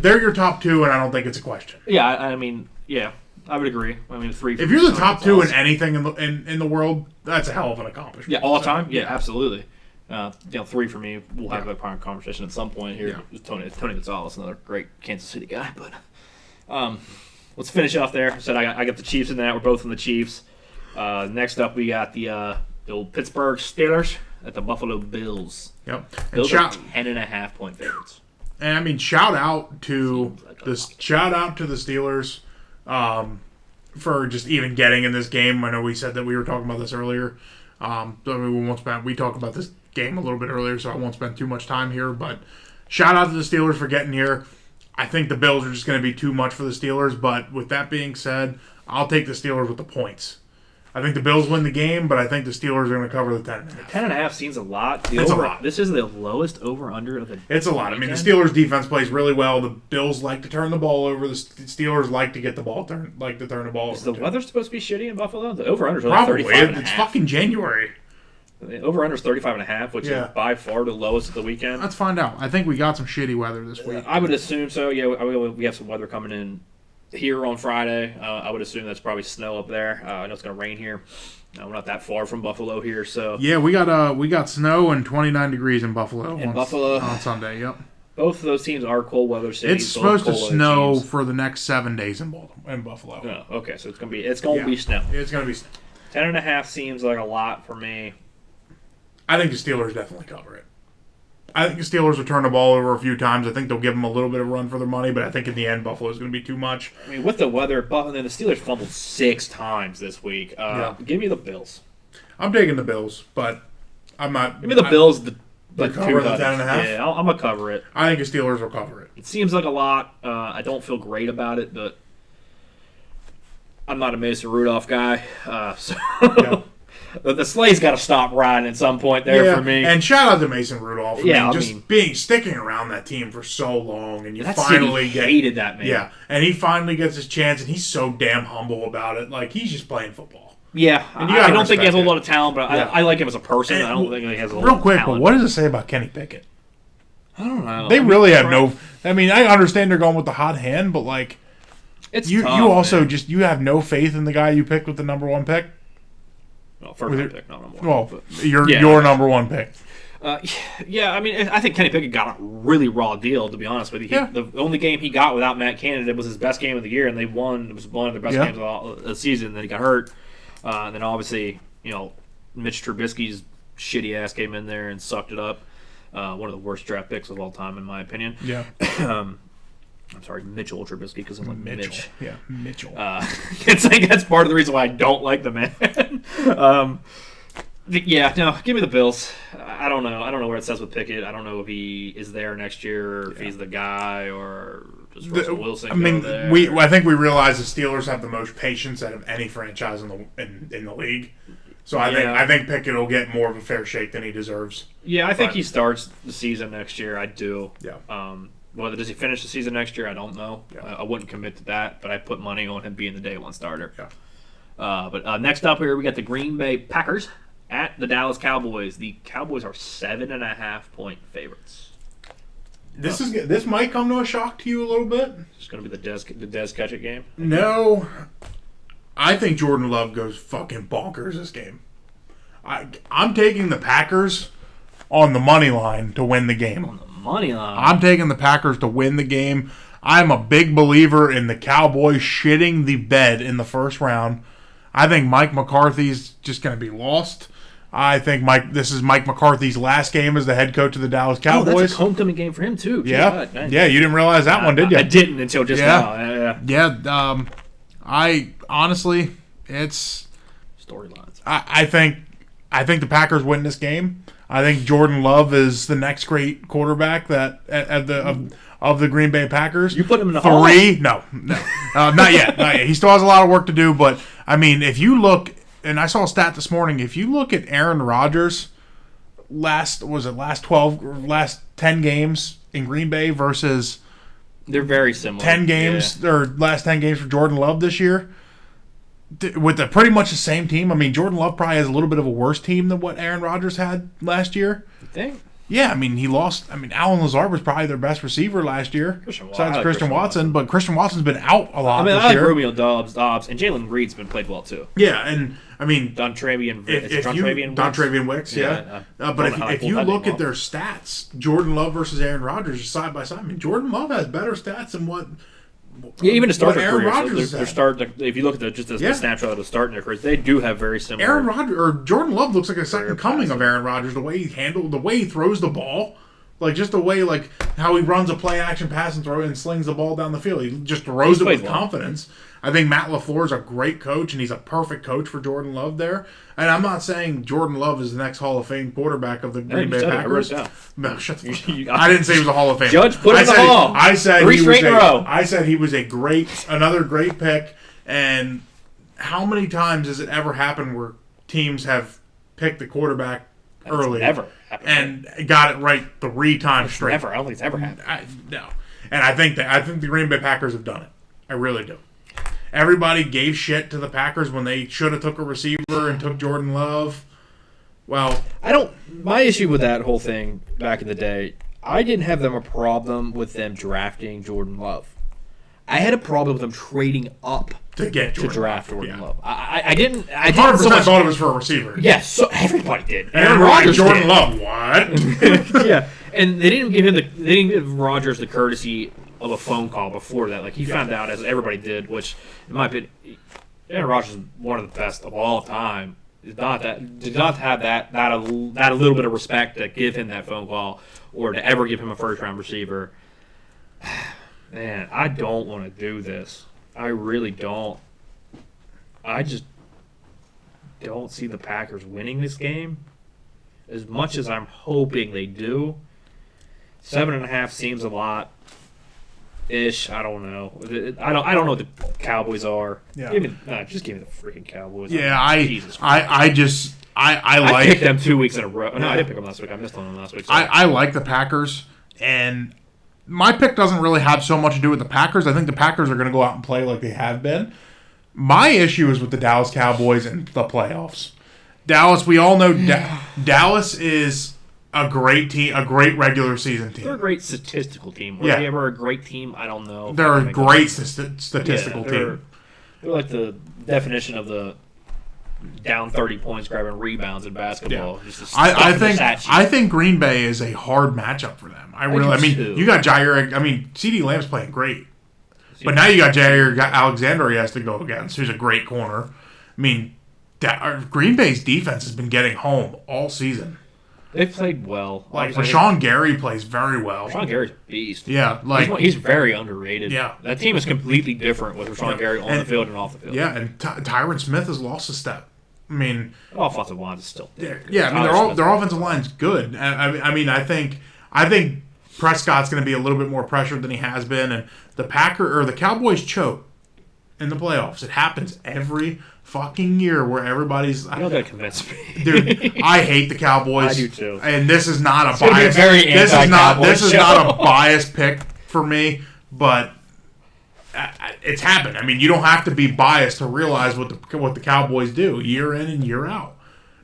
They're your top 2, and I don't think it's a question. Yeah, I mean, yeah, I would agree. I mean, 3. If you're the top 2 in anything in the world, that's a hell of an accomplishment. Yeah, all the time. Yeah, absolutely. 3 for me. We'll have a conversation at some point here. Yeah. Tony Gonzalez, another great Kansas City guy. But let's finish off there. I got the Chiefs in that. We're both in the Chiefs. Next up, we got the old Pittsburgh Steelers at the Buffalo Bills. Yep. Bills are 10.5-point favorites. And I mean, shout out to the Steelers for just even getting in this game. I know we said that we were talking about this earlier. We talked about this game a little bit earlier, so I won't spend too much time here. But shout out to the Steelers for getting here. I think the Bills are just going to be too much for the Steelers. But with that being said, I'll take the Steelers with the points. I think the Bills win the game, but I think the Steelers are going to cover the 10.5. 10.5 seems a lot. It's a lot. This is the lowest over/under of the. It's a lot. I mean, the Steelers' defense plays really well. The Bills like to turn the ball over. The Steelers like to get the ball turn the ball over. Is the weather supposed to be shitty in Buffalo? The over/under is probably 35.5. It's fucking January. The over/under is 35.5, which is by far the lowest of the weekend. Let's find out. I think we got some shitty weather this week. I would assume so. Yeah, we have some weather coming in here on Friday. I would assume that's probably snow up there. I know it's going to rain here. We're not that far from Buffalo here, so yeah, we got snow and 29 degrees in Buffalo. Buffalo on Sunday. Yep. Both of those teams are cold weather cities. It's supposed to snow for the next 7 days in Buffalo. Oh, okay, so it's gonna be snow. It's gonna be snow. 10.5 seems like a lot for me. I think the Steelers definitely cover it. I think the Steelers will turn the ball over a few times. I think they'll give them a little bit of run for their money, but I think in the end, Buffalo's going to be too much. I mean, with the weather, the Steelers fumbled 6 times this week. Give me the Bills. I'm taking the Bills, but I'm not. Give me the Bills. The cover the 10.5. Yeah, I'm gonna cover it. I think the Steelers will cover it. It seems like a lot. I don't feel great about it, but I'm not a Mason Rudolph guy, so. Yeah. The sleigh's got to stop riding at some point there for me. And shout out to Mason Rudolph. Sticking around that team for so long, and hated that man. Yeah, and he finally gets his chance, and he's so damn humble about it. Like he's just playing football. Yeah, I don't think he has a lot of talent, but I like him as a person. I don't think he has a lot of talent. Real quick, but what does it say about Kenny Pickett? I don't know. They really have no. I mean, I understand they're going with the hot hand, but like, it's you tough, you also man. you have no faith in the guy you picked with the number 1 pick. Well, first pick, not number 1. Well, your number 1 pick. Yeah, I mean, I think Kenny Pickett got a really raw deal, to be honest with you. The only game he got without Matt Canada was his best game of the year, and they won. It was one of their best games of the season. Then he got hurt. And then obviously, Mitch Trubisky's shitty ass came in there and sucked it up. One of the worst draft picks of all time, in my opinion. Yeah. I'm sorry, Mitchell Trubisky, because I'm like Mitch. Yeah, Mitchell. It's like that's part of the reason why I don't like the man. Give me the Bills. I don't know. I don't know where it says with Pickett. I don't know if he is there next year, or if he's the guy, or just Russell Wilson. I mean, I think we realize the Steelers have the most patience out of any franchise in the league. So I think Pickett will get more of a fair shake than he deserves. Yeah, I think he starts the season next year. I do. Yeah. Whether does he finish the season next year, I don't know. Yeah. I wouldn't commit to that, but I put money on him being the day 1 starter. Yeah. But next up here, we got the Green Bay Packers at the Dallas Cowboys. The Cowboys are 7.5-point favorites. This might come to a shock to you a little bit. It's going to be the Dez Ketchuk game. No, I think Jordan Love goes fucking bonkers this game. I'm taking the Packers on the money line to win the game. On the money line. I'm taking the Packers to win the game. I'm a big believer in the Cowboys shitting the bed in the first round. I think Mike McCarthy's just going to be lost. I think this is Mike McCarthy's last game as the head coach of the Dallas Cowboys. Oh, that's a homecoming game for him too. Yeah, you didn't realize that one, did you? I didn't until just now. Yeah. I honestly, it's storylines. I think the Packers win this game. I think Jordan Love is the next great quarterback of the Green Bay Packers. You put him in the 3? No, not yet. Not yet. He still has a lot of work to do. But I mean, if you look, and I saw a stat this morning, if you look at Aaron Rodgers' last 10 games in Green Bay versus they're very similar. 10 games or last 10 games for Jordan Love this year. With pretty much the same team. I mean, Jordan Love probably has a little bit of a worse team than what Aaron Rodgers had last year. You think? Yeah, I mean, he lost. I mean, Alan Lazard was probably their best receiver last year, besides Christian Watson. But Christian Watson's been out a lot this year. I like Romeo Dobbs, and Jalen Reed's been played well, too. Yeah, and, I mean... Dontravian Wicks, yeah. But if you look at their stats, Jordan Love versus Aaron Rodgers side by side, I mean, Jordan Love has better stats than what Yeah, even to start their Aaron careers, Rodgers they're starting. If you look at the snapshot of the starting their careers, they do have very similar. Aaron Rodgers or Jordan Love looks like a second coming of Aaron Rodgers. The way the way he throws the ball, like just the way like how he runs a play action pass and slings the ball down the field. He just throws it with confidence. I think Matt LaFleur is a great coach, and he's a perfect coach for Jordan Love there. And I'm not saying Jordan Love is the next Hall of Fame quarterback of the Green Bay Packers. No, shut the fuck up. I didn't say he was a Hall of Fame. Judge put him in the Hall. I said Three straight in a row. I said he was another great pick. And how many times has it ever happened where teams have picked the quarterback early and got it right 3 times straight? Never. I don't think it's ever happened. No. And I think the Green Bay Packers have done it. I really do. Everybody gave shit to the Packers when they should have took a receiver and took Jordan Love. Well, my issue with that whole thing back in the day, I didn't have a problem with them drafting Jordan Love. I had a problem with them trading up to draft Jordan Love. I didn't. I 100% so much, thought it was for a receiver. Yes, so everybody did. Aaron Rodgers Jordan Love, what? Yeah, and they didn't give Rodgers the courtesy of a phone call before that. Like he found out, as everybody did, which in my opinion, Aaron Rodgers is one of the best of all time. Did not have that a little bit of respect to give him that phone call or to ever give him a first round receiver. Man, I don't want to do this. I really don't. I just don't see the Packers winning this game as much as I'm hoping they do. 7.5 seems a lot. Ish, I don't know. I don't know what the Cowboys are. Yeah. Just give me the freaking Cowboys. Yeah, I like. picked them 2 weeks in a row. No, I didn't pick them last week. I missed on them last week. I like the Packers, and my pick doesn't really have so much to do with the Packers. I think the Packers are going to go out and play like they have been. My issue is with the Dallas Cowboys and the playoffs. Dallas, we all know Dallas is a great team, a great regular season team. They're a great statistical team. Were they ever a great team? I don't know. They're a great statistical team. They're like the definition of the down 30 points grabbing rebounds in basketball. Yeah. I think Green Bay is a hard matchup for them. You got Jair. CeeDee Lamb's playing great, but now you got Jair Alexander he has to go against, who's a great corner. Green Bay's defense has been getting home all season. They've played well. Rashawn Gary plays very well. Rashawn Gary's a beast. Yeah, he's very underrated. Yeah, that team is completely different with Rashawn Gary on the field and off the field. Yeah, and Tyron Smith has lost a step. Their offensive line is still there. Yeah, their offensive line's good. I think Prescott's going to be a little bit more pressured than he has been, and the Cowboys choke in the playoffs. It happens every fucking year where everybody's. You don't gotta convince me, dude. I hate the Cowboys. I do too. And this is not a bias. This is not a biased pick for me, but it's happened. You don't have to be biased to realize what the Cowboys do year in and year out.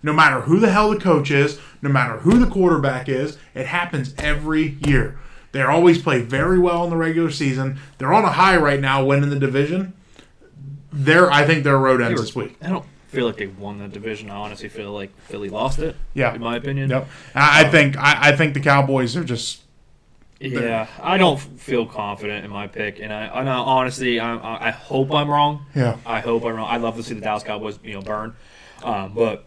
No matter who the hell the coach is, no matter who the quarterback is, it happens every year. They always play very well in the regular season. They're on a high right now, winning the division. I think their road ends this week. I don't feel like they won the division. I honestly feel like Philly lost it. Yeah, in my opinion. Yep. I think the Cowboys are just. Yeah, I don't feel confident in my pick, and I honestly I hope I'm wrong. Yeah, I hope I'm wrong. I'd love to see the Dallas Cowboys burn, but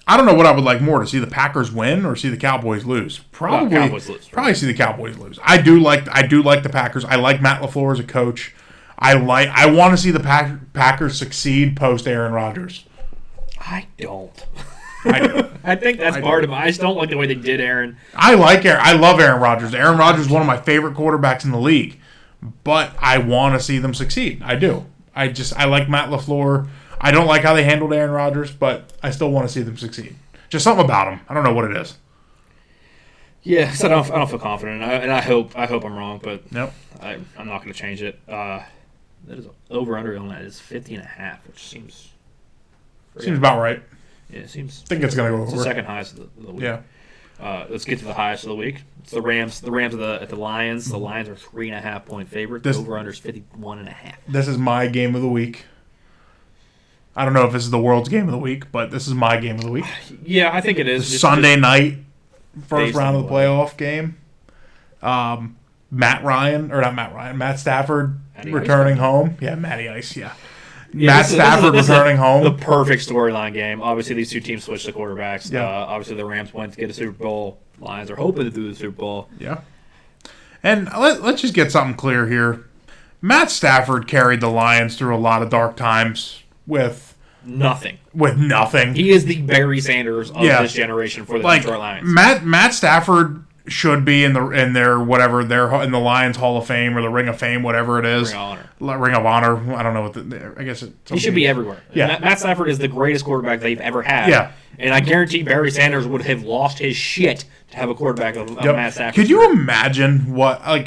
I don't know what I would like more, to see the Packers win or see the Cowboys lose. Probably Cowboys lose. Probably see the Cowboys lose. I do like the Packers. I like Matt LaFleur as a coach. I want to see the Packers succeed post Aaron Rodgers. I don't. I think that's part of it. I just don't like the way they did Aaron. I love Aaron Rodgers. Aaron Rodgers is one of my favorite quarterbacks in the league. But I want to see them succeed. I do. I like Matt LaFleur. I don't like how they handled Aaron Rodgers, but I still want to see them succeed. Just something about them. I don't know what it is. Yeah, so I don't feel confident, and I hope I'm wrong, but nope. I'm not going to change it. That is over-under on that is 50.5, which seems about right. Yeah, it seems. I think it's going to go over. It's the second highest of the week. Yeah. Let's get to the highest of the week. It's the Rams. The Rams at the Lions. The Lions are 3.5 point favorite. The over-under is 51.5. This is my game of the week. I don't know if this is the world's game of the week, but this is my game of the week. Yeah, I think it is. Sunday night, first round of the playoff game. Matt Stafford Matty returning Ice, home. Yeah, Matty Ice, yeah. Yeah, Matt Stafford returning home. The perfect storyline game. Obviously, these two teams switched the quarterbacks. Yeah. Obviously, the Rams went to get a Super Bowl. Lions are hoping to do the Super Bowl. Yeah. And let's just get something clear here. Matt Stafford carried the Lions through a lot of dark times with nothing. He is the Barry Sanders of this generation for the Detroit Lions. Matt Stafford should be in their whatever they're in the Lions Hall of Fame or the Ring of Fame, whatever it is. Ring of Honor. I don't know what I guess he should be everywhere. Yeah. Matt Stafford is the greatest quarterback they've ever had. Yeah. And I guarantee Barry Sanders would have lost his shit to have a quarterback of Matt Stafford. Could you imagine what I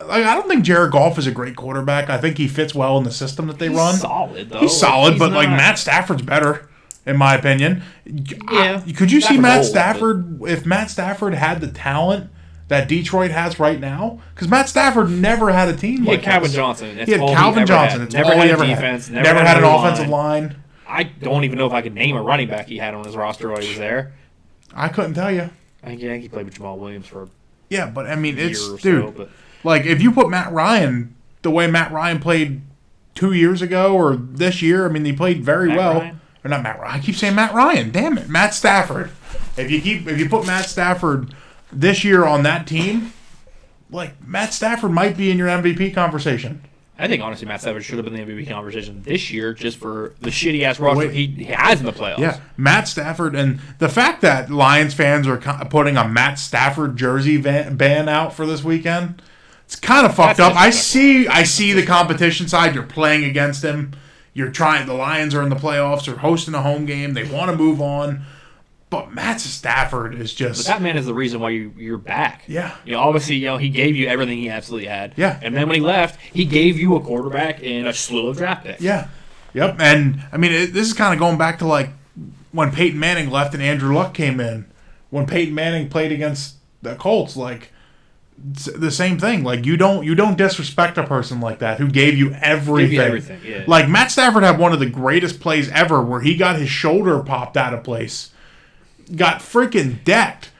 don't think Jared Goff is a great quarterback. I think he fits well in the system that they run. Solid though. He's solid, but Matt Stafford's better. In my opinion, yeah. Could you see Matt Stafford if Matt Stafford had the talent that Detroit has right now? Because Matt Stafford never had a team like Calvin Johnson. He had Calvin Johnson. It's never all had he ever defense. had. Never had an offensive line. I don't even know if I could name a running back he had on his roster while he was there. I couldn't tell you. I think he played with Jamal Williams for but I mean, it's dude. Like if you put Matt Ryan the way Matt Ryan played 2 years ago or this year, I mean, he played very well. Ryan? Or not Matt Ryan. I keep saying Matt Ryan. Damn it, Matt Stafford. If you put Matt Stafford this year on that team, like Matt Stafford might be in your MVP conversation. I think honestly, Matt Stafford should have been the MVP conversation this year, just for the shitty ass roster he has in the playoffs. Yeah, Matt Stafford, and the fact that Lions fans are putting a Matt Stafford jersey ban out for this weekend, it's kind of fucked up. I see the competition side. You're playing against him. You're trying. The Lions are in the playoffs. They're hosting a home game. They want to move on. But Matt Stafford is just... But that man is the reason why you're back. Yeah. Obviously, he gave you everything he absolutely had. Yeah. And then when he left, he gave you a quarterback and a slew of draft picks. Yeah. Yep. And, I mean, this is kind of going back to, like, when Peyton Manning left and Andrew Luck came in. When Peyton Manning played against the Colts, like, it's the same thing. Like, you don't disrespect a person like that who gave you everything. Yeah. Like, Matt Stafford had one of the greatest plays ever where he got his shoulder popped out of place. Got freaking decked.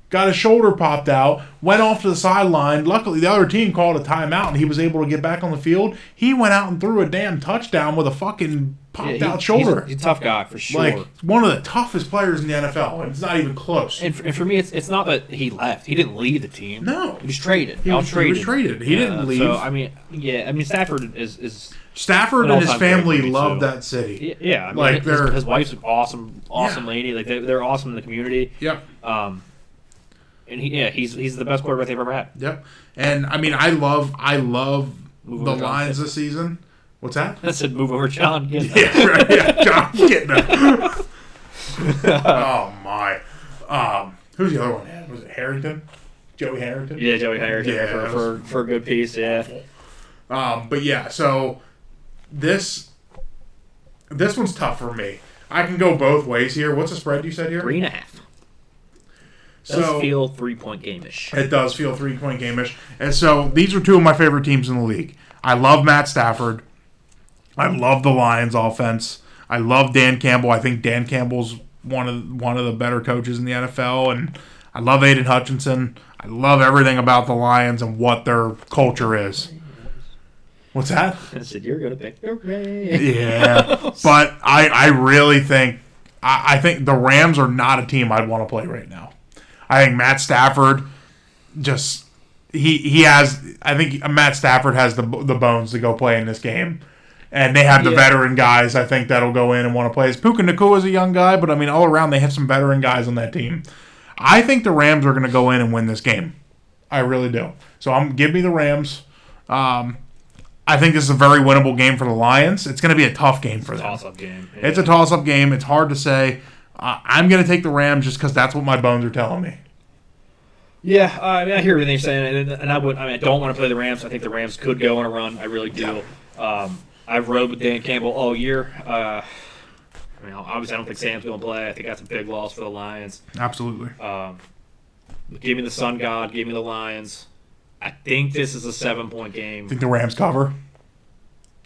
Got his shoulder popped out. Went off to the sideline. Luckily, the other team called a timeout, and he was able to get back on the field. He went out and threw a damn touchdown with a fucking popped out shoulder. He's a tough guy, for sure. Like, one of the toughest players in the NFL, and it's not even close. And for me, it's not that he left. He didn't leave the team. No. He was traded. He was traded. He didn't leave. So, I mean, Stafford is Stafford and his family love that city. Yeah, I mean, like his wife's an awesome lady. Like they're awesome in the community. Yep. And he's the best quarterback they've ever had. Yep. And I mean, I love the Lions this season. What's that? I said move over, John. Yeah, right. Yeah, John Gitna. Oh my. Who's the other one? Was it Harrington? Joey Harrington? Yeah, Joey Harrington. Yeah, for a good piece. Yeah. But yeah, so. This one's tough for me. I can go both ways here. What's the spread you said here? 3.5. Does feel 3-point game-ish. It does feel 3-point game-ish. And so these are two of my favorite teams in the league. I love Matt Stafford. I love the Lions offense. I love Dan Campbell. I think Dan Campbell's one of the better coaches in the NFL, and I love Aiden Hutchinson. I love everything about the Lions and what their culture is. What's that? I said, you're going to pick the Rams. Yeah. But I really think I think the Rams are not a team I'd want to play right now. I think Matt Stafford just I think Matt Stafford has the bones to go play in this game. And they have the veteran guys, I think, that'll go in and want to play. Puka Nacua is a young guy, but I mean, all around they have some veteran guys on that team. I think the Rams are going to go in and win this game. I really do. So give me the Rams. I think this is a very winnable game for the Lions. It's going to be a tough game for them. Toss-up game. Yeah. It's a toss-up game. It's hard to say. I'm going to take the Rams just because that's what my bones are telling me. Yeah, I hear everything you're saying, and I don't want to play the Rams. I think the Rams could go on a run. I really do. I've rode with Dan Campbell all year. Obviously, I don't think Sam's going to play. I think that's a big loss for the Lions. Absolutely. Give me the Sun God. Give me the Lions. I think this is a 7-point game. Think the Rams cover?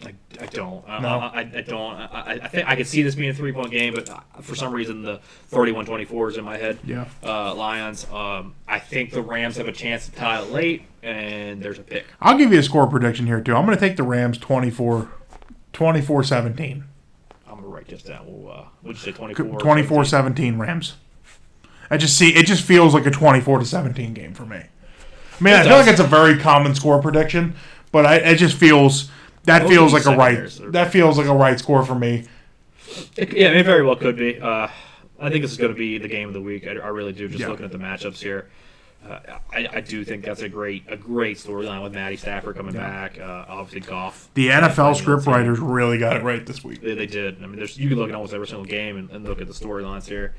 I don't. No. I don't. I think I could see this being a 3-point game, but for some reason the 31-24 is in my head. Yeah. Lions. I think the Rams have a chance to tie it late, and there's a pick. I'll give you a score prediction here, too. I'm going to take the Rams 24-17. I'm going to write this down. What'd you say, 24? 24-17 Rams. It just feels like a 24-17 game for me. I mean, I feel like it's a very common score prediction, but it just feels feels like a right score for me. It very well could be. I think this is going to be the game of the week. I really do. Just looking at the matchups here, I do think that's a great storyline with Matty Stafford coming back. Obviously, Goff. The NFL script writers really got it right this week. They did. I mean, you can look at almost every single game and look at the storylines here.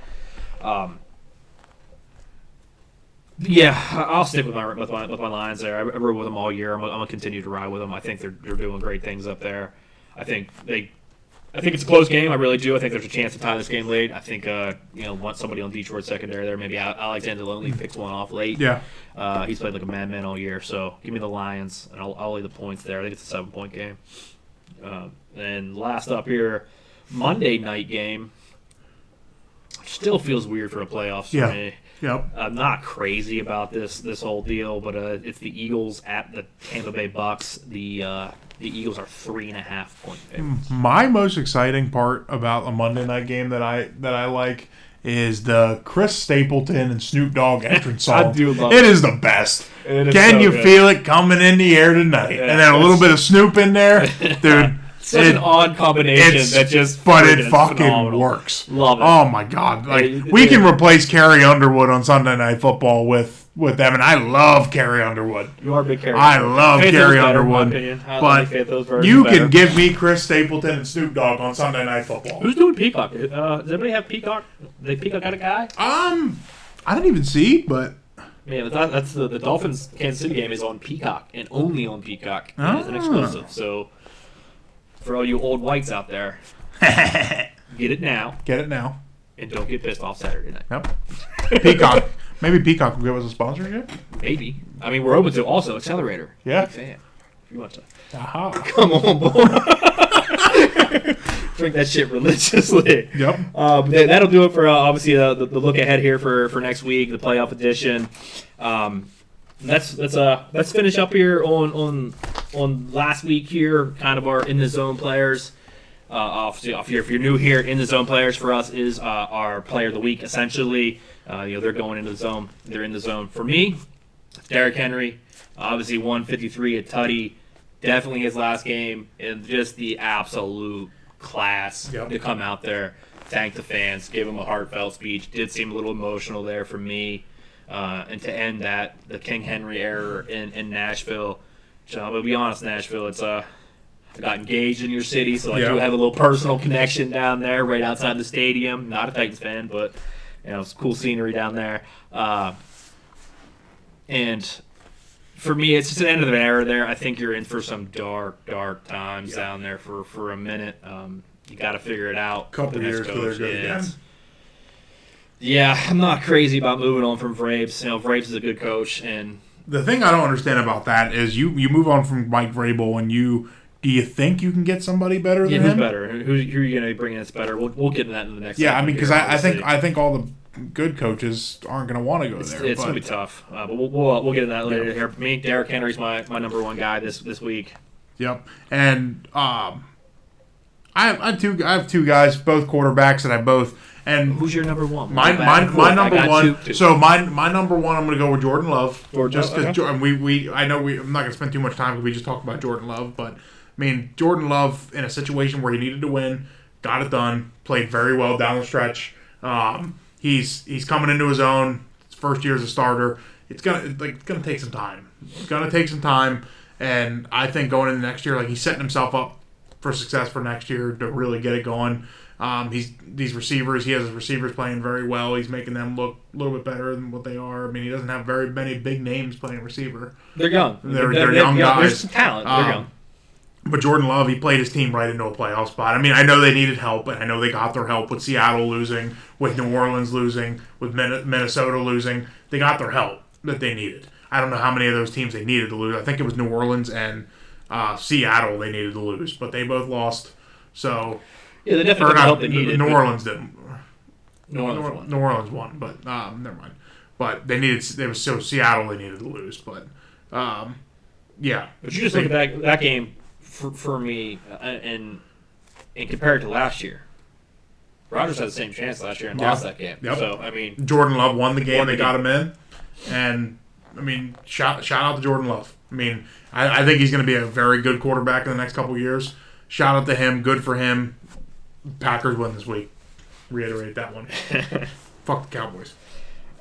Yeah, I'll stick with my Lions there. I rode with them all year. I'm gonna continue to ride with them. I think they're doing great things up there. I think it's a close game. I really do. I think there's a chance to tie this game late. I think want somebody on Detroit secondary there. Maybe Alexander Lonely picks one off late. Yeah. He's played like a madman all year. So give me the Lions, and I'll lay the points there. I think it's a 7-point game. And last up here, Monday night game. Still feels weird for a playoffs for me. Yep. I'm not crazy about this whole deal, but it's the Eagles at the Tampa Bay Bucks. The Eagles are 3.5-point favorites. My most exciting part about a Monday night game that I like is the Chris Stapleton and Snoop Dogg entrance song. I do love it. It is the best. Can you feel it coming in the air tonight? Yeah, and then a little bit of Snoop in there, dude. Such an odd combination but it fucking phenomenal. Works. Love it. Oh my god! We can replace Carrie Underwood on Sunday Night Football with them, and I love Carrie Underwood. You are a big Carrie. I love Carrie Underwood, but you can give me Chris Stapleton and Snoop Dogg on Sunday Night Football. Who's doing Peacock? Does anybody have Peacock? Did Peacock got a guy? I didn't even see, but yeah, that's the Dolphins Kansas City game is on Peacock and only on Peacock. It's an exclusive, so. For all you old whites out there, get it now. Get it now. And don't get pissed off Saturday night. Yep. Peacock. Maybe Peacock will give us a sponsorship? Maybe. I mean, we're open to also Accelerator. Yeah. Big fan. If you want to. Aha. Come on, boy. Drink that shit religiously. Yep. That'll do it for, obviously, the look ahead here for next week, the playoff edition. Let's finish up here on last week here, kind of our in the zone players. Off here, if you're new here, in the zone players for us is our player of the week. Essentially, they're going into the zone. They're in the zone. For me, it's Derrick Henry. Obviously, 153 at Tutty. Definitely his last game, and just the absolute class to come out there, thank the fans, give him a heartfelt speech. Did seem a little emotional there for me. And to end that, the King Henry era in Nashville. John, but to be honest, Nashville, I got engaged in your city, so I do have a little personal connection down there, right outside the stadium. Not a Titans fan, but it's cool scenery down there. And for me, it's just an end of an era there. I think you're in for some dark times down there for a minute. You got to figure it out. Couple years till they're good again. Yeah, I'm not crazy about moving on from Vrabes. Vrabes is a good coach, and the thing I don't understand about that is you move on from Mike Vrabel, and do you think you can get somebody better than him? Who's better? Who are you going to bring in that's better? We'll get into that in the next. Yeah, I mean, because I think all the good coaches aren't going to want to go there. It's going to be tough, but we'll get into that later. Here, for me, Derrick Henry's my number one guy this week. Yep, and I have two guys, both quarterbacks that I both. And who's your number one? My number one. So my number one, I'm going to go with Jordan Love. Just because I know I'm not going to spend too much time because we just talked about Jordan Love, but I mean Jordan Love in a situation where he needed to win, got it done, played very well down the stretch. He's coming into his own. His first year as a starter. It's gonna take some time. It's gonna take some time, and I think going into next year, he's setting himself up for success for next year to really get it going. He has his receivers playing very well. He's making them look a little bit better than what they are. I mean, he doesn't have very many big names playing receiver. They're young. They're young guys. There's some talent. They're young. But Jordan Love, he played his team right into a playoff spot. I mean, I know they needed help, and I know they got their help with Seattle losing, with New Orleans losing, with Minnesota losing. They got their help that they needed. I don't know how many of those teams they needed to lose. I think it was New Orleans and Seattle they needed to lose, but they both lost. So yeah, they definitely helped they needed. New Orleans didn't. New Orleans won. New Orleans won, but never mind. But they needed. It was so Seattle they needed to lose, but yeah. But you just look at that game for me, and compare it to last year. Rodgers had the same chance last year and lost that game. Yep. So I mean, Jordan Love won the game. They got him in, and I mean, shout out to Jordan Love. I mean, I think he's going to be a very good quarterback in the next couple of years. Shout out to him. Good for him. Packers win this week. Reiterate that one. Fuck the Cowboys.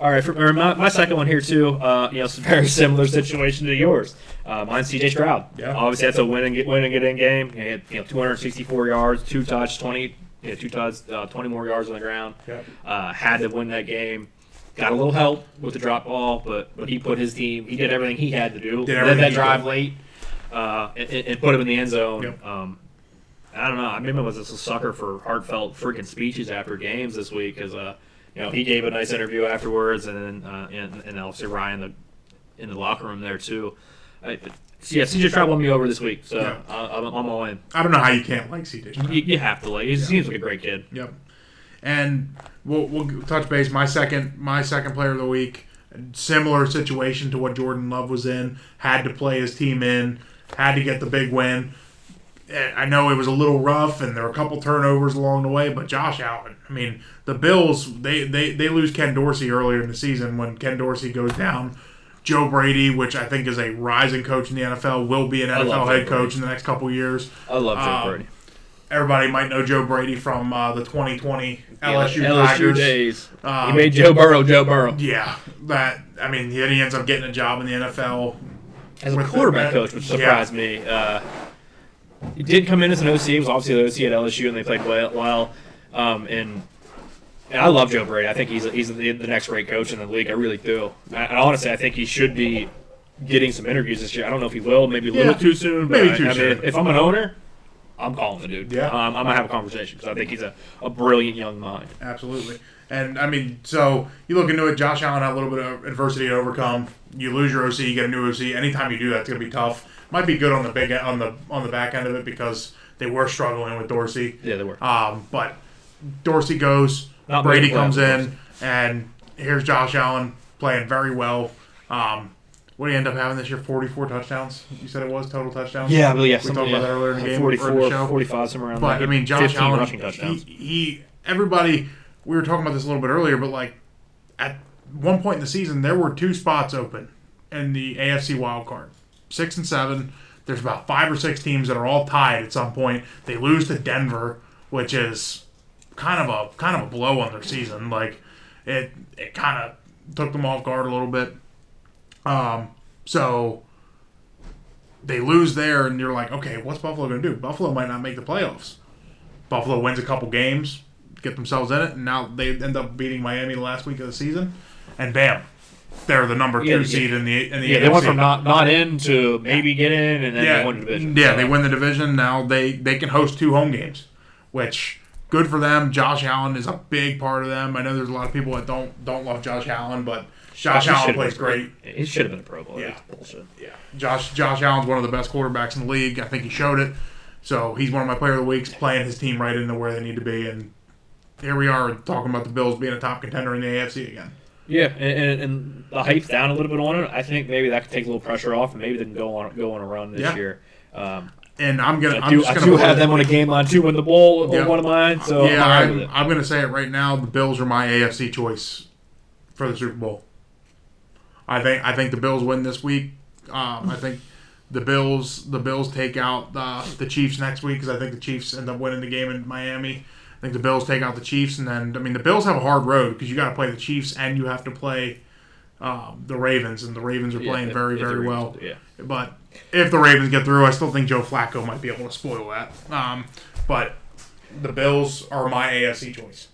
All right, for my second one here too. It's a very similar situation to yours. Mine's C.J. Stroud. Yeah. Obviously, that's a win and get in game. He had 264 yards, 2 touchdowns, 20 more yards on the ground. Yep. Had to win that game. Got a little help with the drop ball, but he put his team. He did everything he had to do. Led that drive late, and put him in the end zone. Yep. I don't know. I maybe I was just a sucker for heartfelt freaking speeches after games this week because he gave a nice interview afterwards, and then and obviously Ryan in the locker room there too. CJ Stroud won me over this week, so yeah. I'm all in. I don't know how you can't like CJ Stroud. You have to like. He seems like a great kid. Yep. And we'll touch base. My second player of the week. Similar situation to what Jordan Love was in. Had to play his team in. Had to get the big win. I know it was a little rough, and there were a couple turnovers along the way, but Josh Allen. I mean, the Bills, they lose Ken Dorsey earlier in the season when Ken Dorsey goes down. Joe Brady, which I think is a rising coach in the NFL, will be an NFL head coach in the next couple years. I love Joe Brady. Everybody might know Joe Brady from the 2020 LSU Tigers days. He made Joe Burrow. Yeah, then he ends up getting a job in the NFL as a quarterback coach, which surprised me. He did come in as an OC. He was obviously the OC at LSU, and they played well. And I love Joe Brady. I think he's the next great coach in the league. I really do. Honestly, I think he should be getting some interviews this year. I don't know if he will. Maybe a little too soon. But maybe too soon. If I'm an owner, I'm calling the dude. Yeah. I'm going to have a conversation because I think he's a brilliant young mind. Absolutely. And, so you look into it, Josh Allen had a little bit of adversity to overcome. You lose your OC, you get a new OC. Anytime you do that, it's going to be tough. Might be good on the back end of it because they were struggling with Dorsey. Yeah, they were. But Dorsey goes, Brady comes in, and here's Josh Allen playing very well. What do you end up having this year? 44 touchdowns? You said it was total touchdowns? Yeah, I believe we talked about that earlier in the game. 44, 45, somewhere around there. But, Josh Allen, rushing touchdowns. Everybody, we were talking about this a little bit earlier, but, at one point in the season, there were 2 spots open in the AFC wildcard. 6 and 7. There's about 5 or 6 teams that are all tied at some point. They lose to Denver, which is kind of a blow on their season. It kind of took them off guard a little bit. So they lose there, and you're like, okay, what's Buffalo going to do? Buffalo might not make the playoffs. Buffalo wins a couple games, get themselves in it, and now they end up beating Miami the last week of the season, and bam. They're the number 2 seed in the AFC. They went from not in to maybe get in, and then they won the division. Yeah, they win the division. Now they can host 2 home games, which good for them. Josh Allen is a big part of them. I know there's a lot of people that don't love Josh Allen, but Josh Allen plays great. He should have been a Pro Bowler. Yeah. That's bullshit. Yeah, Josh Allen's one of the best quarterbacks in the league. I think he showed it. So he's one of my player of the weeks, playing his team right into where they need to be, and here we are talking about the Bills being a top contender in the AFC again. Yeah, and the hype's down a little bit on it. I think maybe that could take a little pressure off, and maybe they can go on a run this year. And I do have them on a game line too, win the bowl on one of mine. So I'm going to say it right now. The Bills are my AFC choice for the Super Bowl. I think the Bills win this week. I think the Bills take out the Chiefs next week because I think the Chiefs end up winning the game in Miami. I think the Bills take out the Chiefs, and then the Bills have a hard road because you got to play the Chiefs and you have to play the Ravens, and the Ravens are playing very, very well. Yeah. But if the Ravens get through, I still think Joe Flacco might be able to spoil that. But the Bills are my AFC choice.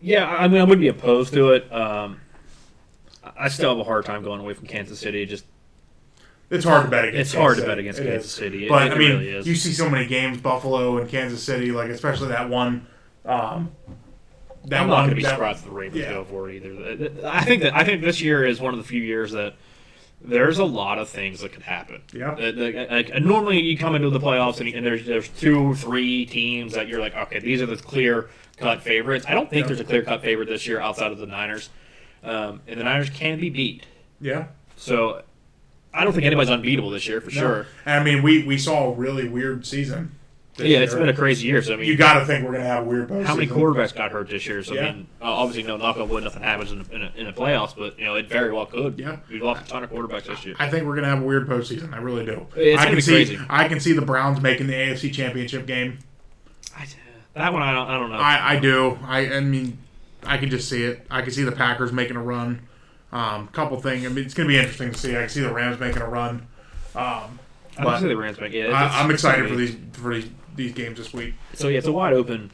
Yeah, I wouldn't be opposed to it. I still have a hard time going away from Kansas City. It's hard to bet against. It's hard to bet against Kansas City. But it really is. You see so many games, Buffalo and Kansas City, especially that one. I'm not going to be surprised if the Ravens go for it either. I think this year is one of the few years that there's a lot of things that could happen. Yeah. Normally, you come into the playoffs and there's 2 or 3 teams that you're like, okay, these are the clear-cut favorites. I don't think there's a clear-cut favorite this year outside of the Niners. And the Niners can be beat. Yeah. So I don't think anybody's unbeatable this year, for sure. And, I mean, we saw a really weird season. It's been a crazy year. So I mean, you got to think we're going to have a weird postseason. How many quarterbacks got hurt this year? So I mean, obviously, no, knock on wood, nothing happens in the playoffs, but it very well could. Yeah, we've lost a ton of quarterbacks this year. I think we're going to have a weird postseason. I really do. It's going to be crazy. I can see the Browns making the AFC Championship game. That one, I don't know. I do. I mean, I can just see it. I can see the Packers making a run. Couple things. I mean, it's going to be interesting to see. I can see the Rams making a run. I can see the Rams making. Yeah, I'm excited for these games this week. So yeah, it's a wide open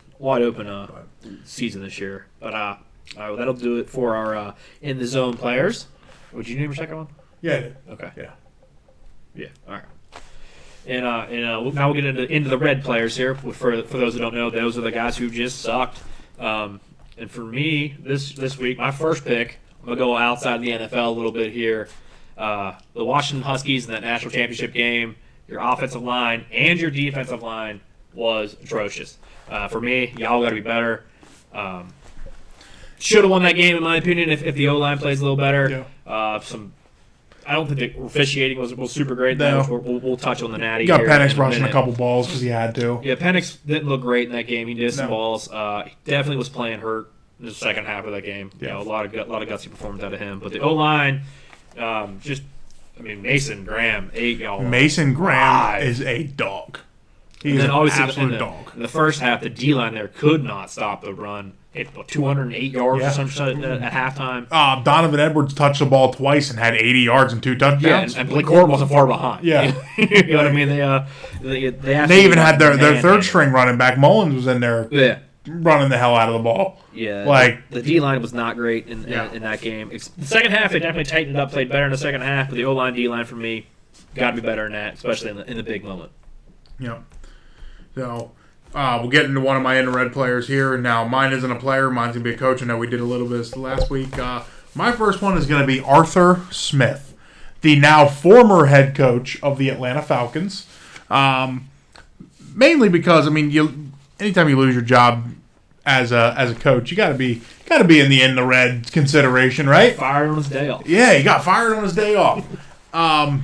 season this year. But that'll do it for our in the zone players. Would you name your second one? Yeah. Okay. Yeah. All right. And now we'll get into the red players here. For those who don't know, those are the guys who just sucked. And for me this week, my first pick, I'm gonna go outside the NFL a little bit here. The Washington Huskies in that national championship game, your offensive line and your defensive line was atrocious. For me, y'all got to be better. Should have won that game, in my opinion, if the O-line plays a little better. Yeah. I don't think the officiating was super great. No. We'll touch on the natty. You got here Penix rushing a couple balls because he had to. Yeah, Penix didn't look great in that game. He did some balls. He definitely was playing hurt in the second half of that game. Yeah. A lot of gutsy performance out of him. But the O-line, Mason Graham ate y'all. Mason Graham is a dog. He's an absolute dog. In the first half, the D-line there could not stop the run. Hit 208 yards or something at halftime. Donovan Edwards touched the ball twice and had 80 yards and 2 touchdowns. Yeah, and Blake Corum wasn't far behind. Yeah. You know what I mean? They even had their third string running back. Mullins was in there running the hell out of the ball. Yeah. The D-line was not great in that game. The second half, they definitely tightened up, played better in the second half, but the O-line, D-line for me, got to be better than that, especially in the big moment. Yeah. So, we'll get into one of my in-red players here. Now, mine isn't a player. Mine's going to be a coach. I know we did a little bit of this last week. My first one is going to be Arthur Smith, the now former head coach of the Atlanta Falcons. Mainly because, anytime you lose your job as a coach, you got to be in the red consideration, right? Fired on his day off. Yeah, he got fired on his day off. I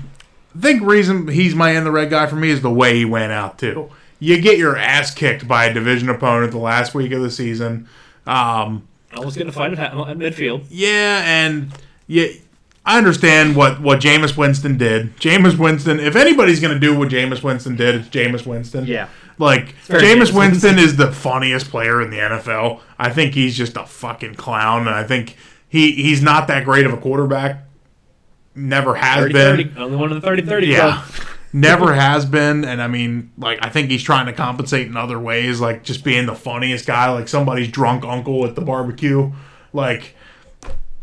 think reason he's my in the red guy for me is the way he went out too. You get your ass kicked by a division opponent the last week of the season. Almost getting a fight at midfield. Yeah, and I understand what Jameis Winston did. Jameis Winston, if anybody's going to do what Jameis Winston did, it's Jameis Winston. Yeah. Jameis Winston is the funniest player in the NFL. I think he's just a fucking clown, and I think he's not that great of a quarterback. Never has been. Only one in the 30-30 club. club. Never has been, and I think he's trying to compensate in other ways, like just being the funniest guy, like somebody's drunk uncle at the barbecue.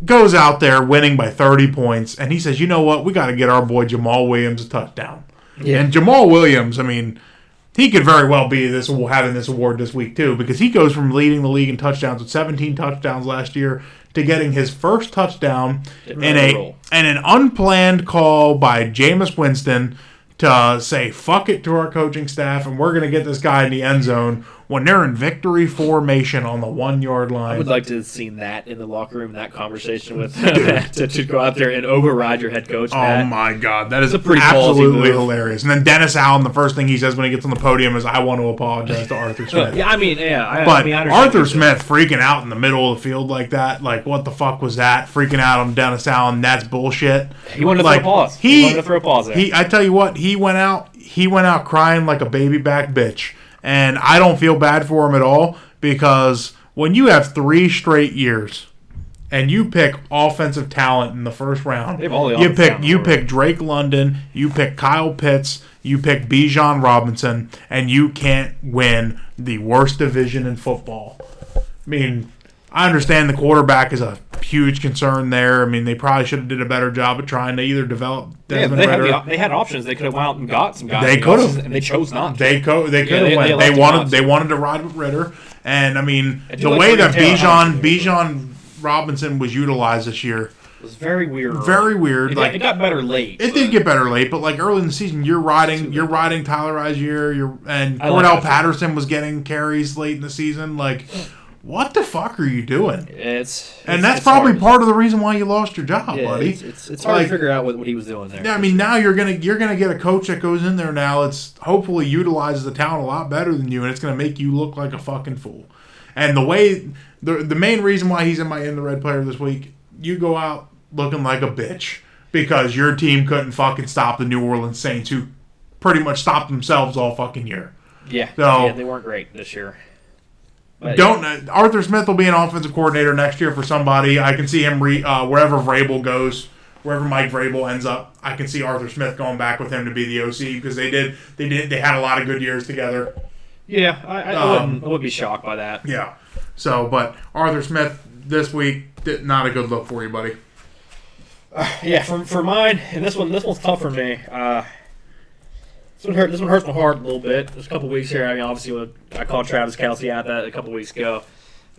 Goes out there winning by 30 points, and he says, you know what, we got to get our boy Jamal Williams a touchdown. Yeah. And Jamal Williams, he could very well be having this award this week too, because he goes from leading the league in touchdowns with 17 touchdowns last year to getting his first touchdown in an unplanned call by Jameis Winston to say fuck it to our coaching staff, and we're going to get this guy in the end zone when they're in victory formation on the 1-yard line. I would like to have seen that in the locker room, that conversation with to go out there and override your head coach. Oh my God, that is absolutely hilarious. And then Dennis Allen, the first thing he says when he gets on the podium is, "I want to apologize to Arthur Smith." Arthur Smith freaking out in the middle of the field like that, what the fuck was that? Freaking out on Dennis Allen, that's bullshit. He wanted to throw a pause. He wanted to throw a pause there. I tell you what, he went out crying like a baby back bitch. And I don't feel bad for him at all, because when you have 3 straight years and you pick offensive talent in the first round, you pick Drake London, you pick Kyle Pitts, you pick Bijan Robinson, and you can't win the worst division in football. I understand the quarterback is a huge concern there. They probably should have did a better job of trying to either develop Desmond Ritter. They had options. They could have went out and got some guys. They could have, and they chose not to. They could have went. They wanted to ride with Ritter, and the way that Bijan Robinson was utilized this year, was very weird. Very weird. It got better late. It did get better late, but like early in the season, you're riding Tyler Algier, and Cordell Patterson was getting carries late in the season. Like, what the fuck are you doing? That's probably part of the reason why you lost your job, buddy. It's hard to figure out what he was doing there. Yeah, I mean, now you're gonna get a coach that goes in there now. It's hopefully utilizes the talent a lot better than you, and it's gonna make you look like a fucking fool. And the main reason why he's in the red player this week, you go out looking like a bitch because your team couldn't fucking stop the New Orleans Saints, who pretty much stopped themselves all fucking year. Yeah, they weren't great this year. But, Arthur Smith will be an offensive coordinator next year for somebody. I can see him wherever Vrabel goes, wherever Mike Vrabel ends up. I can see Arthur Smith going back with him to be the OC because they had a lot of good years together. Yeah, I wouldn't be shocked by that. Yeah. So, but Arthur Smith this week, not a good look for you, buddy. For mine, and this one's tough for me. This one hurts my heart a little bit. There's a couple weeks here. I mean, obviously, I called Travis Kelce out that a couple weeks ago.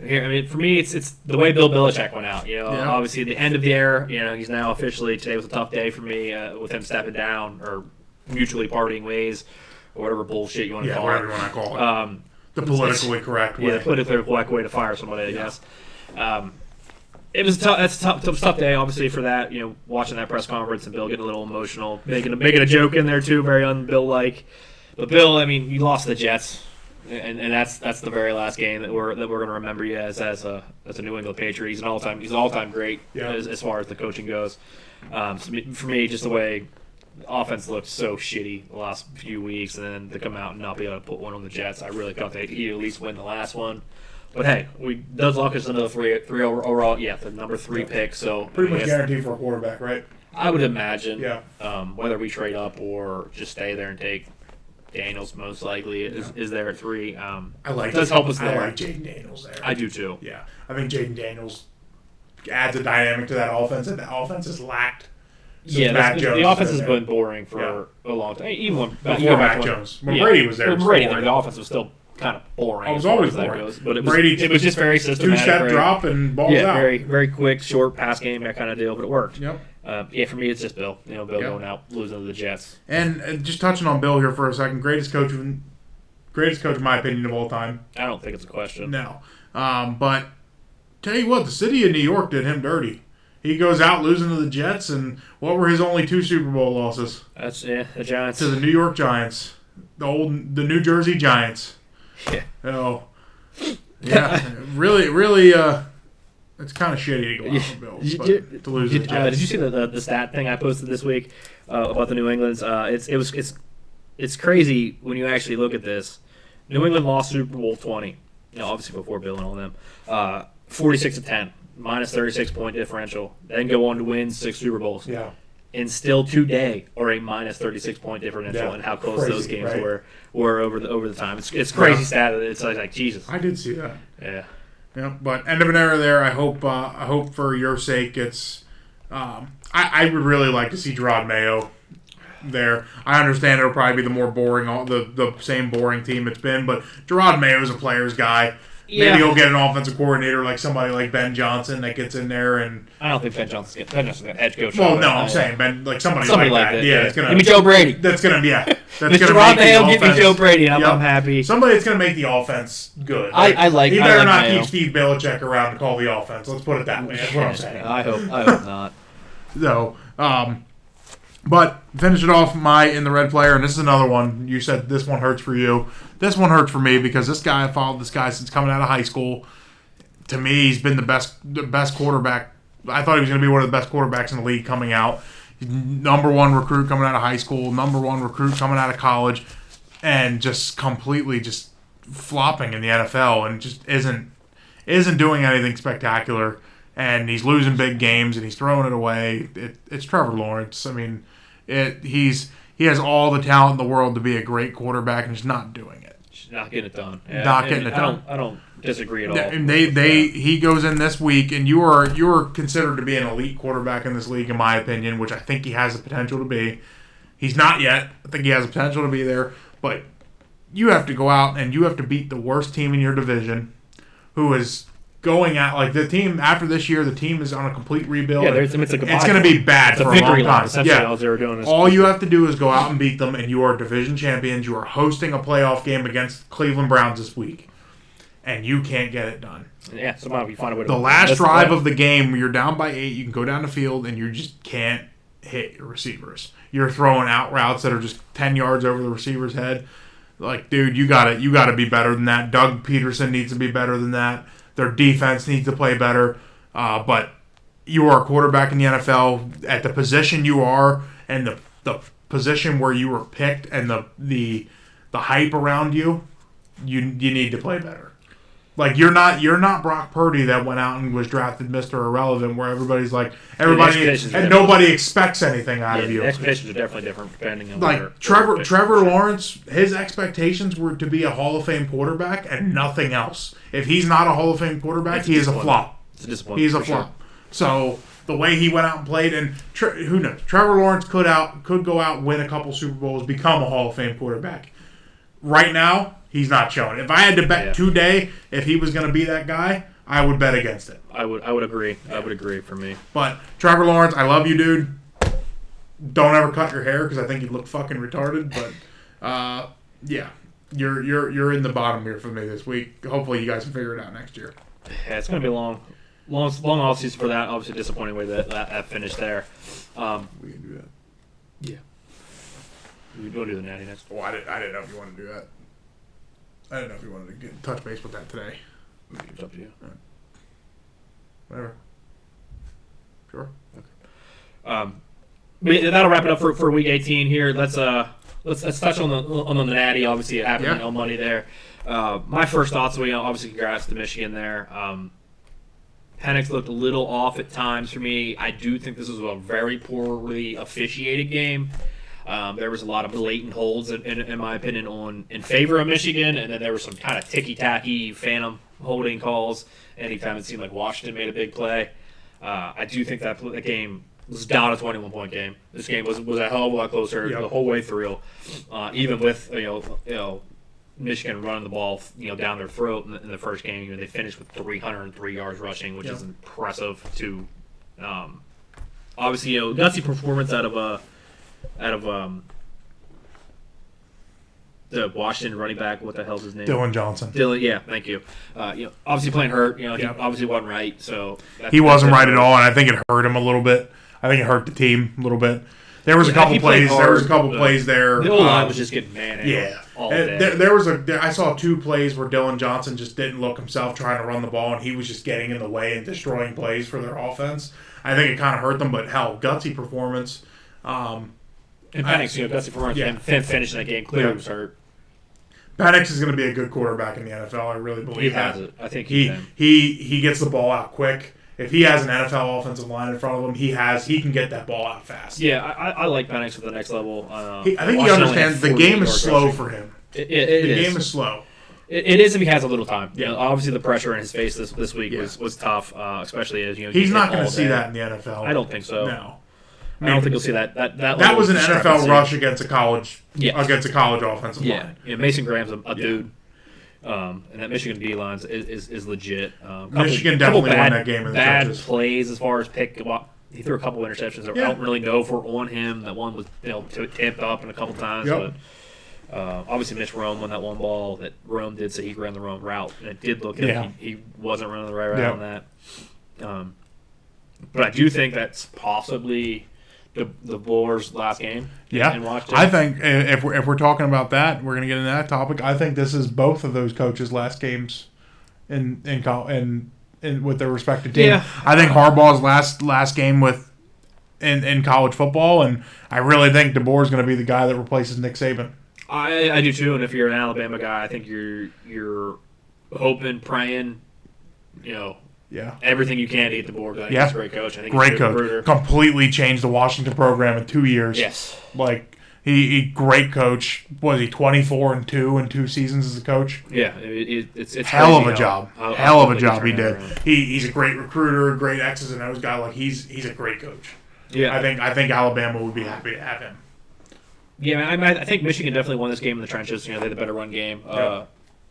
Here, I mean, for me, it's the way Bill Belichick went out. Obviously, the end of the era. He's now officially, today was a tough day for me with him stepping down or mutually parting ways or whatever bullshit you want to call it. Yeah, whatever you want to call it. The politically correct way. Yeah, the politically correct way to fire somebody, I guess. It was a tough day, obviously, for that. Watching that press conference and Bill getting a little emotional, making a joke in there too, very un-Bill-like. But Bill, I mean, you lost the Jets, and that's the very last game that we're going to remember you as a New England Patriot. He's an all-time great as far as the coaching goes. So for me, just the way the offense looked so shitty the last few weeks, and then to come out and not be able to put one on the Jets, I really thought they'd at least win the last one. But hey, does lock us another three overall. Yeah, the number 3 pick. So pretty much guaranteed for a quarterback, right? I would imagine. Yeah. Whether we trade up or just stay there and take Daniels, most likely is there at 3. It does help us there. I like Jaden Daniels there. I do too. Yeah, I think Jaden Daniels adds a dynamic to that offense, and the offense has lacked. The offense has been boring for a long time. Even when before Mac Jones, when Brady was there, the offense was still kind of boring. It was always boring. That goes. But it was just very systematic. 2-step drop and balls out. Very, very quick, short pass game, that kind of deal, but it worked. Yep. For me, it's just Bill. Bill going out, losing to the Jets. And just touching on Bill here for a second, greatest coach in my opinion of all time. I don't think it's a question. No. But tell you what, the city of New York did him dirty. He goes out losing to the Jets, and what were his only 2 Super Bowl losses? That's the Giants. To the New York Giants. The New Jersey Giants. Yeah. Oh. Yeah. really, it's kind of shitty to go out for Bills, but to lose to the Jets. Did you see the stat thing I posted this week about the New England's? It's crazy when you actually look at this. New England lost Super Bowl 20. Obviously before Bill and all them. 46-10. Minus 36-point differential. Then go on to win 6 Super Bowls. Yeah. And still today are a minus 36-point differential, and how close those games were over the time. It's crazy stat. It's like Jesus. I did see that. Yeah. Yeah, but end of an era there. I hope for your sake it's. I would really like to see Gerard Mayo there. I understand it'll probably be the more boring, the same boring team it's been, but Gerard Mayo is a player's guy. Maybe he'll get an offensive coordinator like somebody like Ben Johnson that gets in there and. I don't think Ben Johnson's a head coach. Well, no, I'm saying Ben, like somebody like that. Yeah, it's gonna. Give me Joe Brady. That's gonna be That's gonna make give me Joe Brady. I'm happy. Somebody that's gonna make the offense good. I like. He better not Mayo. keep Steve Belichick around to call the offense. Let's put it that way. That's what I'm saying. I hope not. So, but finish it off in the red player, and this is another one. You said this one hurts for you. This one hurts for me because I followed this guy since coming out of high school. To me, he's been the best quarterback. I thought he was going to be one of the best quarterbacks in the league coming out. He's number 1 recruit coming out of high school, number 1 recruit coming out of college, and just completely just flopping in the NFL and just isn't doing anything spectacular. And he's losing big games and he's throwing it away. It's Trevor Lawrence. I mean, he has all the talent in the world to be a great quarterback, and he's not doing it. He's not getting it done. Not getting it done. I don't disagree at all. And he goes in this week, and you are considered to be an elite quarterback in this league, in my opinion, which I think he has the potential to be. He's not yet. I think he has the potential to be there, but you have to go out and you have to beat the worst team in your division, who is going at like the team after this year. The team is on a complete rebuild. Yeah, it's like it's going to be bad for a long time. Essentially, all they were doing is all you have to do is go out and beat them, and you are division champions. You are hosting a playoff game against Cleveland Browns this week, and you can't get it done. Yeah, somehow you find a way to the last drive of the game, where you're down by 8, you can go down the field, and you just can't hit your receivers. You're throwing out routes that are just 10 yards over the receiver's head. Like, dude, you gotta be better than that. Doug Peterson needs to be better than that. Their defense needs to play better. But you are a quarterback in the NFL at the position you are, and the position where you were picked, and the hype around you. You need to play better. Like you're not Brock Purdy that went out and was drafted Mr. Irrelevant, where everybody and nobody expects anything out of you. The expectations are definitely different depending on like Trevor Lawrence. His expectations were to be a Hall of Fame quarterback and nothing else. If he's not a Hall of Fame quarterback, he is a flop. It's a disappointment. He's a flop. Sure. So the way he went out and played, and who knows? Trevor Lawrence could go out, win a couple Super Bowls, become a Hall of Fame quarterback. Right now, he's not showing. If I had to bet today if he was going to be that guy, I would bet against it. I would agree. I would agree for me. But Trevor Lawrence, I love you, dude. Don't ever cut your hair because I think you look fucking retarded. But yeah, you're in the bottom here for me this week. Hopefully, you guys can figure it out next year. Yeah, it's going to be a long offseason for that. Obviously, disappointing way that finished there. We can do that. Yeah. We will do the natty next. Well, I didn't know if you wanted to do that. I didn't know if you wanted to touch base with that today. It's up to you. Right. Whatever. Sure. Okay. That'll wrap it up for week 18 here. Let's touch on the natty. Obviously, it happened on Monday there. My first thoughts. Obviously, congrats to Michigan there. Penix looked a little off at times for me. I do think this was a very poorly officiated game. There was a lot of blatant holds, in my opinion, in favor of Michigan, and then there were some kind of ticky-tacky phantom holding calls anytime it seemed like Washington made a big play. I do think that game was down a 21-point game. This game was a hell of a lot closer the whole way through, even with Michigan running the ball down their throat in the first game. They finished with 303 yards rushing, which is impressive. To obviously gutsy performance out of the Washington running back. What the hell's his name? Dylan Johnson. Yeah, thank you. Obviously playing hurt. He obviously wasn't right. So he wasn't right at all, and I think it hurt him a little bit. I think it hurt the team a little bit. There was a couple plays. Plays there. The O-line was just getting mad. All day. I saw 2 plays where Dylan Johnson just didn't look himself trying to run the ball, and he was just getting in the way and destroying plays for their offense. I think it kind of hurt them, but hell, gutsy performance. And Penix, gutsy performance, and finishing that game clearly was hurt. Penix is going to be a good quarterback in the NFL. I really believe he that. Has it. I think he can. He gets the ball out quick. If he has an NFL offensive line in front of him, he can get that ball out fast. Yeah, I like Penix at the next level. I think he understands the game is slow for him. The game is slow. It is if he has a little time. Obviously the pressure in his face this week was tough, especially as he's not going to see that in the NFL. I don't think so. No. I don't think you'll see that. That was an NFL rush against a college offensive line. Yeah, Mason Graham's a dude. And that Michigan D line is legit. Michigan definitely won that game in the bad trenches. Plays as far as pick. He threw a couple interceptions that I don't really know if were on him. That one was tipped up in a couple times. But obviously Mitch Rome won that one ball that Rome did say he ran the wrong route, and it did look like he wasn't running the right route on that. But I do think that's possibly the Boers' last game. Yeah, in Washington. I think if we're talking about that, we're going to get into that topic. I think this is both of those coaches' last games in with their respective team. Yeah. I think Harbaugh's last game in college football, and I really think DeBoer is going to be the guy that replaces Nick Saban. I do too, and if you're an Alabama guy, I think you're hoping, praying, everything you can to get DeBoer. I think he's a great coach. I think great he's a coach. recruiter. Completely changed the Washington program in 2 years. Yes, like he great coach. Was he 24-2 in 2 seasons as a coach? Yeah, it's hell of a job. Hell of a job he did. Around. He's a great recruiter, great X's and O's guy. Like he's a great coach. Yeah, I think Alabama would be happy to have him. Yeah, I think Michigan definitely won this game in the trenches. They had the better run game.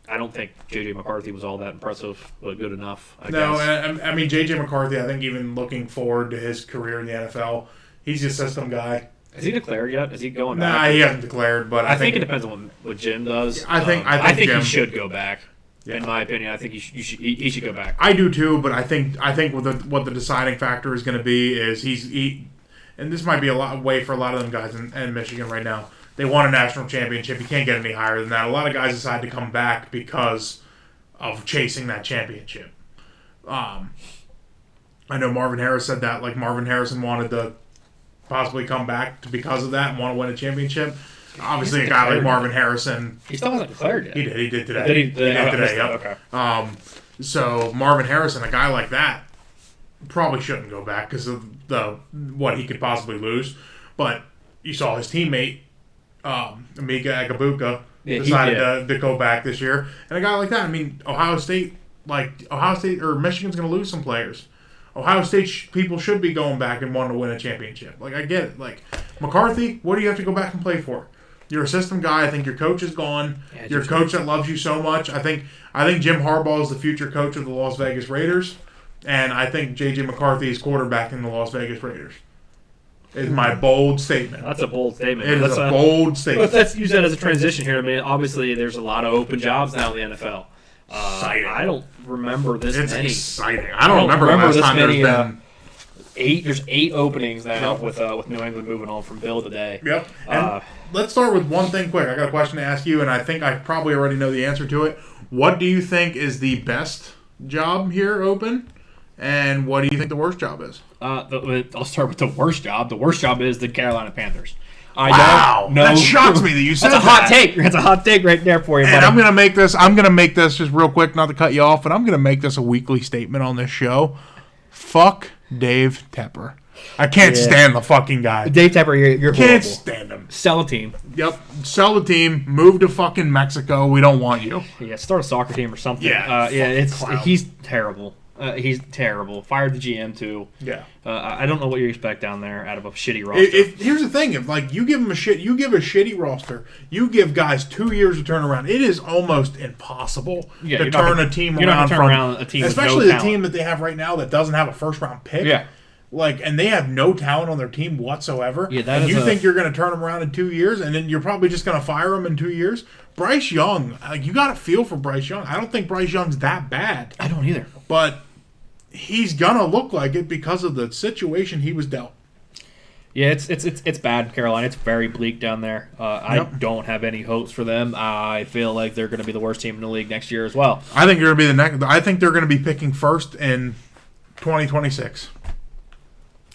I don't think J.J. McCarthy was all that impressive, but good enough, I No, guess. I mean, J.J. McCarthy, I think even looking forward to his career in the NFL, he's a system guy. Has he declared yet? Is he going Nah, back? he hasn't declared, but I think it depends on what Jim does. I think he Jim should go back. Yeah. In my opinion, I think he should go back. I do too, but I think what the deciding factor is going to be is he, and this might be a lot way for a lot of them guys in Michigan right now. They won a national championship. You can't get any higher than that. A lot of guys decide to come back because of chasing that championship. I know Marvin Harris said that. Like Marvin Harrison wanted to possibly come back because of that and want to win a championship. Obviously, a guy like Marvin Harrison, he still hasn't declared yet. He did today. Did he did today? Yep. Okay. So Marvin Harrison, a guy like that, probably shouldn't go back because of what he could possibly lose. But you saw his teammate, Emeka Egbuka, decided to go back this year, and a guy like that. I mean, Ohio State or Michigan's going to lose some players. Ohio State people should be going back and wanting to win a championship. Like, I get it. Like, McCarthy, what do you have to go back and play for? You're a system guy. I think your coach is gone. Yeah, your coach that loves you so much. I think Jim Harbaugh is the future coach of the Las Vegas Raiders, and I think J.J. McCarthy is quarterbacking the Las Vegas Raiders. Is my bold statement. That's a bold statement. It is a bold statement. Let's use that as a transition here. I mean, obviously, there's a lot of open jobs now in the NFL. Exciting. I don't remember this many. It's exciting. I don't remember the last time there's been 8. There's 8 openings now with New England moving on from Bill today. Yep. And let's start with one thing quick. I got a question to ask you, and I think I probably already know the answer to it. What do you think is the best job here open, and what do you think the worst job is? I'll start with the worst job. The worst job is the Carolina Panthers. Wow, that shocks me that you said that's a hot take. That's a hot take right there for you. And I'm gonna make this just real quick, not to cut you off, but I'm gonna make this a weekly statement on this show. Fuck Dave Tepper. I can't stand the fucking guy. Dave Tepper, you're can't horrible. Stand him. Sell a team. Yep, sell the team. Move to fucking Mexico. We don't want you. Yeah, start a soccer team or something. Yeah, he's terrible. He's terrible. Fired the GM too. Yeah. I don't know what you expect down there out of a shitty roster. Here's the thing: if you give them you give a shitty roster, you give guys 2 years to turn around. It is almost impossible to turn a team around from a team, especially with no the team that they have right now that doesn't have a first round pick. Yeah. And they have no talent on their team whatsoever. Yeah, and you think you're going to turn them around in 2 years, and then you're probably just going to fire them in 2 years? Bryce Young, you got to feel for Bryce Young. I don't think Bryce Young's that bad. I don't either. But he's going to look like it because of the situation he was dealt. Yeah, it's bad, Carolina. It's very bleak down there. I don't have any hopes for them. I feel like they're going to be the worst team in the league next year as well. I think they're going to be I think they're going to be picking first in 2026.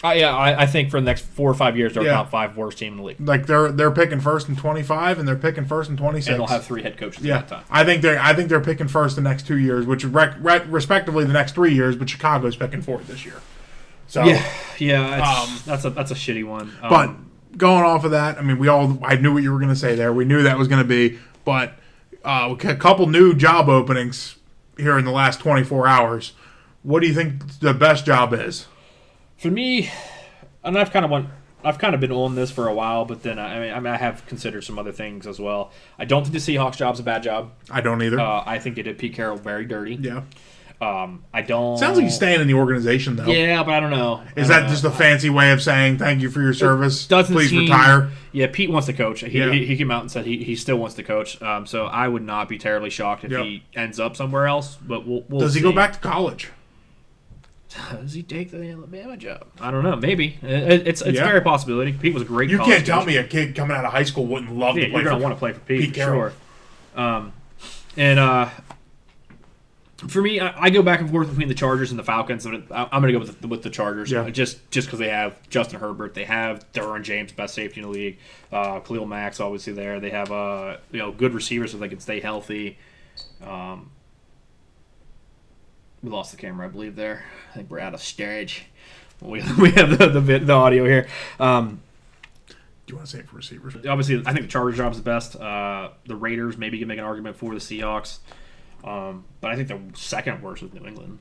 I think for the next 4 or 5 years, they're top 5 worst team in the league. Like they're picking first in 25, and they're picking first in 26. And they'll have 3 head coaches at that time. I think they're picking first the next 2 years, which respectively the next 3 years. But Chicago's picking fourth this year. So that's a shitty one. But going off of that, I mean, I knew what you were going to say there. We knew that was going to be, but a couple new job openings here in the last 24 hours. What do you think the best job is? For me, and I've kind of been on this for a while, but then I have considered some other things as well. I don't think the Seahawks job's a bad job. I don't either. I think they did Pete Carroll very dirty. Yeah. I don't. Sounds like he's staying in the organization though. Yeah, but I don't know. Is that just a fancy way of saying thank you for your service? Please retire. Yeah, Pete wants to coach. He came out and said he still wants to coach. So I would not be terribly shocked if he ends up somewhere else. But we'll Does he go back to college? Does he take the Alabama job? I don't know. Maybe it's a very possibility. Pete was a great. You can't tell me a kid coming out of high school wouldn't love to play. You're gonna want to play for Pete for Carroll. sure. For me, I go back and forth between the Chargers and the Falcons. I'm going to go with the Chargers. Yeah. Just because they have Justin Herbert, they have Derwin James, best safety in the league. Khalil Mack's obviously there. They have good receivers so they can stay healthy. We lost the camera, I believe. There, I think we're out of stage. We have the audio here. Do you want to say it for receivers? Obviously, I think the Chargers job is the best. The Raiders maybe can make an argument for the Seahawks. But I think the second worst is New England.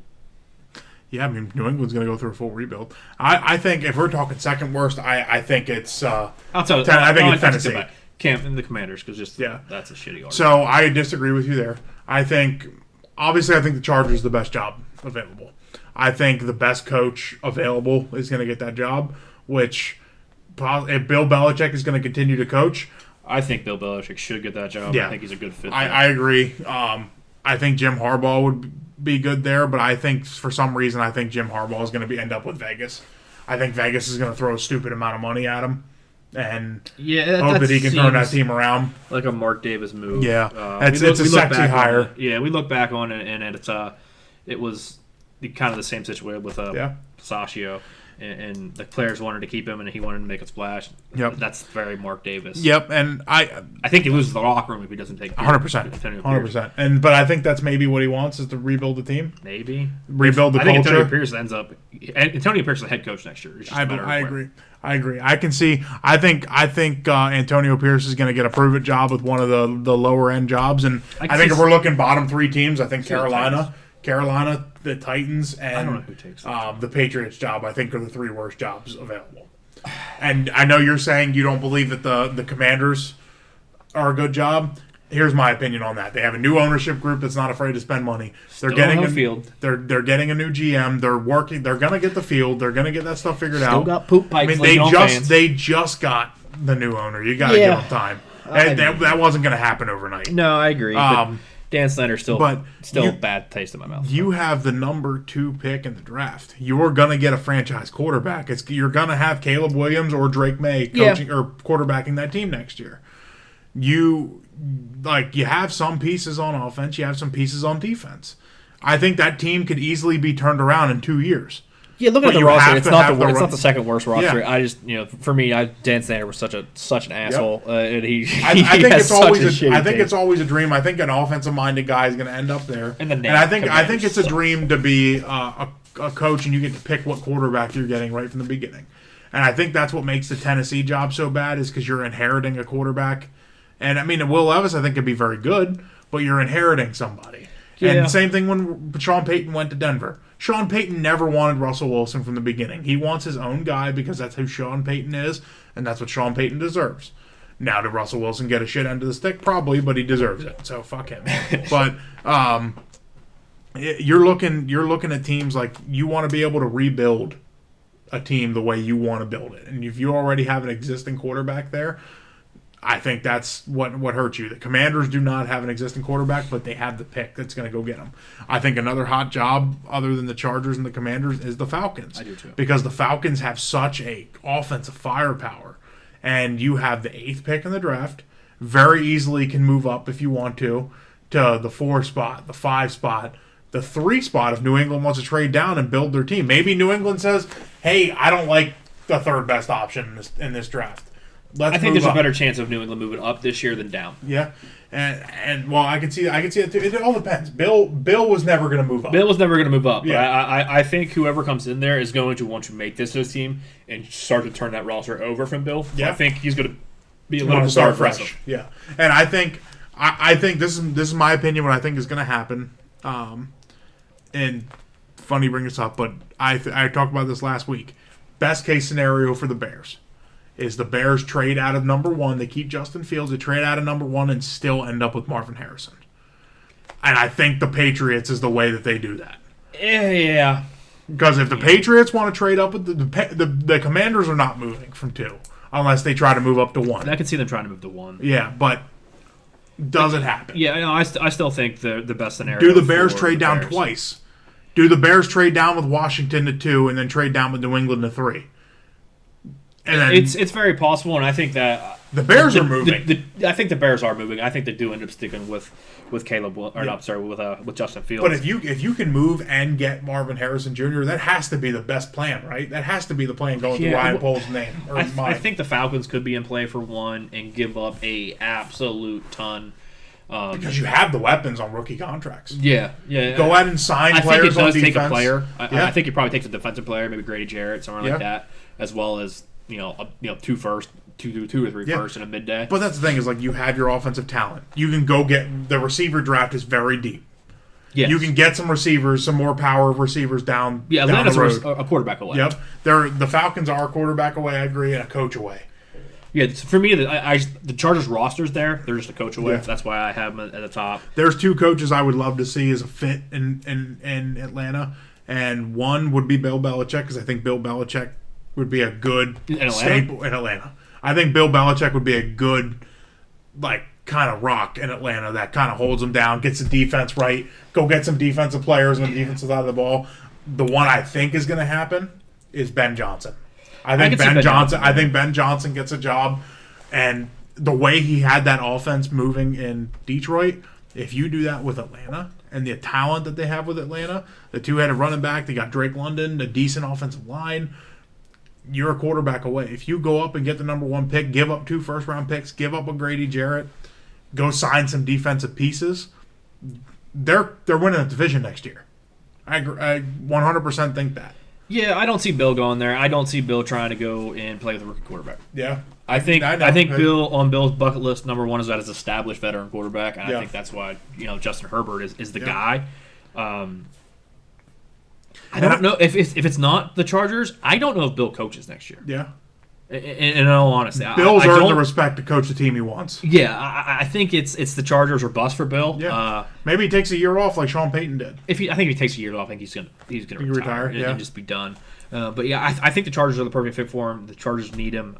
Yeah, I mean, New England's going to go through a full rebuild. I think if we're talking second worst, I think it's I think it's Tennessee. the Commanders, because that's a shitty argument. So I disagree with you there. I think the Chargers is the best job available. I think the best coach available is going to get that job, which if Bill Belichick is going to continue to coach. I think Bill Belichick should get that job. Yeah. I think he's a good fit. I agree. I think Jim Harbaugh would be good there, but I think for some reason Jim Harbaugh is going to end up with Vegas. I think Vegas is going to throw a stupid amount of money at him and hope that he can turn that team around. Like a Mark Davis move. Yeah, it's a sexy hire. We look back on it, and it was kind of the same situation with Pistachio. And the players wanted to keep him, and he wanted to make a splash. Yep. That's very Mark Davis. Yep, and I think he loses the locker room if he doesn't take 100%. 100%. But I think that's maybe what he wants is to rebuild the team. Maybe rebuild the culture. I think Antonio Pierce ends up. Antonio Pierce is the head coach next year. I agree. I can see. I think Antonio Pierce is going to get a prove-it job with one of the lower end jobs, and I think if we're looking bottom three teams, I think Carolina, the Titans, and I don't know who takes the Patriots job, I think, are the three worst jobs available. And I know you're saying you don't believe that the Commanders are a good job. Here's my opinion on that. They have a new ownership group that's not afraid to spend money. They're getting a field. They're getting a new GM. They're working. They're going to get the field. They're going to get that stuff figured out. Still got poop pipes. They just got the new owner. You got to give them time. That wasn't going to happen overnight. No, I agree. Dan Snyder's still a bad taste in my mouth. You have the number 2 pick in the draft. You're going to get a franchise quarterback. You're going to have Caleb Williams or Drake May coaching or quarterbacking that team next year. You have some pieces on offense. You have some pieces on defense. I think that team could easily be turned around in 2 years. Yeah, look at the roster. It's not the second worst roster. Yeah. I just, for me, Dan Snyder was such an asshole, and I think it's always a dream. I think an offensive minded guy is going to end up there, and I think it's a dream to be a coach, and you get to pick what quarterback you're getting right from the beginning. And I think that's what makes the Tennessee job so bad is because you're inheriting a quarterback. And I mean, Will Levis, I think, could be very good, but you're inheriting somebody. Yeah. And same thing when Sean Payton went to Denver. Sean Payton never wanted Russell Wilson from the beginning. He wants his own guy because that's who Sean Payton is, and that's what Sean Payton deserves. Now, did Russell Wilson get a shit end of the stick? Probably, but he deserves it. So fuck him. But you're looking at teams like you want to be able to rebuild a team the way you want to build it, and if you already have an existing quarterback there, I think that's what hurts you. The Commanders do not have an existing quarterback, but they have the pick that's going to go get them. I think another hot job, other than the Chargers and the Commanders, is the Falcons. I do too. Because the Falcons have such a offensive firepower, and you have the 8th pick in the draft. Very easily can move up if you want to the 4 spot, the 5 spot, the 3 spot if New England wants to trade down and build their team. Maybe New England says, "Hey, I don't like the 3rd best option in this draft. I think there's a better chance of New England moving up this year than down. Yeah, and well, I can see it too. It all depends. Bill was never going to move up. Bill was never going to move up. Yeah. But I think whoever comes in there is going to want to make this his team and start to turn that roster over from Bill. Yeah. I think he's going to be a little bit more aggressive. Fresh. Yeah, and I think this is my opinion. What I think is going to happen. And funny you bring this up, but I talked about this last week. Best case scenario for the Bears is the Bears trade out of number 1. They keep Justin Fields. They trade out of number 1 and still end up with Marvin Harrison. And I think the Patriots is the way that they do that. Yeah. Because if the Patriots want to trade up with the Commanders are not moving from 2 unless they try to move up to 1. I can see them trying to move to 1. Yeah, but does it happen? Yeah, no, I still think the best scenario. Do the Bears trade down twice? Do the Bears trade down with Washington to 2 and then trade down with New England to 3? And then it's very possible, and I think that the Bears are moving. I think the Bears are moving. I think they do end up sticking with Caleb, with Justin Fields. But if you can move and get Marvin Harrison Jr., that has to be the best plan, right? That has to be the plan going through Ryan Pohl's name. I think the Falcons could be in play for 1 and give up a absolute ton. Because you have the weapons on rookie contracts. Yeah. Go ahead and sign players on defense. I think it does take a player. I think it probably takes a defensive player, maybe Grady Jarrett, somewhere like that, as well as 2 first, 2 or 3 first in a midday. But that's the thing is you have your offensive talent. You can go get the receiver draft is very deep. Yes. You can get some receivers, some more power of receivers down. Yeah, Atlanta's a quarterback away. Yep, the Falcons are a quarterback away. I agree, and a coach away. Yeah, for me, the Chargers roster's there. They're just a coach away. Yeah. That's why I have them at the top. There's two coaches I would love to see as a fit in Atlanta, and one would be Bill Belichick, because I think Bill Belichick would be a good staple in Atlanta. I think Bill Belichick would be a good, kind of rock in Atlanta that kind of holds them down, gets the defense right, go get some defensive players when the defense is out of the ball. The one I think is going to happen is Ben Johnson. I think Ben Johnson gets a job, and the way he had that offense moving in Detroit, if you do that with Atlanta and the talent that they have with Atlanta, the two-headed running back, they got Drake London, a decent offensive line, you're a quarterback away. If you go up and get the number 1 pick, give up 2 first-round picks, give up a Grady Jarrett, go sign some defensive pieces, they're winning a division next year. I 100% think that. Yeah, I don't see Bill going there. I don't see Bill trying to go and play with a rookie quarterback. Yeah. I think Bill, on Bill's bucket list, number 1 is that as established veteran quarterback, and I think that's why Justin Herbert is the guy. I don't know if it's not the Chargers. I don't know if Bill coaches next year. Yeah. In all honesty, Bill's earned the respect to coach the team he wants. Yeah, I think it's the Chargers or bust for Bill. Yeah. Maybe he takes a year off like Sean Payton did. I think if he takes a year off, I think he's gonna retire and just be done. But yeah, I think the Chargers are the perfect fit for him. The Chargers need him.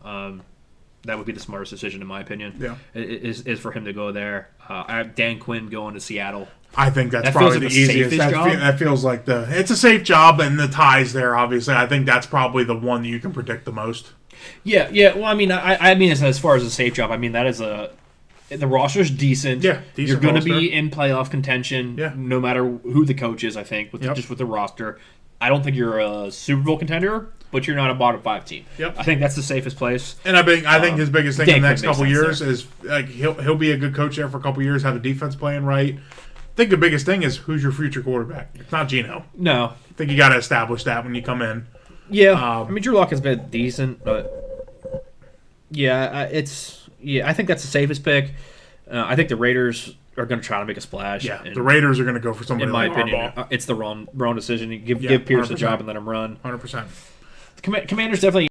That would be the smartest decision, in my opinion. Yeah, is for him to go there. I have Dan Quinn going to Seattle. I think that's probably the easiest. That feels like it's a safe job, and the ties there. Obviously, I think that's probably the one that you can predict the most. Yeah. Well, I mean, as far as a safe job, I mean that is the roster's decent. Yeah, decent. You're going to be in playoff contention. Yeah. No matter who the coach is. I think just with the roster, I don't think you're a Super Bowl contender, but you're not a bottom 5 team. Yep. I think that's the safest place. And I think his biggest thing in the next couple years is he'll be a good coach there for a couple years, have a defense playing right. I think the biggest thing is who's your future quarterback. It's not Geno. No. I think you got to establish that when you come in. Yeah, I mean Drew Lock has been decent, but I think that's the safest pick. I think the Raiders are going to try to make a splash. Yeah, the Raiders are going to go for somebody. In my opinion, it's the wrong decision. Give Pierce 100%. A job and let him run. 100%. Commanders definitely,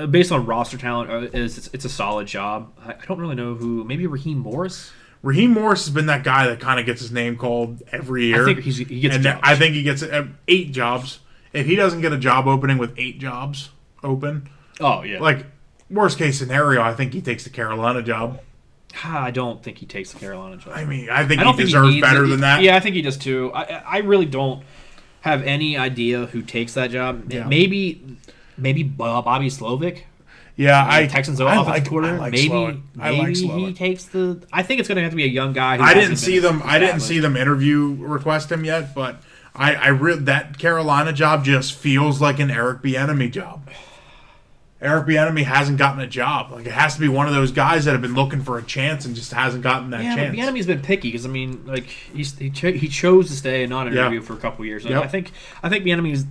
based on roster talent, it's a solid job. I don't really know who. Maybe Raheem Morris. Raheem Morris has been that guy that kind of gets his name called every year. I think he gets jobs. I think he gets 8 jobs. If he doesn't get a job opening with 8 jobs open, worst case scenario, I think he takes the Carolina job. I don't think he takes the Carolina job. I mean, I think he deserves better than that. Yeah, I think he does too. I really don't have any idea who takes that job. Yeah. Maybe Bobby Slovic. Yeah, Texans offensive coordinator. Maybe he takes the. I think it's going to have to be a young guy. I didn't see them interview request him yet, but that Carolina job just feels like an Eric Bieniemy job. Eric Bieniemy hasn't gotten a job. It has to be one of those guys that have been looking for a chance and just hasn't gotten that chance. Yeah, Bieniemy's been picky because he chose to stay and not interview for a couple years. Yep. I think Bieniemy's.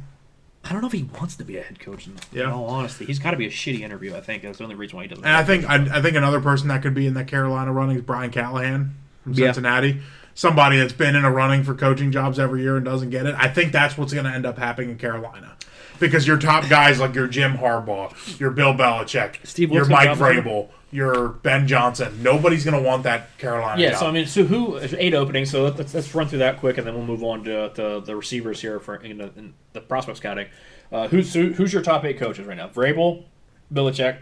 I don't know if he wants to be a head coach. In all honesty, he's got to be a shitty interview. I think that's the only reason why he doesn't. And I think another person that could be in that Carolina running is Brian Callahan from Cincinnati. Somebody that's been in a running for coaching jobs every year and doesn't get it. I think that's what's going to end up happening in Carolina. Because your top guys like your Jim Harbaugh, your Bill Belichick, your Mike Vrabel, your Ben Johnson, nobody's going to want that Carolina job. So who 8 openings, so let's run through that quick and then we'll move on to the receivers here in the prospect scouting. Who's your top 8 coaches right now? Vrabel, Belichick,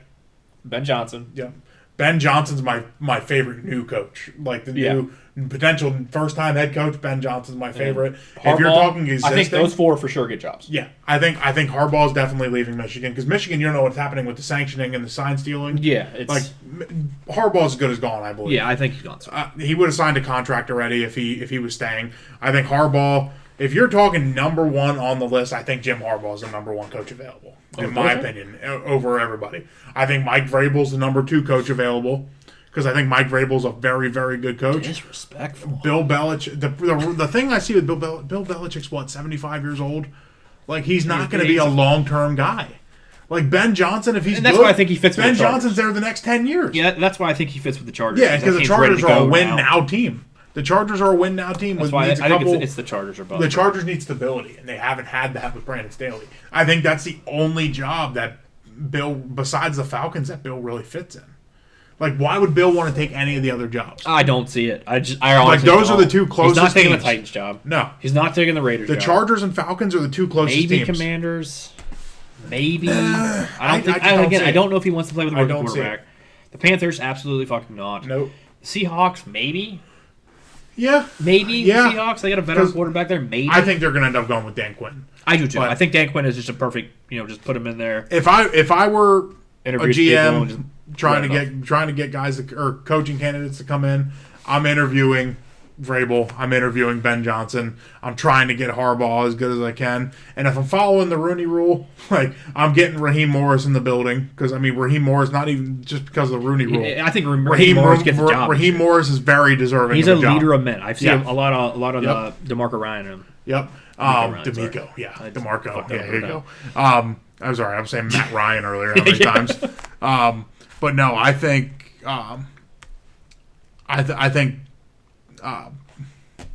Ben Johnson. Yeah. Ben Johnson's my favorite new coach. New potential first-time head coach, Ben Johnson's my favorite. Harbaugh, if you're talking existing, I think those 4 for sure get jobs. Yeah. I think Harbaugh's definitely leaving Michigan because Michigan, you don't know what's happening with the sanctioning and the sign stealing. Yeah. Harbaugh's as good as gone, I believe. Yeah, I think he's gone. He would have signed a contract already if he was staying. I think Harbaugh, if you're talking number 1 on the list, I think Jim Harbaugh's the number 1 coach available, in my opinion, over everybody. I think Mike Vrabel's the number 2 coach available because I think Mike Vrabel's a very, very good coach. Disrespectful. Bill Belichick. The thing I see with Bill Belichick's 75 years old. He's not going to be a long-term guy. Ben Johnson, if he's and that's good, why I think he fits with Ben the Chargers. Johnson's there the next 10 years. Yeah, that's why I think he fits with the Chargers. Yeah, because the Chargers are a win-now team. The Chargers are a win-now team. That's why I think it's the Chargers or both. The Chargers need stability, and they haven't had that with Brandon Staley. I think that's the only job that Bill, besides the Falcons, that Bill really fits in. Like, why would Bill want to take any of the other jobs? I don't see it. I honestly those are the two closest. He's not taking teams. the Titans job. No, he's not taking the Raiders. The job. Chargers and Falcons are the two closest maybe teams. Commanders. Maybe I don't know if he wants to play with a rookie quarterback. See the Panthers absolutely fucking not. Nope. Seahawks maybe. Yeah. Maybe yeah. The Seahawks. They got a veteran quarterback there. Maybe. I think they're going to end up going with Dan Quinn. I do too. I think Dan Quinn is just a perfect. Just put him in there. If I were a GM trying to get guys or coaching candidates to come in, I'm interviewing Vrabel. I'm interviewing Ben Johnson. I'm trying to get Harbaugh as good as I can. And if I'm following the Rooney Rule, like I'm getting Raheem Morris in the building because Raheem Morris not even just because of the Rooney Rule. I think Raheem Morris gets the job. Raheem Morris is very deserving. He's of a the leader job. of men. I've seen a lot of the DeMarco Ryan in him. Yep. D'Amico. Yeah. DeMarco. Yeah. Here you go. I'm sorry. I was saying Matt Ryan earlier. How many times? But no, I think. I think.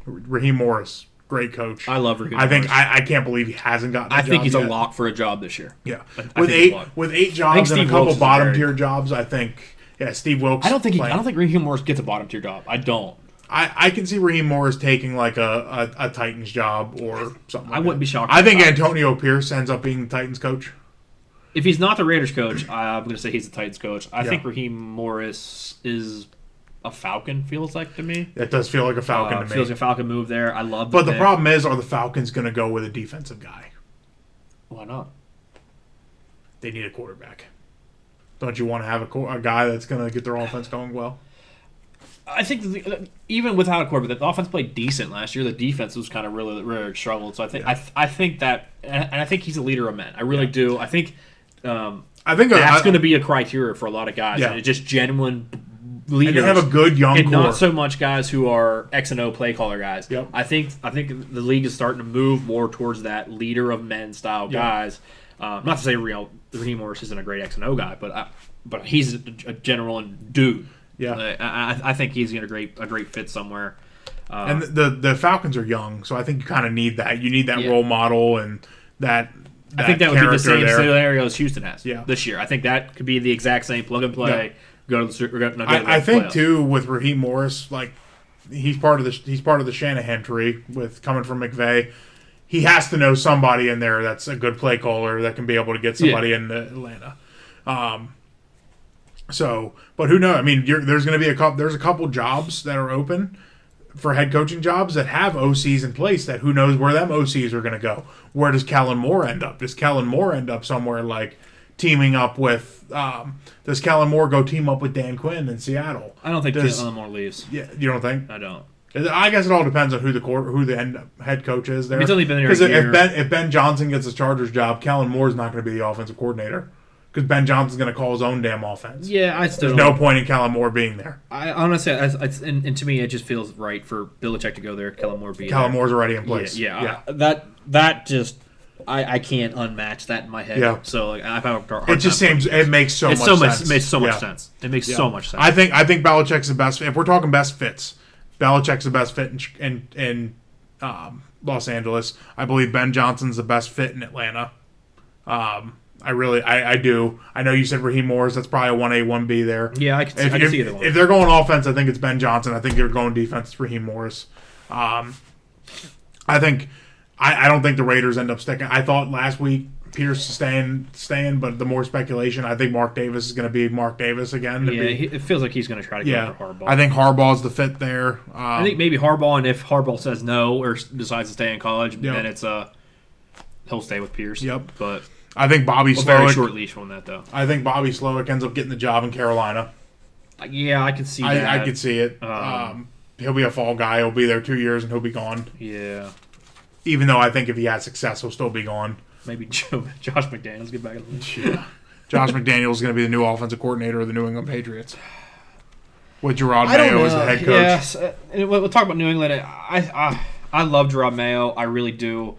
Raheem Morris, great coach. I love Raheem. I can't believe he hasn't gotten. I think he's a lock for a job this year. Yeah, with eight jobs and a couple bottom tier jobs, I think. Yeah, Steve Wilkes. I don't think Raheem Morris gets a bottom tier job. I don't. I can see Raheem Morris taking like a Titans job or something. I wouldn't be shocked. I think Antonio Pierce ends up being the Titans coach. If he's not the Raiders coach, I'm going to say he's the Titans coach. I think Raheem Morris is a Falcon, feels like to me. It does feel like a Falcon to me. Feels like a Falcon move there. I love But the problem is, are the Falcons going to go with a defensive guy? Why not? They need a quarterback. Don't you want to have a guy that's going to get their offense going well? I think even without a quarterback, the offense played decent last year. The defense was kind of really struggled. So I think I think that, and I think he's a leader of men. I really do. I think that's going to be a criteria for a lot of guys. Yeah. And it's just genuine leaders. And they have a good young and core. Not so much guys who are X and O play caller guys. Yep. I think the league is starting to move more towards that leader of men style guys. Not to say Raheem Morris isn't a great X and O guy, but he's a general and dude. Yeah, I think he's a great fit somewhere. And the Falcons are young, so I think you kind of need that. You need that role model and that. I think that would be the same there. scenario as Houston has Yeah. this year. I think that could be the exact same plug and play. Yeah. Go to the. I think too with Raheem Morris, like he's part of the Shanahan tree with coming from McVay. He has to know somebody in there that's a good play caller that can be able to get somebody into Atlanta. So, but who knows? I mean, there's going to be there's a couple jobs that are open for head coaching jobs that have OCs in place. That who knows where them OCs are going to go? Where does Kellen Moore end up? Does Kellen Moore end up somewhere like teaming up with? Does Kellen Moore go team up with Dan Quinn in Seattle? I don't think Kellen Moore leaves. Yeah, you don't think? I don't. I guess it all depends on who the head coach is there. He's only been there because a year. if Ben Johnson gets the Chargers job, Kellen Moore's not going to be the offensive coordinator. Because Ben Johnson's going to call his own damn offense. Yeah, There's no point in Kellen Moore being there. I honestly, and to me, it just feels right for Belichick to go there. Kellen Moore be Kellen there. Moore's already in place. Yeah. That just I can't unmatch that in my head. Yeah. So like I found it just seems it makes so much sense. It makes so much sense. It makes so much sense. I think Belichick's the best. If we're talking best fits, Belichick's the best fit in Los Angeles. I believe Ben Johnson's the best fit in Atlanta. I do. I know you said Raheem Morris. That's probably a 1A, 1B there. Yeah, I can see either one. If they're going offense, I think it's Ben Johnson. I think they're going defense, it's Raheem Morris. I don't think the Raiders end up sticking. I thought last week Pierce is staying, but the more speculation, I think Mark Davis is going to be Mark Davis again. It feels like he's going to try to go for Harbaugh. I think Harbaugh's the fit there. I think maybe Harbaugh, and if Harbaugh says no or decides to stay in college, then it's he'll stay with Pierce. Yep. But I think Bobby Slowick. Very short leash on that, though. I think Bobby Slowick ends up getting the job in Carolina. Yeah, I can see that. I could see it. He'll be a fall guy. He'll be there 2 years and he'll be gone. Yeah. Even though I think if he has success, he'll still be gone. Maybe Josh McDaniels get back in the league. Yeah. Josh McDaniels is going to be the new offensive coordinator of the New England Patriots. With Gerard Mayo as the head coach. Yes. We'll talk about New England. I love Gerard Mayo. I really do.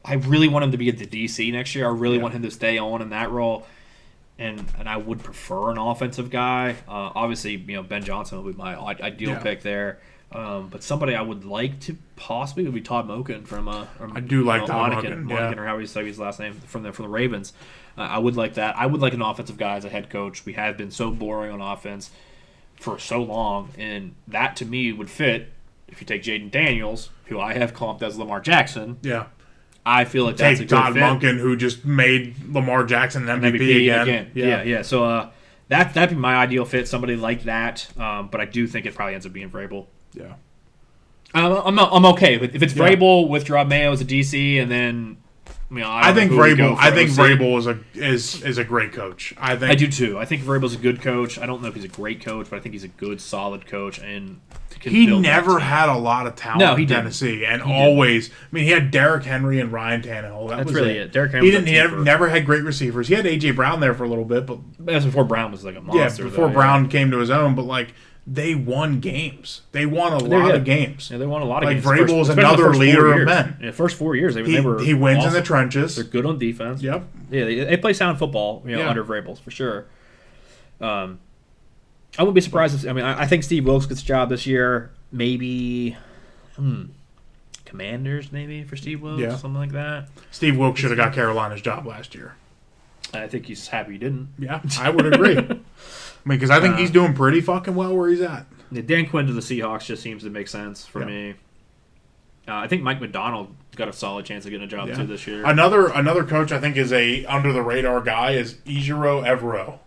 I really want him to be at the DC next year. I really want him to stay on in that role. And I would prefer an offensive guy. Obviously, Ben Johnson will be my ideal pick there. But somebody I would like to possibly would be Todd Monken from I do like Todd Monken, or how you say his last name from the Ravens. I would like that. I would like an offensive guy as a head coach. We have been so boring on offense for so long, and that to me would fit. If you take Jaden Daniels, who I have clumped as Lamar Jackson, I feel like that's a good Todd fit. Monken, who just made Lamar Jackson an MVP again. Yeah. So that'd be my ideal fit. Somebody like that. But I do think it probably ends up being Vrabel. Yeah. I'm okay if it's Vrabel with Gerard Mayo as a DC, and then I think Vrabel is a great coach. I do too. I think Vrabel's a good coach. I don't know if he's a great coach, but I think he's a good, solid coach. And he never had a lot of talent in Tennessee, and always. He had Derrick Henry and Ryan Tannehill. That's really it. Derrick Henry. He never had great receivers. He had AJ Brown there for a little bit, but that's before Brown was like a monster. Yeah, before Brown came to his own, but they won games. They won a lot of games. Yeah, they won a lot of games. Vrabel is another leader of men. In the first 4 years, he wins awesome in the trenches. They're good on defense. Yep. Yeah, they play sound football. Under Vrabel for sure. I wouldn't be surprised if. I think Steve Wilkes gets a job this year. Maybe, Commanders maybe for Steve Wilkes, something like that. Steve Wilkes should have got Carolina's job last year. I think he's happy he didn't. Yeah, I would agree. Because I think he's doing pretty fucking well where he's at. Dan Quinn to the Seahawks just seems to make sense for me. I think Mike McDonald got a solid chance of getting a job too this year. Another coach I think is a under the radar guy is Ejiro Evero.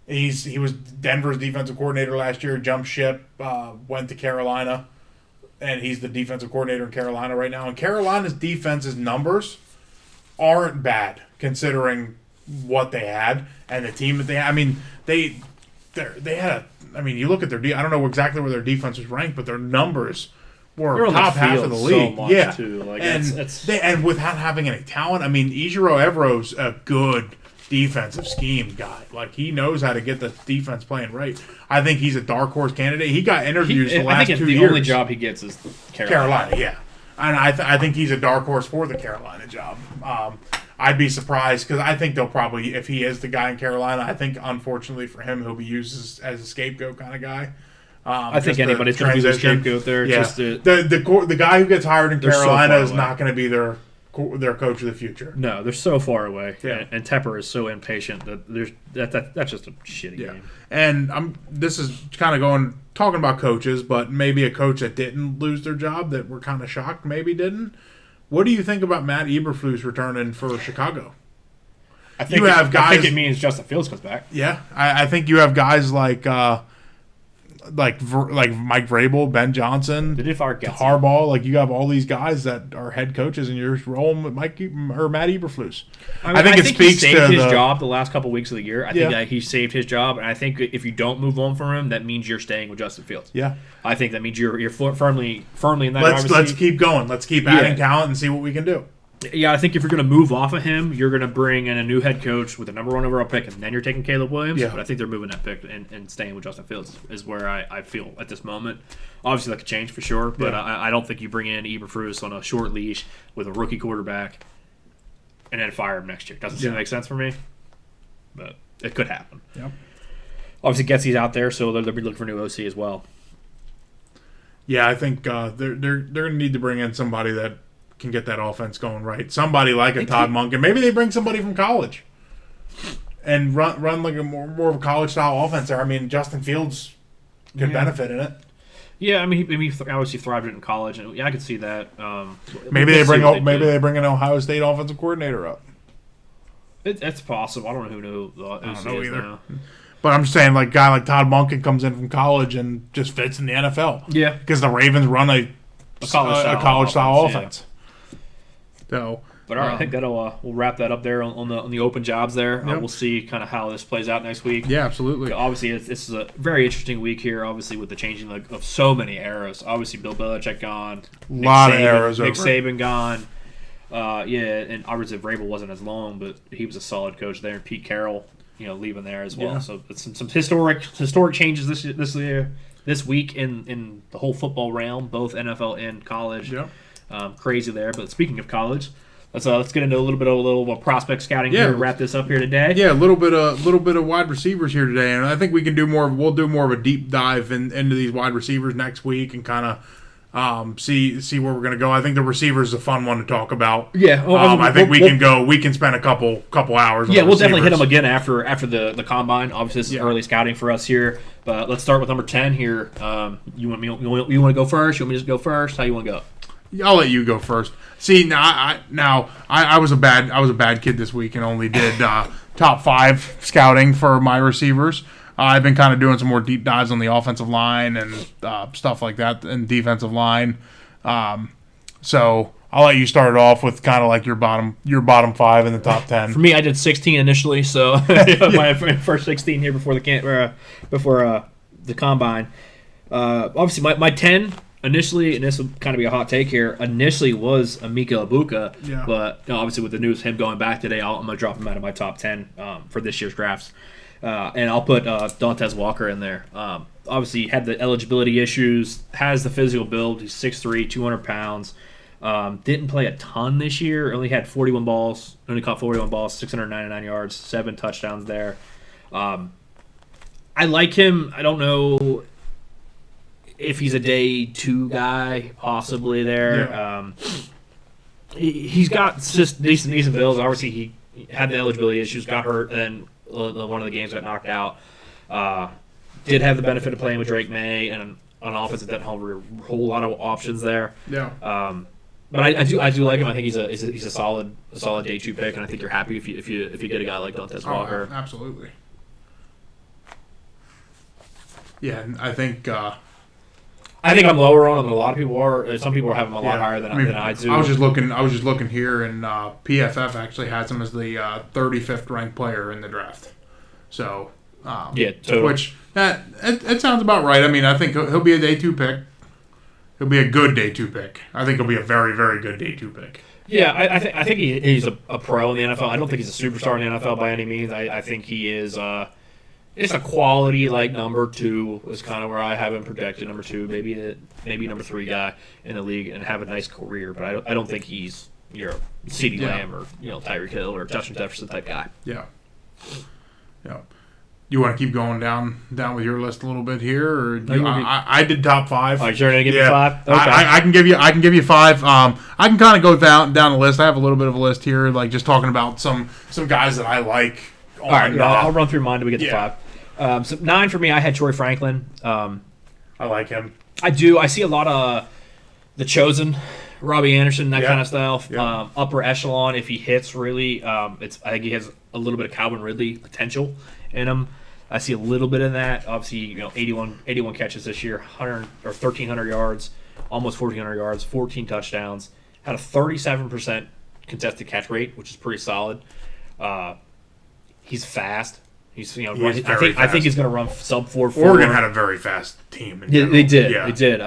He was Denver's defensive coordinator last year. Jumped ship, went to Carolina, and he's the defensive coordinator in Carolina right now. And Carolina's defense's numbers aren't bad considering what they had and the team that they had. They had you look at their I don't know exactly where their defense was ranked, but their numbers were top half of the league. And without having any talent, Ejiro Evero's a good defensive scheme guy. He knows how to get the defense playing right. I think he's a dark horse candidate. He got interviews the last 2 years. The only job he gets is Carolina. And I think he's a dark horse for the Carolina job. I'd be surprised because I think they'll probably, if he is the guy in Carolina, I think unfortunately for him, he'll be used as a scapegoat kind of guy. I think anybody's going to be the scapegoat there. Yeah. The guy who gets hired in Carolina is not going to be their coach of the future. No, they're so far away, and Tepper is so impatient that that's just a shitty game. And this is kind of talking about coaches, but maybe a coach that didn't lose their job that we're kind of shocked maybe didn't. What do you think about Matt Eberflus returning for Chicago? I think it means Justin Fields comes back. Yeah, I think you have guys like Mike Vrabel, Ben Johnson, Harbaugh. You have all these guys that are head coaches, and you're rolling with Matt Eberflus. I think he saved his job the last couple weeks of the year. I think that he saved his job, and I think if you don't move on from him, that means you're staying with Justin Fields. Yeah, I think that means you're firmly in that. Let's keep going. Let's keep adding talent and see what we can do. Yeah, I think if you're going to move off of him, you're going to bring in a new head coach with a number 1 overall pick, and then you're taking Caleb Williams. Yeah. But I think they're moving that pick and staying with Justin Fields is where I feel at this moment. Obviously, that could change for sure, but I don't think you bring in Eberflus on a short leash with a rookie quarterback and then fire him next year. Doesn't seem to make sense for me, but it could happen. Yep. Obviously, Getsy's out there, so they'll be looking for a new OC as well. Yeah, I think they're going to need to bring in somebody that can get that offense going right. Somebody like a Todd Monken. Maybe they bring somebody from college and run like a more of a college style offense there. Justin Fields could benefit in it. Yeah, he obviously thrived in college, and I could see that. Maybe they bring an Ohio State offensive coordinator up. It's possible. I don't know who the OC is either. Now. But I'm just saying, a guy like Todd Monken comes in from college and just fits in the NFL. Yeah, because the Ravens run a college style offense. So, but all right, I think that'll we'll wrap that up there on the open jobs there. Yep. We'll see kind of how this plays out next week. Yeah, absolutely. Obviously, this is a very interesting week here. Obviously, with the changing of so many eras. Obviously, Bill Belichick gone, a lot of eras. Nick Saban gone. And obviously Vrabel wasn't as long, but he was a solid coach there. And Pete Carroll, leaving there as well. Yeah. So it's some historic changes this week in the whole football realm, both NFL and college. Yeah. Crazy there. But speaking of college, let's get into a little prospect scouting here to wrap this up here today. Yeah, a little bit of wide receivers here today, and I think we can do more. We'll do more of a deep dive into these wide receivers next week and kind of see where we're gonna go. I think the receivers is a fun one to talk about. Yeah, I think we can spend a couple hours. Yeah, we'll definitely hit them again after the combine. Obviously, this is early scouting for us here, but let's start with number 10 here. You want to go first? You want me to just go first? How you want to go? I'll let you go first. See, I was a bad kid this week and only did top 5 scouting for my receivers. I've been kind of doing some more deep dives on the offensive line and stuff like that, and defensive line. So I'll let you start it off with kind of like your bottom 5 in the top 10. For me, I did 16 initially, so my first 16 here before the combine. Obviously, my 10 initially, and this would kind of be a hot take here, initially was Emeka Egbuka, but obviously with the news of him going back today, I'm going to drop him out of my top 10 for this year's drafts. And I'll put Dontez Walker in there. Obviously, had the eligibility issues, has the physical build. He's 6'3", 200 pounds. Didn't play a ton this year. Only caught 41 balls, 699 yards, 7 touchdowns there. I like him. I don't know if he's a day 2 guy, possibly there. Yeah. He's got just decent builds. Obviously, he had the eligibility issues, got hurt, and one of the games got knocked out. Did have the benefit of playing with Drake May and an offense that didn't have a whole lot of options there. Yeah. But I do like him. I think he's a solid day 2 pick, and I think you're happy if you get a guy like Dontez Walker. Absolutely. Yeah, I think I'm lower on him than a lot of people are. Some people are having him a lot higher than I do. I was just looking here, and PFF actually has him as the 35th ranked player in the draft. So totally. Which it sounds about right. I mean, I think he'll be a day 2 pick. He'll be a good day 2 pick. I think he'll be a very, very good day 2 pick. Yeah, I think he's a pro in the NFL. I don't think he's a superstar in the NFL by any means. I think he is. It's a quality like number 2 is kind of where I have him projected. Number 2, maybe number 3 guy in the league and have a nice career. But I don't think he's CeeDee Lamb or Tyreek Hill or Justin Jefferson type guy. Yeah. You want to keep going down with your list a little bit here, or I did top 5. Oh, you're gonna give me 5? Okay. I can give you 5. I can kind of go down the list. I have a little bit of a list here, like just talking about some guys that I like. All right, I'll run through mine till we get to 5. So 9 for me, I had Troy Franklin. I like him. I do. I see a lot of The Chosen, Robbie Anderson, that kind of style. Upper echelon, if he hits really, I think he has a little bit of Calvin Ridley potential in him. I see a little bit of that. Obviously, 81 catches this year, 1,300 yards, almost 1,400 yards, 14 touchdowns. Had a 37% contested catch rate, which is pretty solid. He's fast. I think he's going to run sub 4.4. Oregon had a very fast team. They did. Yeah. They did.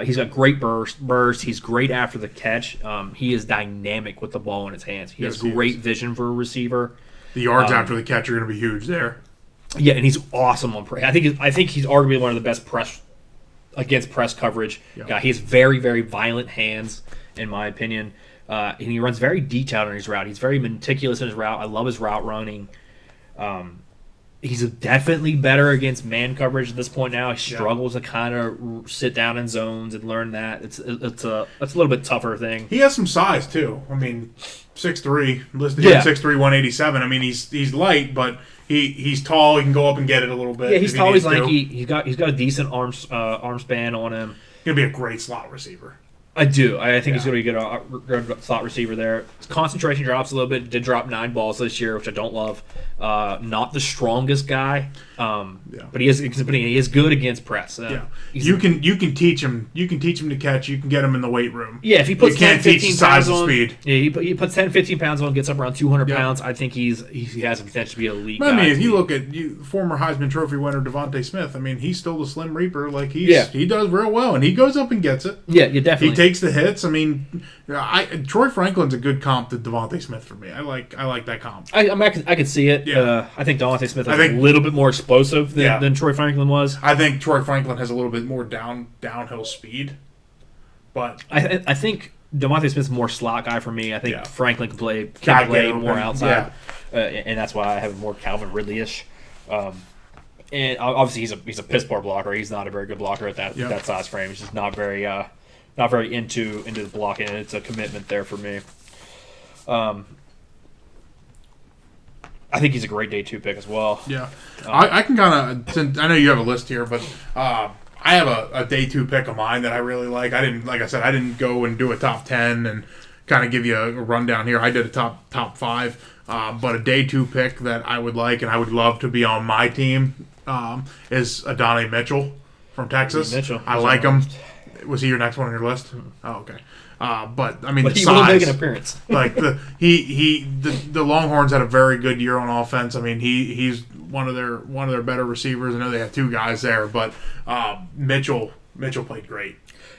He's got great burst. He's great after the catch. He is dynamic with the ball in his hands. He has great vision for a receiver. The yards after the catch are going to be huge there. Yeah, and he's awesome on press. I think he's arguably one of the best press coverage guy. He has very, very violent hands, in my opinion. And he runs very detailed in his route. He's very meticulous in his route. I love his route running. He's definitely better against man coverage at this point now. He struggles to kind of sit down in zones and learn that. It's a little bit tougher thing. He has some size too. I mean, 6'3", listed here 6'3", 187. I mean, he's light, but he's tall. He can go up and get it a little bit. Yeah, he's tall. He's lanky. He's got a decent arm span on him. He's gonna be a great slot receiver. I do. I think he's going to be a good slot receiver there. His concentration drops a little bit. Did drop 9 balls this year, which I don't love. Not the strongest guy, but he is good against press. You can teach him. You can teach him to catch. You can get him in the weight room. Yeah, if he puts 10, 15 pounds on, speed. Yeah, he puts 10, 15 pounds on, gets up around 200 pounds. I think he has the potential to be an elite guy. I mean, if you look at former Heisman Trophy winner Devontae Smith, I mean, he's still the Slim Reaper. Like he does real well, and he goes up and gets it. Yeah, you definitely. He takes the hits. I mean, Troy Franklin's a good comp to Devontae Smith for me. I like that comp. I could see it. Yeah. I think Devontae Smith is a little bit more explosive than Troy Franklin was. I think Troy Franklin has a little bit more downhill speed, but I think DeVonta Smith's more slot guy for me. I think Franklin can play more outside, and that's why I have more Calvin Ridley-ish. And obviously he's a piss poor blocker. He's not a very good blocker at that size frame. He's just not very into the blocking. And it's a commitment there for me. I think he's a great day 2 pick as well. Yeah, I can kind of. I know you have a list here, but I have a day 2 pick of mine that I really like. I didn't go and do a top 10 and kind of give you a rundown here. I did a top 5, but a day 2 pick that I would like and I would love to be on my team is Adonai Mitchell from Texas. I like him. Was he your next one on your list? Oh, okay. But I mean, but the he size, will make an appearance. Like the Longhorns had a very good year on offense. I mean, he's one of their better receivers. I know they have 2 guys there, but Mitchell played great.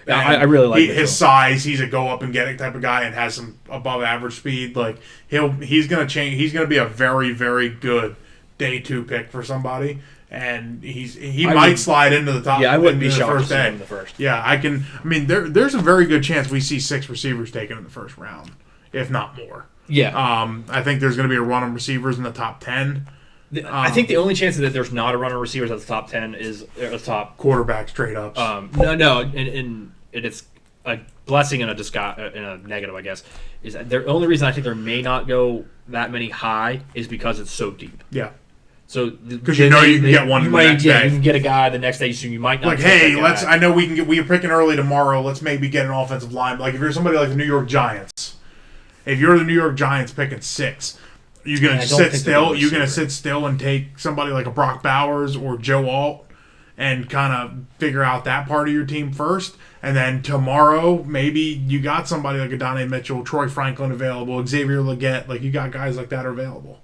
I really like his size. He's a go up and get it type of guy and has some above average speed. Like he's gonna change. He's gonna be a very, very good day 2 pick for somebody. And he might slide into the top. Yeah, I wouldn't be shocked first to see him day. in the first. Yeah, I can. I mean, there's a very good chance we see 6 receivers taken in the first round, if not more. Yeah. I think there's going to be a run of receivers in the top 10. I think the only chance that there's not a run of receivers at the top 10 is the top quarterbacks trade ups. No, and it's a blessing and a negative, I guess. Is that the only reason I think there may not go that many high is because it's so deep. Yeah. So because you can get one the next day. You can get a guy the next day, so you might not. Like, hey, I know we are picking early tomorrow. Let's maybe get an offensive line. Like if you're somebody like the New York Giants, if you're the New York Giants picking 6, you're gonna sit still. You're gonna sit still and take somebody like a Brock Bowers or Joe Alt and kind of figure out that part of your team first. And then tomorrow, maybe you got somebody like Adonai Mitchell, Troy Franklin available, Xavier Legette. Like you got guys like that are available.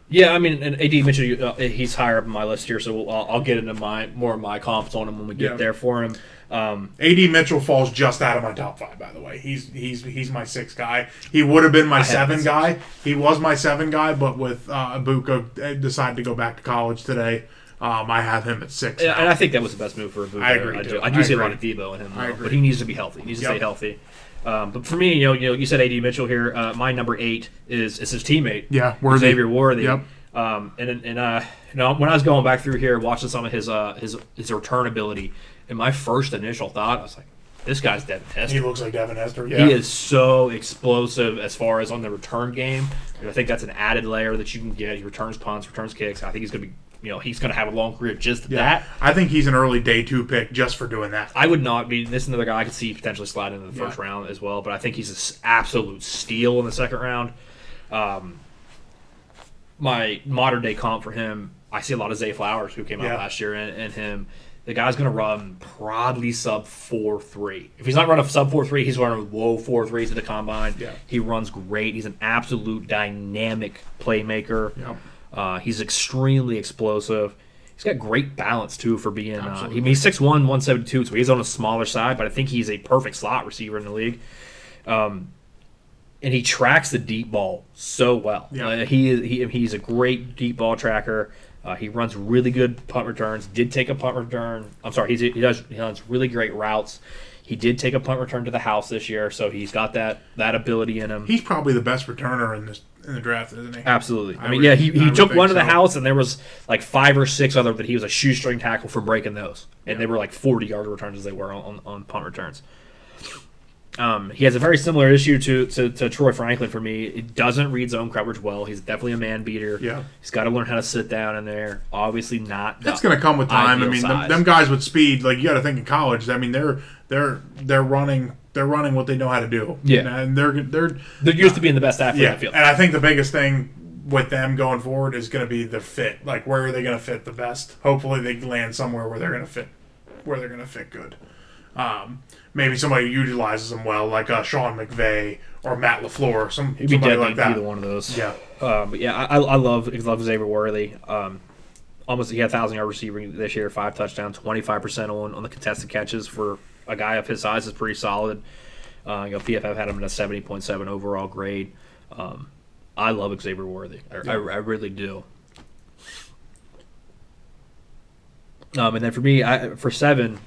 Yeah, I mean, and AD Mitchell, he's higher up on my list here, so I'll get into more of my comps on him when we get there for him. AD Mitchell falls just out of my top 5, by the way. He's my 6 guy. He would have been my 7 guy. He was my 7 guy, but with Ibuka decided to go back to college today. I have him at 6. And I think that was the best move for Ibuka. I agree. I do see a lot of Debo in him, but he needs to be healthy. He needs to stay healthy. But for me, you said AD Mitchell here. My number 8 is his teammate. Yeah, Xavier Worthy. Yep. When I was going back through here watching some of his return ability, and my first initial thought, I was like, this guy's Devin Hester. He looks like Devin Hester. Yeah. He is so explosive as far as on the return game. And I think that's an added layer that you can get. He returns punts, returns kicks. I think he's going to be. He's going to have a long career just that. I think he's an early day 2 pick just for doing that. I would not be. This is another guy I could see potentially slide into the first round as well, but I think he's an absolute steal in the second round. My modern day comp for him, I see a lot of Zay Flowers who came out last year, and him. The guy's going to run probably sub 4.3. If he's not running a sub 4.3, he's running low 4.3s at the combine. Yeah. He runs great. He's an absolute dynamic playmaker. Yep. He's extremely explosive. He's got great balance, too, for being... he's 6'1", 172, so he's on a smaller side, but I think he's a perfect slot receiver in the league. And he tracks the deep ball so well. Yeah. He's a great deep ball tracker. He runs really good punt returns. Did take a punt return. I'm sorry, he runs really great routes. He did take a punt return to the house this year, so he's got that ability in him. He's probably the best returner in the draft, isn't he? Absolutely. He took one to the house, and there was like 5 or 6 other that he was a shoestring tackle for breaking those, and they were like 40-yard returns as they were on punt returns. He has a very similar issue to Troy Franklin for me. It doesn't read zone coverage well. He's definitely a man beater. Yeah, he's got to learn how to sit down in there. Obviously not. That's going to come with time. I mean, them guys with speed, like you got to think in college. I mean, they're running what they know how to do. Yeah, and they're used to being the best athlete in the field. And I think the biggest thing with them going forward is going to be their fit. Like, where are they going to fit the best? Hopefully, they land somewhere where they're going to fit good. Maybe somebody who utilizes them well, like Sean McVay or Matt LaFleur, somebody like that. Either one of those. Yeah. But yeah, I love Xavier Worthy. Almost he had 1,000-yard receiving this year, 5 touchdowns, 25% on the contested catches for a guy of his size is pretty solid. PFF had him at a 70.7 overall grade. I love Xavier Worthy. I really do. And then for me, for 7, do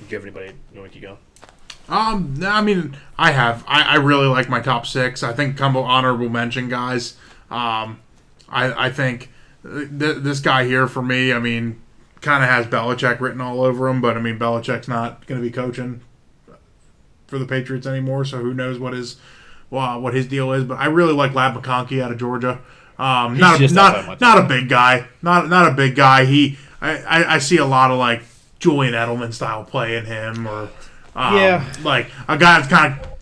you have anybody you want to go? I mean, I really like my top 6. I think combo honorable mention guys. I think this guy here for me, I mean, kind of has Belichick written all over him, but I mean, Belichick's not going to be coaching for the Patriots anymore, so who knows what his deal is. But I really like Lab McConkey out of Georgia. Not a big guy. Not a big guy. I see a lot of like Julian Edelman style play in him, or like a guy that's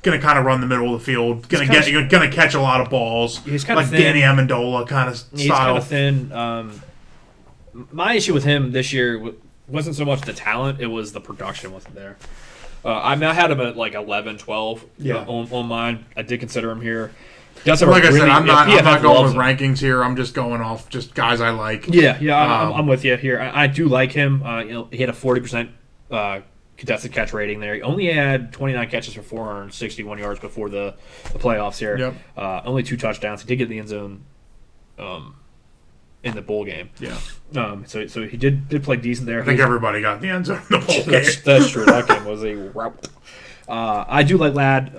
gonna run the middle of the field, gonna catch a lot of balls. He's kind like of thin. Danny Amendola kind of style. He's kind of thin. My issue with him this year wasn't so much the talent; it was the production wasn't there. I had him at like 11, 12 on mine. I did consider him here. Like I said, I'm not going with rankings here. I'm just going off just guys I like. I'm with you here. I do like him. He had a 40% contested catch rating there. He only had 29 catches for 461 yards before the playoffs here. Yep. Only 2 touchdowns. He did get in the end zone in the bowl game. Yeah. So he did play decent there. I think everybody got in the end zone in the bowl game. That's true. That game was a rout. I do like Ladd.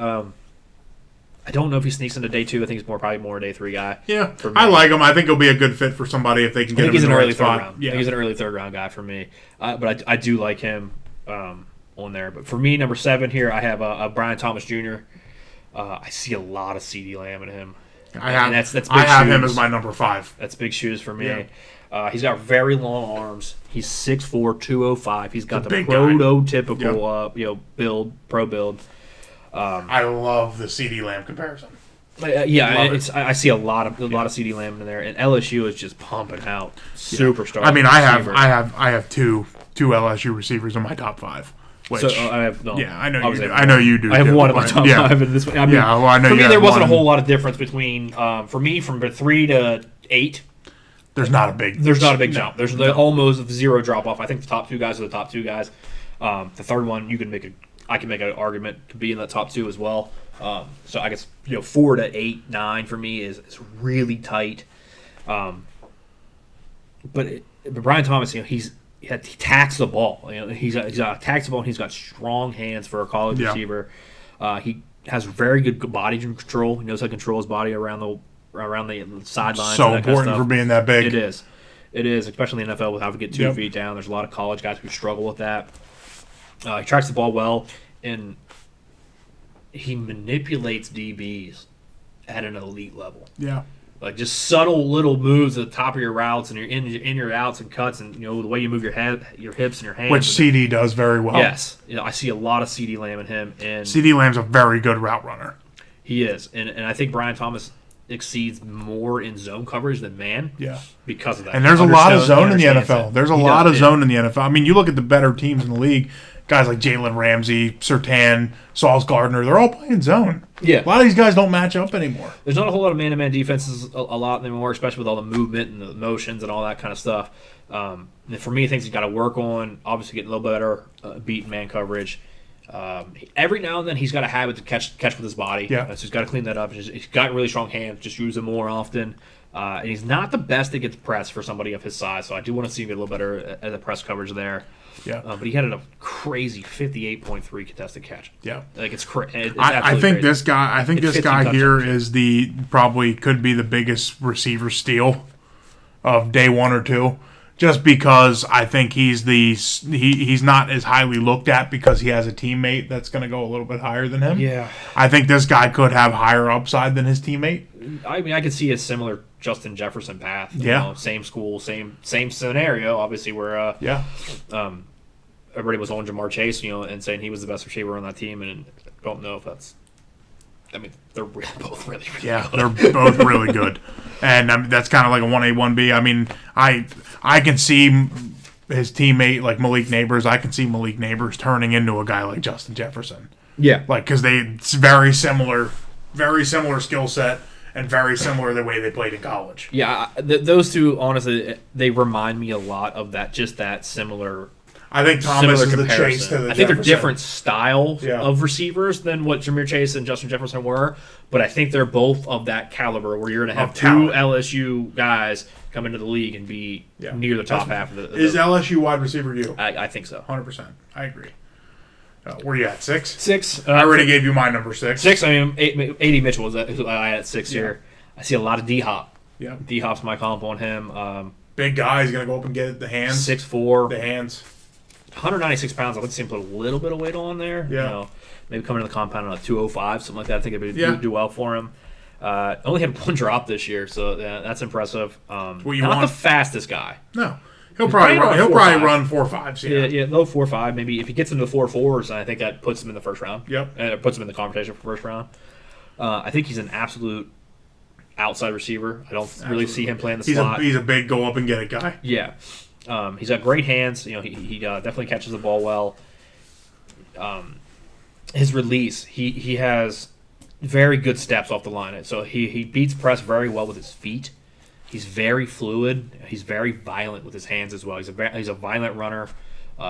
I don't know if he sneaks into day 2. I think he's probably more a day 3 guy. Yeah, I like him. I think he'll be a good fit for somebody if they can get him in the right spot. I think he's an early third round guy for me. But I do like him on there. But for me, number 7 here, I have Brian Thomas Jr. I see a lot of CeeDee Lamb in him. I have big him as my number 5. That's big shoes for me. Yeah. He's got very long arms. He's 6'4", 205. He's got the prototypical pro build. I love the CeeDee Lamb comparison. I see a lot of CeeDee Lamb in there, and LSU is just pumping out superstars. I mean, I have two LSU receivers in my top 5. Which, I have I know you do. I have one in my top 5 in this. I mean, I know. For me, there wasn't a whole lot of difference between from 3 to 8. There's not a big jump. There's almost 0 drop off. I think the top 2 guys are the top 2 guys. The third one I can make an argument to be in the top 2 as well. So I guess 4 to 8, 9 for me is really tight. But Brian Thomas, he tacks the ball. He's got tacks the ball. And he's got strong hands for a college receiver. He has very good body control. He knows how to control his body around the sidelines. So important for being that big. It is, especially in the NFL with how to get 2 feet down. There's a lot of college guys who struggle with that. He tracks the ball well, and he manipulates DBs at an elite level. Yeah. Like just subtle little moves at the top of your routes and your in your outs and cuts, and the way you move your head, your hips, and your hands. Which CD does very well. Yes, I see a lot of CeeDee Lamb in him, and CeeDee Lamb's a very good route runner. He is, and I think Brian Thomas exceeds more in zone coverage than man. Yeah, because of that. And there's a lot of zone in the NFL. There's a lot of zone in the NFL. I mean, you look at the better teams in the league. Guys like Jalen Ramsey, Surtain, Sauce Gardner, they're all playing zone. Yeah. A lot of these guys don't match up anymore. There's not a whole lot of man-to-man defenses a lot anymore, especially with all the movement and the motions and all that kind of stuff. And for me, things he's got to work on, obviously getting a little better beating man coverage. Every now and then he's got a habit to catch with his body. Yeah. So he's got to clean that up. He's got really strong hands, just use them more often. And he's not the best that gets pressed for somebody of his size, so I do want to see him get a little better at the press coverage there. Yeah, but he had a crazy 58.3 contested catch. Yeah, like it's crazy. I think this guy here is probably could be the biggest receiver steal of day 1 or 2, just because I think he's not as highly looked at because he has a teammate that's going to go a little bit higher than him. Yeah, I think this guy could have higher upside than his teammate. I mean, I could see a similar Justin Jefferson path. Same school, same scenario. Obviously, where everybody was on Jamar Chase, and saying he was the best receiver on that team, and I don't know if that's. I mean, they're both really good. Yeah, they're both really good, and that's kind of like a 1A 1B. I mean, I can see his teammate like Malik Neighbors. I can see Malik Neighbors turning into a guy like Justin Jefferson. Yeah, because it's very similar skill set. And very similar the way they played in college. Yeah, those two, honestly, they remind me a lot of that similar. I think Thomas is the Chase to the I think they're different styles of receivers than what Jahmyr Chase and Justin Jefferson were, but I think they're both of that caliber where you're going to have 2 LSU guys come into the league and be near the top half of the. Is LSU wide receiver you? I think so. 100%. I agree. Where you at, 6? 6. I already gave you my number 6. 6. I mean, A.D. Mitchell was who I had at 6 here. I see a lot of D-Hop. Yeah. D-Hop's my comp on him. Big guy. He's going to go up and get the hands. 6'4". The hands. 196 pounds. I'd like to see him put a little bit of weight on there. Yeah. You know, maybe coming to the compound on a 205, something like that. I think it would do well for him. Only had 1 drop this year, so that's impressive. Not the fastest guy. No. He'll probably run 4.5s. Yeah, low 4.5. Maybe if he gets into the 4.4s, I think that puts him in the first round. Yep. It puts him in the conversation for first round. I think he's an absolute outside receiver. I don't really see him playing the slot. He's a big go up and get it guy. Yeah. He's got great hands. You know, he definitely catches the ball well. His release, he has very good steps off the line. So he beats press very well with his feet. He's very fluid. He's very violent with his hands as well. He's a violent runner.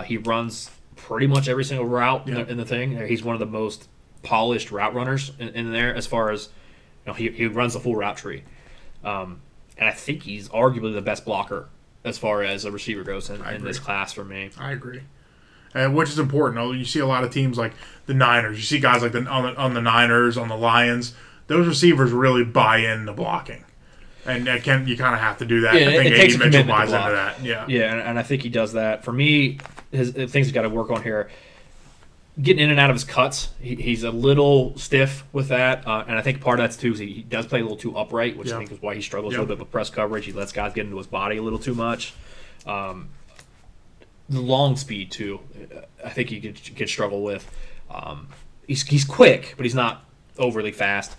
He runs pretty much every single route in the thing. He's one of the most polished route runners in there as far as, you know, he runs the full route tree. And I think he's arguably the best blocker as far as a receiver goes in this class for me. I agree. Which is important. You see a lot of teams like the Niners. You see guys like on the Niners, on the Lions. Those receivers really buy into blocking. And you kind of have to do that. Yeah, I think A.D. Mitchell buys into that. Yeah, and I think he does that. For me, his things he's got to work on here. Getting in and out of his cuts, he's a little stiff with that, and I think part of that's too is he does play a little too upright, which I think is why he struggles a little bit with press coverage. He lets guys get into his body a little too much. The long speed too, I think he could struggle with. He's quick, but he's not overly fast.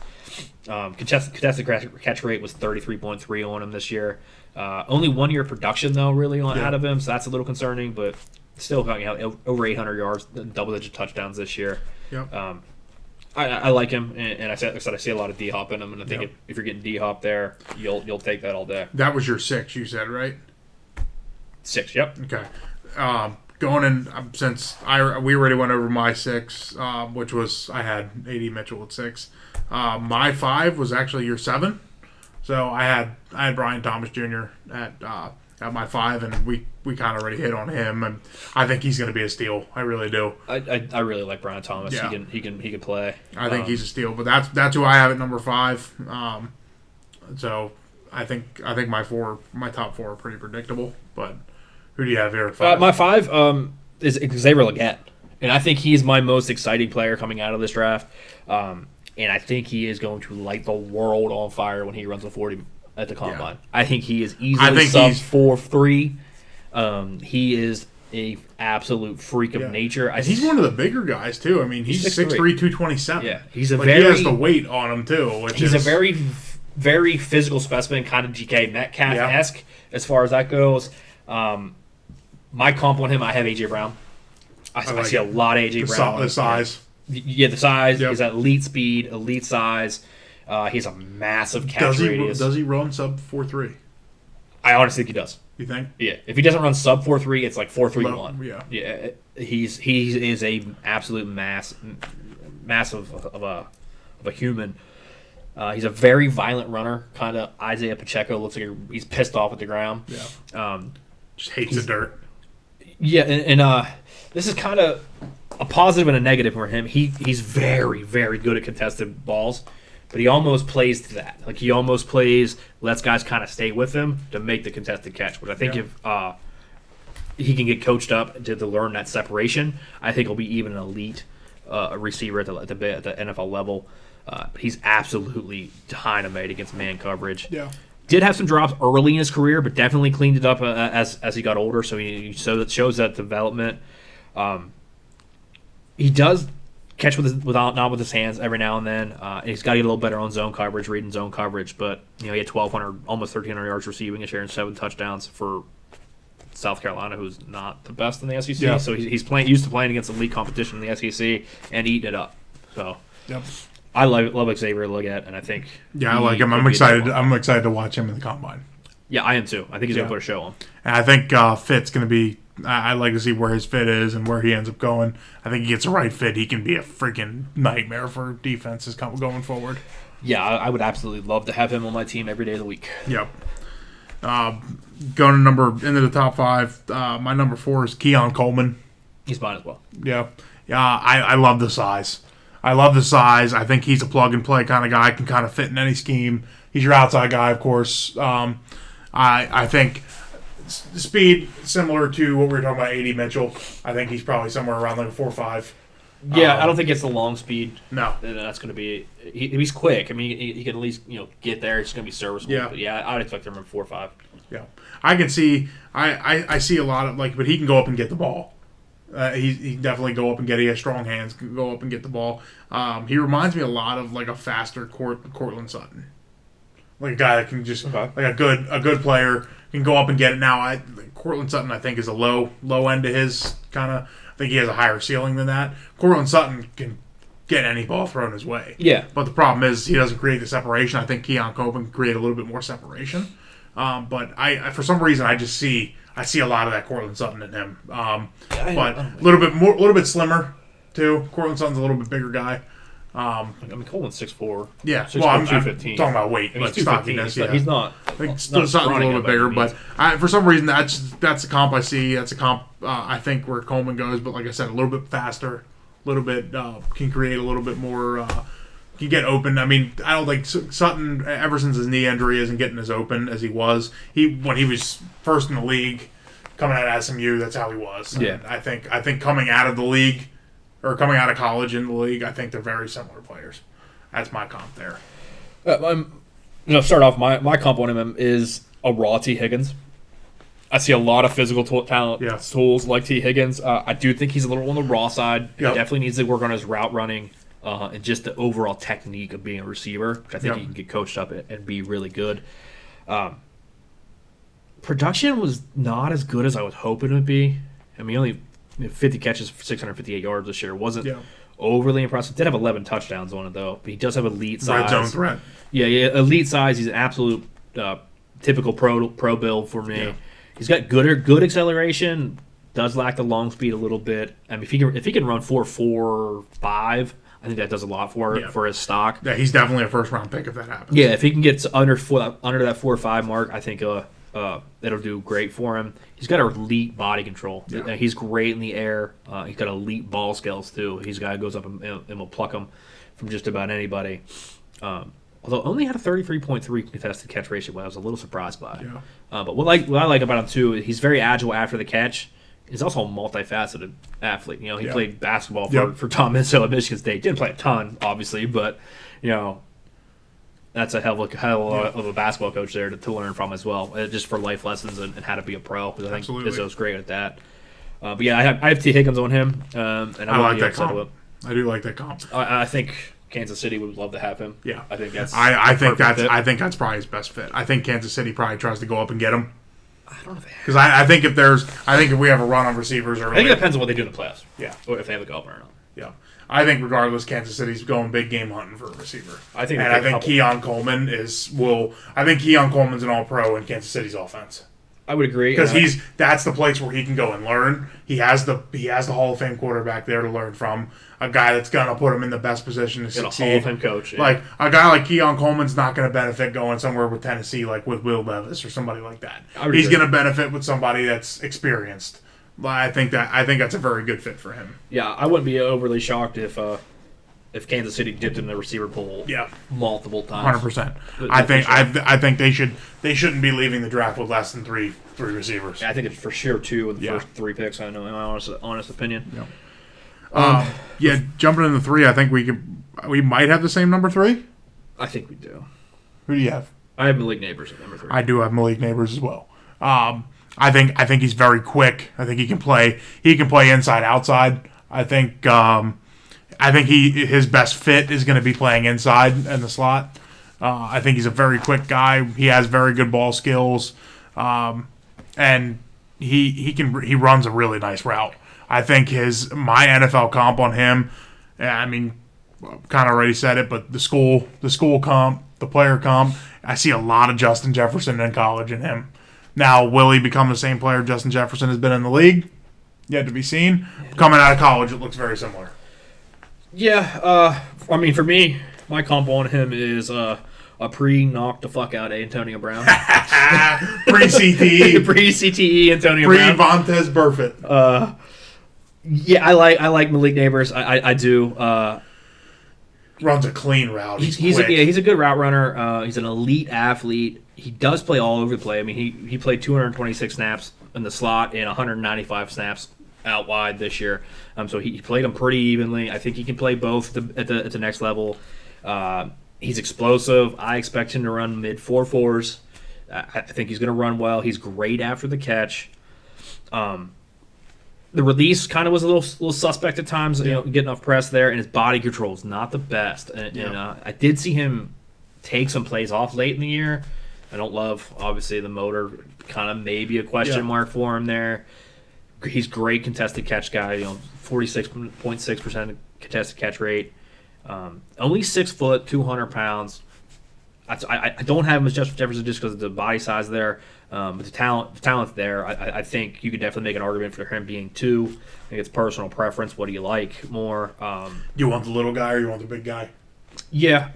Contested catch rate was 33.3 on him this year. Only 1 year production though, really out of him, so that's a little concerning, but. Still, you know, over 800 yards, double-digit touchdowns this year. Yep. I like him, and I see a lot of D-Hop in him, and I think if you're getting D-Hop there, you'll take that all day. That was your 6, you said, right? 6, yep. Okay. Going in, since we already went over my 6, which was I had A.D. Mitchell at 6. My 5 was actually your 7. So I had Brian Thomas Jr. at my 5, and we kind of already hit on him, and I think he's going to be a steal. I really do. I really like Brian Thomas. Yeah. He can play. I think he's a steal, but that's who I have at number 5. So I think my top 4 are pretty predictable. But who do you have here at 5? My 5 is Xavier Legette, and I think he's my most exciting player coming out of this draft. And I think he is going to light the world on fire when he runs a 40 at the combine. Yeah. I think he is easily sub 4.3. He is a absolute freak of nature. He's one of the bigger guys too. I mean, he's 6'3", 227. Yeah, he's he has the weight on him too. He's a very, very physical specimen, kind of GK Metcalf-esque as far as that goes. My comp on him, I have AJ Brown. I see a lot of AJ Brown. The size. Yeah, the size. Yep. He's at elite speed, elite size. He's a massive catch radius. Does he run sub 4.3? I honestly think he does. You think? Yeah. If he doesn't run sub 4.3, it's like 4.31. Yeah. Yeah. He is a absolute mass of a human. He's a very violent runner, kind of Isaiah Pacheco. Looks like he's pissed off at the ground. Yeah. Just hates the dirt. Yeah, and this is kind of a positive and a negative for him. He's very, very good at contested balls, but he almost plays to that. Like, he almost lets guys kind of stay with him to make the contested catch, which I think if he can get coached up to learn that separation, I think he'll be even an elite receiver at the NFL level. He's absolutely dynamite against man coverage. Yeah. Did have some drops early in his career, but definitely cleaned it up as he got older. So it shows that development. He does catch not with his hands every now and then. He's got to get a little better on zone coverage, reading zone coverage. But he had 1,200, almost 1,300 yards receiving this year and 7 touchdowns for South Carolina, who's not the best in the SEC. Yeah. So he's used to playing against elite competition in the SEC and eating it up. So. Yep. I love Xavier Legette, and I think I like him. I'm excited. I'm excited to watch him in the combine. Yeah, I am too. I think he's going to put a show on. And I think Fit's going to be. I'd like to see where his fit is and where he ends up going. I think he gets the right fit. He can be a freaking nightmare for defenses going forward. Yeah, I would absolutely love to have him on my team every day of the week. Yep. Going into the top 5, my number 4 is Keon Coleman. He's mine as well. Yeah. I love the size. I think he's a plug-and-play kind of guy, can kind of fit in any scheme. He's your outside guy, of course. I think speed, similar to what we were talking about, A.D. Mitchell. I think he's probably somewhere around like a 4.5. Yeah, I don't think it's the long speed. No. And that's going to be he's quick. I mean, he can at least get there. It's going to be serviceable. Yeah. But yeah, I would expect him at 4.5. Yeah, I can see. I see a lot of but he can go up and get the ball. He can definitely go up and get. He has strong hands. Can go up and get the ball. He reminds me a lot of like a faster Cortland Sutton, like a guy that can just like a good player can go up and get it. Now, Cortland Sutton I think is a low end to his kind of. I think he has a higher ceiling than that. Cortland Sutton can get any ball thrown his way. Yeah, but the problem is he doesn't create the separation. I think Keon Copeland can create a little bit more separation. But I for some reason I see a lot of that Cortland Sutton in him. But a little bit slimmer too. Cortland Sutton's a little bit bigger guy. I mean, Coleman's 6'4". Yeah, 6'4", well, I'm 215. talking about weight, He's but stockiness. He's not. I think Sutton's a little bit bigger, but for some reason that's a comp I see. That's a comp I think where Coleman goes. But like I said, a little bit faster, a little bit can create a little bit more. Can get open. I mean, I don't think Sutton, ever since his knee injury, isn't getting as open as he was. When he was first in the league, coming out of SMU, that's how he was. Yeah. And I think coming out of the league, or coming out of college in the league, I think they're very similar players. That's my comp there. Start off, my comp on him is a raw T. Higgins. I see a lot of physical talent tools like T. Higgins. I do think he's a little on the raw side. He definitely needs to work on his route running. And just the overall technique of being a receiver, which I think he can get coached up and be really good. Production was not as good as I was hoping it would be. I mean, only 50 catches for 658 yards this year. Wasn't overly impressive. Did have 11 touchdowns on it, though. But he does have elite size. Red zone threat. Yeah, elite size. He's an absolute typical pro build for me. Yeah. He's got good acceleration. Does lack the long speed a little bit. I mean, if he can run 4.45. I think that does a lot for his stock. Yeah, he's definitely a first-round pick if that happens. Yeah, if he can get under that 4.5 mark, I think it'll do great for him. He's got elite body control. Yeah. He's great in the air. He's got elite ball skills, too. He's a guy who goes up and will pluck them from just about anybody. Although only had a 33.3 contested catch ratio, I was a little surprised by. Yeah. But what I like about him, too, he's very agile after the catch. He's also a multifaceted athlete. He played basketball for Tom Izzo at Michigan State. Didn't play a ton, obviously, but that's a hell of a basketball coach there to learn from as well, just for life lessons and how to be a pro. Because I think Izzo's great at that. But yeah, I have T. Higgins on him, and I like that comp. I do like that comp. I think Kansas City would love to have him. Yeah, I think that's. I think that's probably his best fit. I think Kansas City probably tries to go up and get him. I don't know because I think if we have a run on receivers early, I think it depends on what they do in the playoffs. Yeah, or if they have a go up or not. Yeah, I think regardless, Kansas City's going big game hunting for a receiver. I think Keon Coleman I think Keon Coleman's an all-pro in Kansas City's offense. I would agree because that's the place where he can go and learn. He has the Hall of Fame quarterback there to learn from. A guy that's gonna put him in the best position to succeed. A Hall of Fame coach. Yeah. Like a guy like Keon Coleman's not gonna benefit going somewhere with Tennessee, like with Will Levis or somebody like that. He's gonna benefit with somebody that's experienced. I think that's a very good fit for him. Yeah, I wouldn't be overly shocked if Kansas City dipped in the receiver pool. Multiple times. 100%. I think they shouldn't be leaving the draft with less than three receivers. Yeah, I think it's for sure 2 with the first 3 picks. I know my honest opinion. Yeah. Jumping into 3, I think we might have the same number 3. I think we do. Who do you have? I have Malik Neighbors at number 3. I do have Malik Neighbors as well. I think he's very quick. I think he can play inside outside. I think his best fit is going to be playing inside in the slot. I think he's a very quick guy. He has very good ball skills, and he runs a really nice route. I think my NFL comp on him. I mean, kind of already said it, but the school comp, the player comp. I see a lot of Justin Jefferson in college in him. Now, will he become the same player Justin Jefferson has been in the league? Yet to be seen. Coming out of college, it looks very similar. Yeah, I mean, for me, my comp on him is a pre-knock the fuck out Antonio Brown. Pre-CTE. Pre-CTE Antonio Brown. Pre-Vontez Burfict. Yeah, I like Malik Neighbors. I do. Runs a clean route. He's a good route runner. He's an elite athlete. He does play all over the play. I mean, he played 226 snaps in the slot and 195 snaps out wide this year. So he played them pretty evenly. I think he can play both at the next level. He's explosive. I expect him to run mid 4.4s. I think he's going to run well. He's great after the catch. The release kind of was a little suspect at times, getting off press there, and his body control is not the best. And I did see him take some plays off late in the year. I don't love, obviously, the motor, kind of maybe a question mark for him there. He's great contested catch guy, 46.6% contested catch rate. Only 6 foot, 200 pounds. I don't have him as Justin Jefferson just because of the body size there. But the talent there, I think you could definitely make an argument for him being 2. I think it's personal preference. What do you like more? You want the little guy or you want the big guy? Yeah.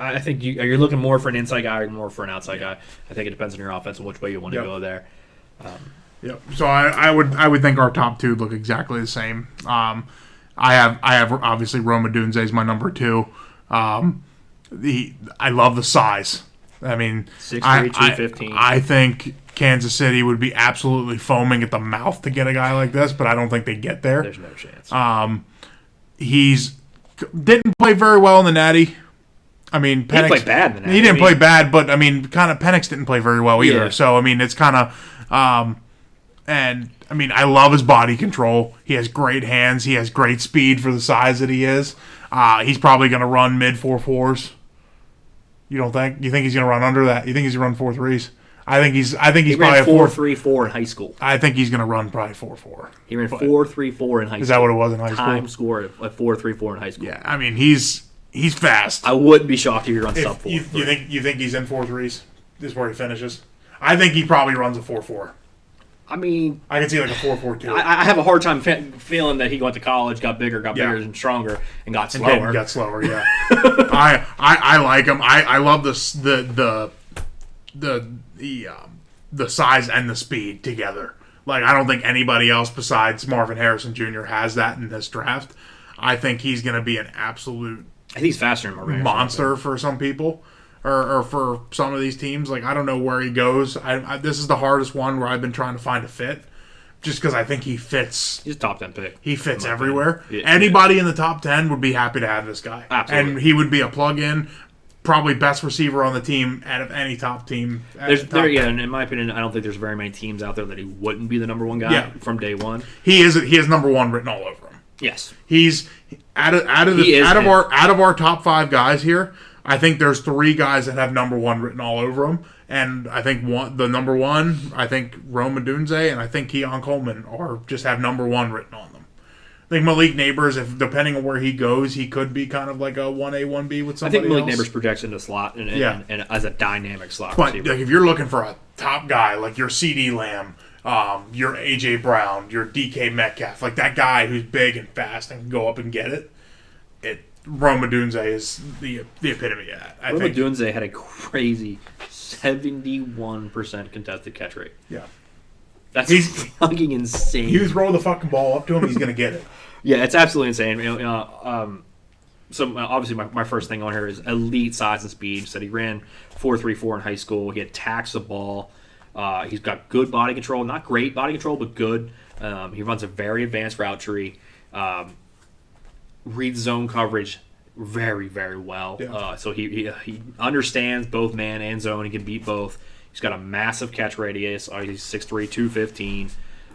I think you're looking more for an inside guy or more for an outside guy. I think it depends on your offense and which way you want to go there. So I would think our top 2 look exactly the same. I have obviously Rome Odunze is my number 2. I love the size. I mean, 6'3", 215. I think Kansas City would be absolutely foaming at the mouth to get a guy like this, but I don't think they get there. There's no chance. He's didn't play very well in the Natty. I mean, Penix, he didn't play bad in the Natty. He didn't play bad, but I mean, kind of Penix didn't play very well either. Yeah. So I mean, it's kind of, and I mean, I love his body control. He has great hands. He has great speed for the size that he is. He's probably going to run mid 4.4s. You don't think? You think he's going to run under that? You think he's going to run 4.3s? I think he's he probably ran 4.34 in high school. I think he's going to run probably 4.4. He ran 4.34 in high school. Is that what it was in high school? Time score at 4.34 in high school. Yeah, I mean he's fast. I wouldn't be shocked if he runs sub 4. You think he's in 4.3s? This is where he finishes. I think he probably runs a 4.4. I mean, I can see like a 4.42. I have a hard time feeling that he went to college, got bigger and stronger, and got slower. And got slower, yeah. I like him. I love the size and the speed together. Like I don't think anybody else besides Marvin Harrison Jr. has that in this draft. I think he's going to be an absolute. I think he's faster than Marvin monster for some people. Or for some of these teams, like I don't know where he goes. This is the hardest one where I've been trying to find a fit, just because I think he fits. He's a top 10 pick. He fits everywhere. Anybody in the top 10 would be happy to have this guy. Absolutely, and he would be a plug-in, probably best receiver on the team out of any top team. And in my opinion, I don't think there's very many teams out there that he wouldn't be the number 1 guy from day one. He has number 1 written all over him. Yes, he's out of our top 5 guys here. I think there's 3 guys that have number 1 written all over them, and I think the number 1, I think Rome Odunze, and I think Keon Coleman just have number 1 written on them. I think Malik Neighbors, if depending on where he goes, he could be kind of like a 1A, 1B with somebody else. I think Malik Neighbors projects into slot and as a dynamic slot receiver. But if you're looking for a top guy like your CD Lamb, your AJ Brown, your DK Metcalf, like that guy who's big and fast and can go up and get it, Rome Odunze is the epitome of that. Rome Odunze had a crazy 71% contested catch rate. Yeah. That's fucking insane. You throw the fucking ball up to him, he's going to get it. Yeah, it's absolutely insane. So obviously my first thing on here is elite size and speed. So he ran 4.34 in high school. He attacks the ball. He's got good body control. Not great body control, but good. He runs a very advanced route tree. Reads zone coverage very, very well. Yeah. So he understands both man and zone. He can beat both. He's got a massive catch radius. He's 6'3", 215.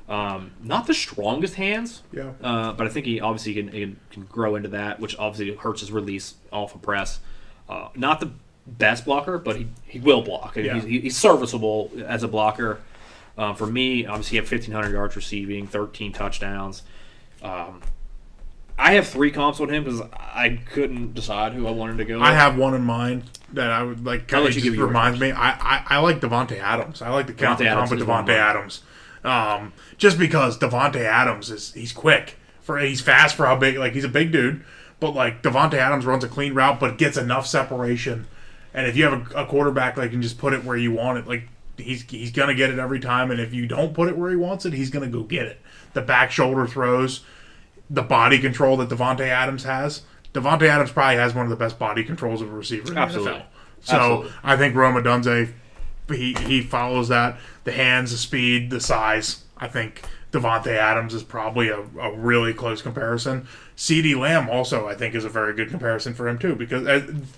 Not the strongest hands, but I think he obviously can grow into that, which obviously hurts his release off of press. Not the best blocker, but he will block. Yeah. He's serviceable as a blocker. For me, obviously, he had 1,500 yards receiving, 13 touchdowns. I have 3 comps on him because I couldn't decide who I wanted to go with. I have one in mind that I would like. Kind of just reminds me. I like Devontae Adams. I like the comp with Devontae Adams. Just because Devontae Adams he's quick. He's fast for how big. Like he's a big dude, but like Devontae Adams runs a clean route, but gets enough separation. And if you have a quarterback that can just put it where you want it, like he's gonna get it every time. And if you don't put it where he wants it, he's gonna go get it. The back shoulder throws. the body control that Devontae Adams has. Devontae Adams probably has one of the best body controls of a receiver in the NFL. So I think Rome Odunze, he follows that. The hands, the speed, the size. I think Devontae Adams is probably a really close comparison. CeeDee Lamb also, I think, is a very good comparison for him, too, because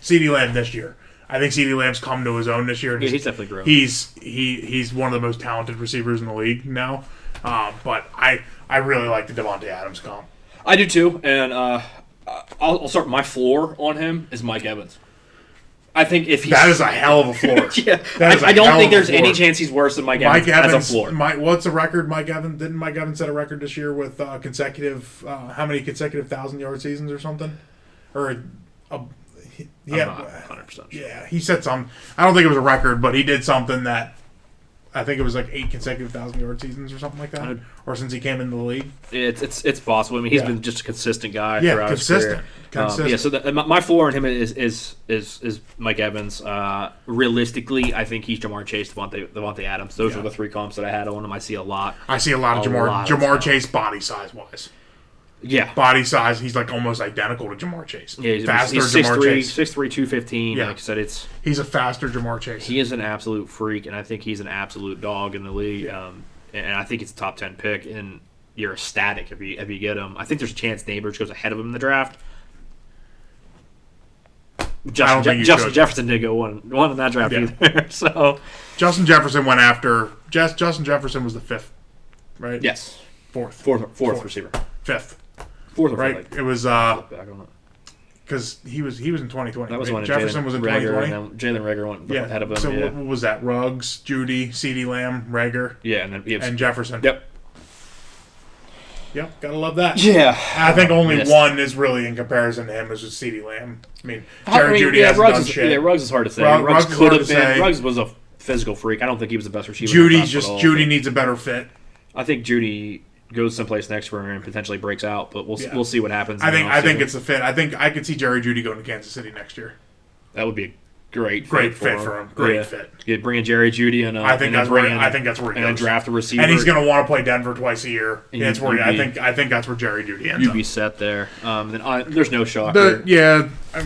CeeDee Lamb this year. I think CeeDee Lamb's come to his own this year. Yeah, he's definitely grown. He's one of the most talented receivers in the league now. But I really like the Devontae Adams comp. I do, too, and I'll start. My floor on him is Mike Evans. I think if he's... That is a hell of a floor. Yeah, I don't think there's any chance he's worse than Mike Evans as a floor. What's the record, Mike Evans? Didn't Mike Evans set a record this year with consecutive... how many consecutive 1,000-yard seasons or something? Or... I'm not 100% sure. Yeah, he set some... I don't think it was a record, but he did something that... I think it was like 8 consecutive 1,000-yard seasons or something like that. Or since he came into the league. It's possible. I mean, he's been just a consistent guy throughout his career. Consistent. So my floor on him is Mike Evans. Realistically, I think he's Jamar Chase, Devontae Adams. Those are the 3 comps that I had on him. I see a lot. I see a lot of Jamar Chase body size-wise. Yeah. Body size, he's like almost identical to Jamar Chase. Yeah, he's Jamar Chase. 6'3", 215. Yeah. Like I said, he's a faster Jamar Chase. He is an absolute freak, and I think he's an absolute dog in the league. Yeah. And I think it's a top 10 pick, and you're ecstatic if you get him. I think there's a chance Neighbors goes ahead of him in the draft. Justin Jefferson didn't go one in that draft either. So Justin Jefferson went after. Justin Jefferson was the 5th, right? Yes. Fourth receiver. 5th. 4th, right? It was because he was in 2020. That was when Jefferson was in 2020. Jalen Reagor went ahead of him. So what was that? Ruggs, Judy, CeeDee Lamb, Reagor, and Jefferson. Yep, gotta love that. Yeah, I think only one is really in comparison to him is just CeeDee Lamb. I mean, Judy hasn't done shit. Yeah, Ruggs is hard to say. Ruggs could have been. Ruggs was a physical freak. I don't think he was the best receiver. Judy needs a better fit. I think Judy goes someplace next year and potentially breaks out, but we'll see what happens. I think it's a fit. I think I could see Jerry Judy going to Kansas City next year. That would be a great fit for him. Great fit. You bring in Jerry Judy and I think that's where he goes. And then draft a receiver. And he's going to want to play Denver twice a year. That's where I think that's where Jerry Judy ends up. You'd be set there. Then there's no shocker.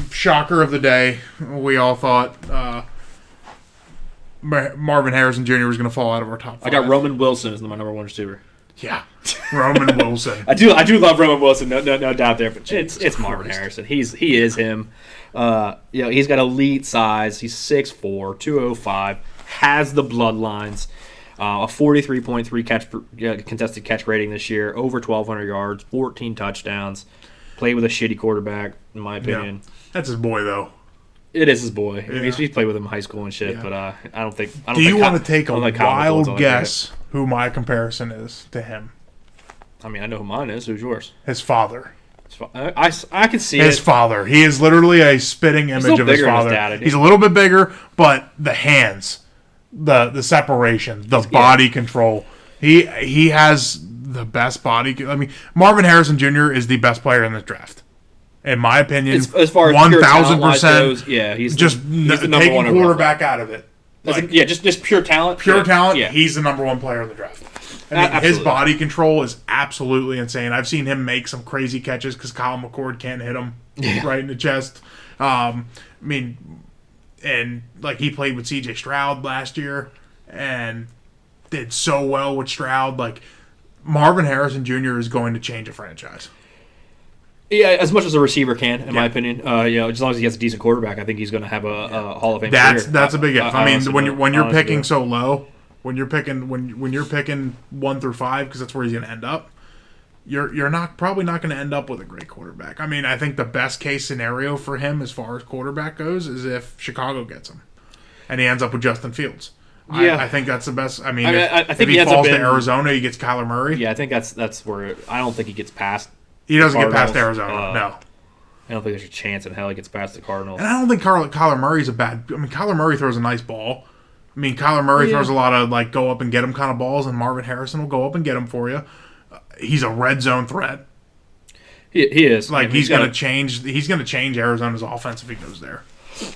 Shocker of the day. We all thought Marvin Harrison Jr. was going to fall out of our top 5. I got Roman Wilson as my number 1 receiver. Yeah, Roman Wilson. I do love Roman Wilson, no doubt there. But it's Marvin Harrison. He is him. He's got elite size. He's 6'4", 205. Has the bloodlines. A 43.3 contested catch rating this year. Over 1,200 yards. 14 touchdowns. Played with a shitty quarterback, in my opinion. Yeah. That's his boy, though. It is his boy. Yeah. He's played with him in high school and shit. Yeah. But I don't think. Do you want to take a wild guess who my comparison is to him? I mean, I know who mine is. Who's yours? His father. I can see his father. He is literally a spitting image of his father. His dad, he's a little bit bigger, but the hands, the separation, the body control. He has the best body. I mean, Marvin Harrison Jr. is the best player in this draft, in my opinion. As far as 1,000%, yeah, he's just the number taking one quarterback out of it. Just pure talent. Pure talent. Yeah. He's the number 1 player in the draft. I mean, his body control is absolutely insane. I've seen him make some crazy catches because Kyle McCord can't hit him right in the chest. And he played with C.J. Stroud last year and did so well with Stroud. Like, Marvin Harrison Jr. is going to change a franchise. Yeah, as much as a receiver can, in my opinion. As long as he has a decent quarterback, I think he's going to have a Hall of Fame career. That's a big if. I mean, when you're picking so low. When you're picking 1 through 5, because that's where he's going to end up, you're probably not going to end up with a great quarterback. I mean, I think the best case scenario for him as far as quarterback goes is if Chicago gets him, and he ends up with Justin Fields. Yeah, I think that's the best. I mean, if he falls to Arizona, he gets Kyler Murray. Yeah, I think that's where I don't think he gets past. He doesn't get past Arizona. No. I don't think there's a chance in hell he gets past the Cardinals. And I don't think Kyler Murray's a bad. I mean, Kyler Murray throws a nice ball. I mean, Kyler Murray throws a lot of go up and get him kind of balls, and Marvin Harrison will go up and get him for you. He's a red zone threat. He is. He's going to change. He's going to change Arizona's offense if he goes there.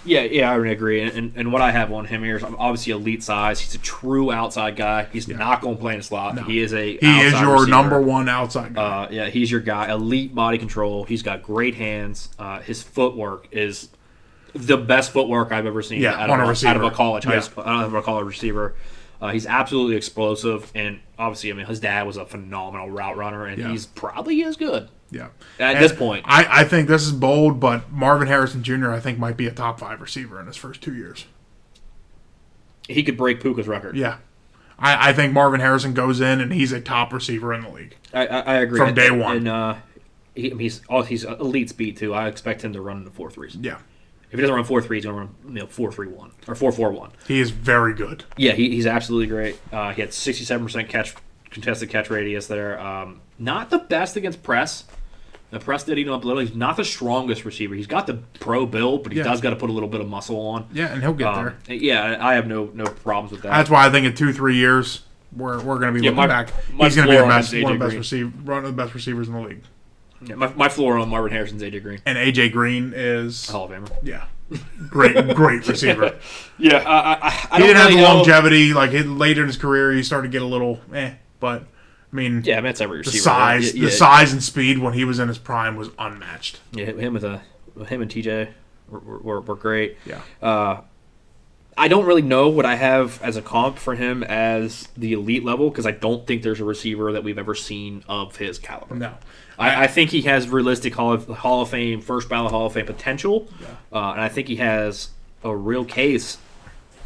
Yeah, I would agree. And what I have on him here is obviously elite size. He's a true outside guy. He's not going to play in a slot. No. He is your receiver. Number one outside guy. He's your guy. Elite body control. He's got great hands. His footwork is the best footwork I've ever seen out of a college receiver. He's absolutely explosive, and obviously, his dad was a phenomenal route runner, and he's probably as good. Yeah. At this point. I think this is bold, but Marvin Harrison Jr., I think, might be a top 5 receiver in his first 2 years. He could break Puka's record. Yeah. I think Marvin Harrison goes in, and he's a top receiver in the league. I agree. From day one. And he's elite speed, too. I expect him to run in the 4.3s. Yeah. If he doesn't run 4.3, he's going to run 4.31 or 4.41. He is very good. Yeah, he's absolutely great. He had 67% contested catch radius there. Not the best against press. The press did eat him up a little. He's not the strongest receiver. He's got the pro build, but he does got to put a little bit of muscle on. Yeah, and he'll get there. Yeah, I have no problems with that. That's why I think in 2-3 years we're going to be looking back. He's going to be one of the best receivers in the league. Yeah, my floor on Marvin Harrison's AJ Green. And AJ Green is Hall of Famer. Yeah, great receiver. Yeah, I he didn't have the longevity. Like later in his career, he started to get a little but. That's every receiver. The size and speed when he was in his prime was unmatched. Yeah, him and TJ were great. Yeah. I don't really know what I have as a comp for him as the elite level because I don't think there's a receiver that we've ever seen of his caliber. No. I think he has realistic Hall of Fame, first ballot Hall of Fame potential, and I think he has a real case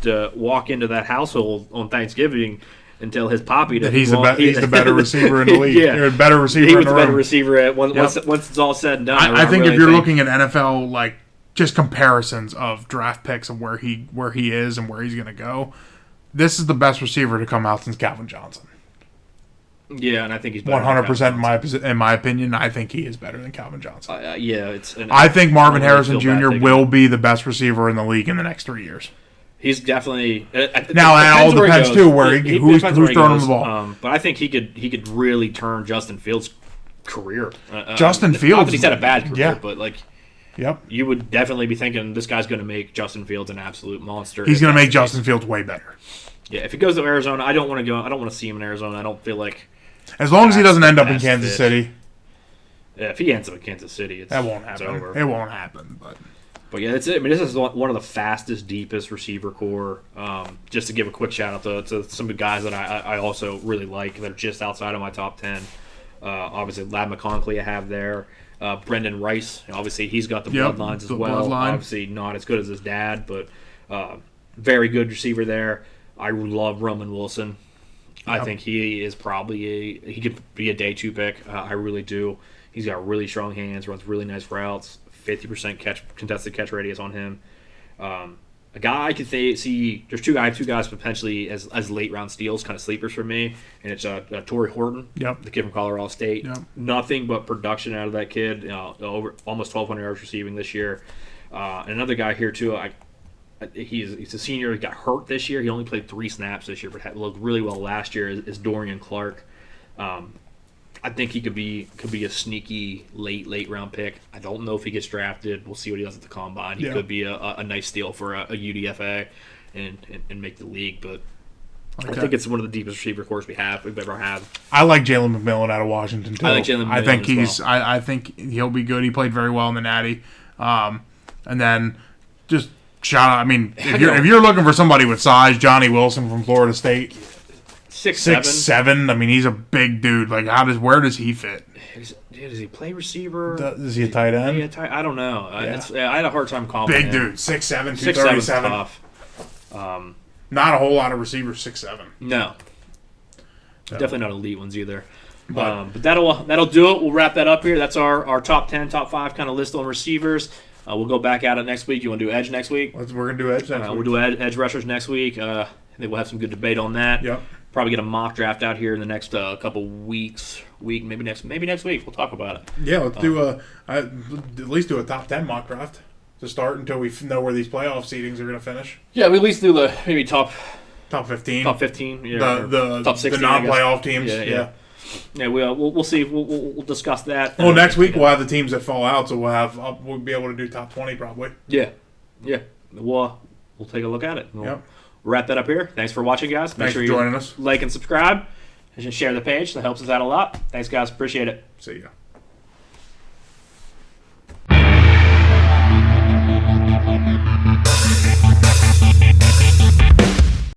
to walk into that household on Thanksgiving and tell his poppy that he's the better receiver in the league. Yeah, or better receiver. He was the better receiver once it's all said and done. I think if you're looking at NFL just comparisons of draft picks and where he is and where he's going to go, this is the best receiver to come out since Calvin Johnson. Yeah, and I think he's 100% in my opinion. I think he is better than Calvin Johnson. I think Marvin Harrison Jr. will be the best receiver in the league in the next 3 years. He's definitely now. It all depends too who's throwing him the ball. But I think he could really turn Justin Fields' career. Justin Fields, not that he's had a bad career, but you would definitely be thinking this guy's going to make Justin Fields an absolute monster. He's going to make Justin Fields way better. Yeah, if he goes to Arizona, I don't want to go. I don't want to see him in Arizona. I don't feel like as long as he doesn't end up in Kansas City. Yeah, if he ends up in Kansas City, that won't happen. It's over. It won't happen, But yeah, that's it. This is one of the fastest, deepest receiver core. Just to give a quick shout out to some of the guys that I also really like that are just outside of my top 10. Obviously, Lad McConkey I have there. Brendan Rice, obviously he's got the bloodlines as well. Bloodline. Obviously not as good as his dad, but very good receiver there. I love Roman Wilson. Yep. I think he is probably he could be a day 2 pick. I really do. He's got really strong hands, runs really nice routes. 50% contested catch radius on him. A guy I could see. There's two guys potentially as late round steals, kind of sleepers for me, and it's Torrey Horton, the kid from Colorado State. Yep. Nothing but production out of that kid. Over almost 1,200 yards receiving this year. And another guy here too. He's a senior. He got hurt this year. He only played 3 snaps this year, but looked really well last year. Is Dorian Clark. I think he could be a sneaky late round pick. I don't know if he gets drafted. We'll see what he does at the combine. He could be a nice steal for a UDFA and make the league. But I think it's one of the deepest receiver cores we've ever had. I like Jalen McMillan out of Washington too. I like Jalen McMillan I think he'll be good. He played very well in the Natty. And then just shout out. I mean, if you're looking for somebody with size, Johnny Wilson from Florida State. 6'7". I mean, he's a big dude. Like, where does he fit? Does he play receiver? Is he a tight end? I don't know. Yeah. I had a hard time calling big him. Dude, 6'7", 237. Tough. Not a whole lot of receivers 6'7". No. Definitely not elite ones either. But that'll do it. We'll wrap that up here. That's our top 10, top 5 kind of list on receivers. We'll go back at it next week. You want to do edge next week? We're going to do edge next week. We'll do edge rushers next week. I think we'll have some good debate on that. Yep. Probably get a mock draft out here in the next couple weeks. Maybe next week. We'll talk about it. Yeah, let's do at least do a top 10 mock draft to start until we know where these playoff seedings are going to finish. Yeah, we at least do the maybe top 15. Top 15. Yeah, the top 16. The non-playoff teams. Yeah. We'll see. We'll discuss that. Well, next week we'll have the teams that fall out, so we'll be able to do top 20 probably. Yeah. Yeah, we'll take a look at it. We'll Yep. wrap that up here. Thanks for watching, guys. Make Thanks sure for you joining us. like and subscribe. And just share the page. That helps us out a lot. Thanks, guys. Appreciate it. See ya.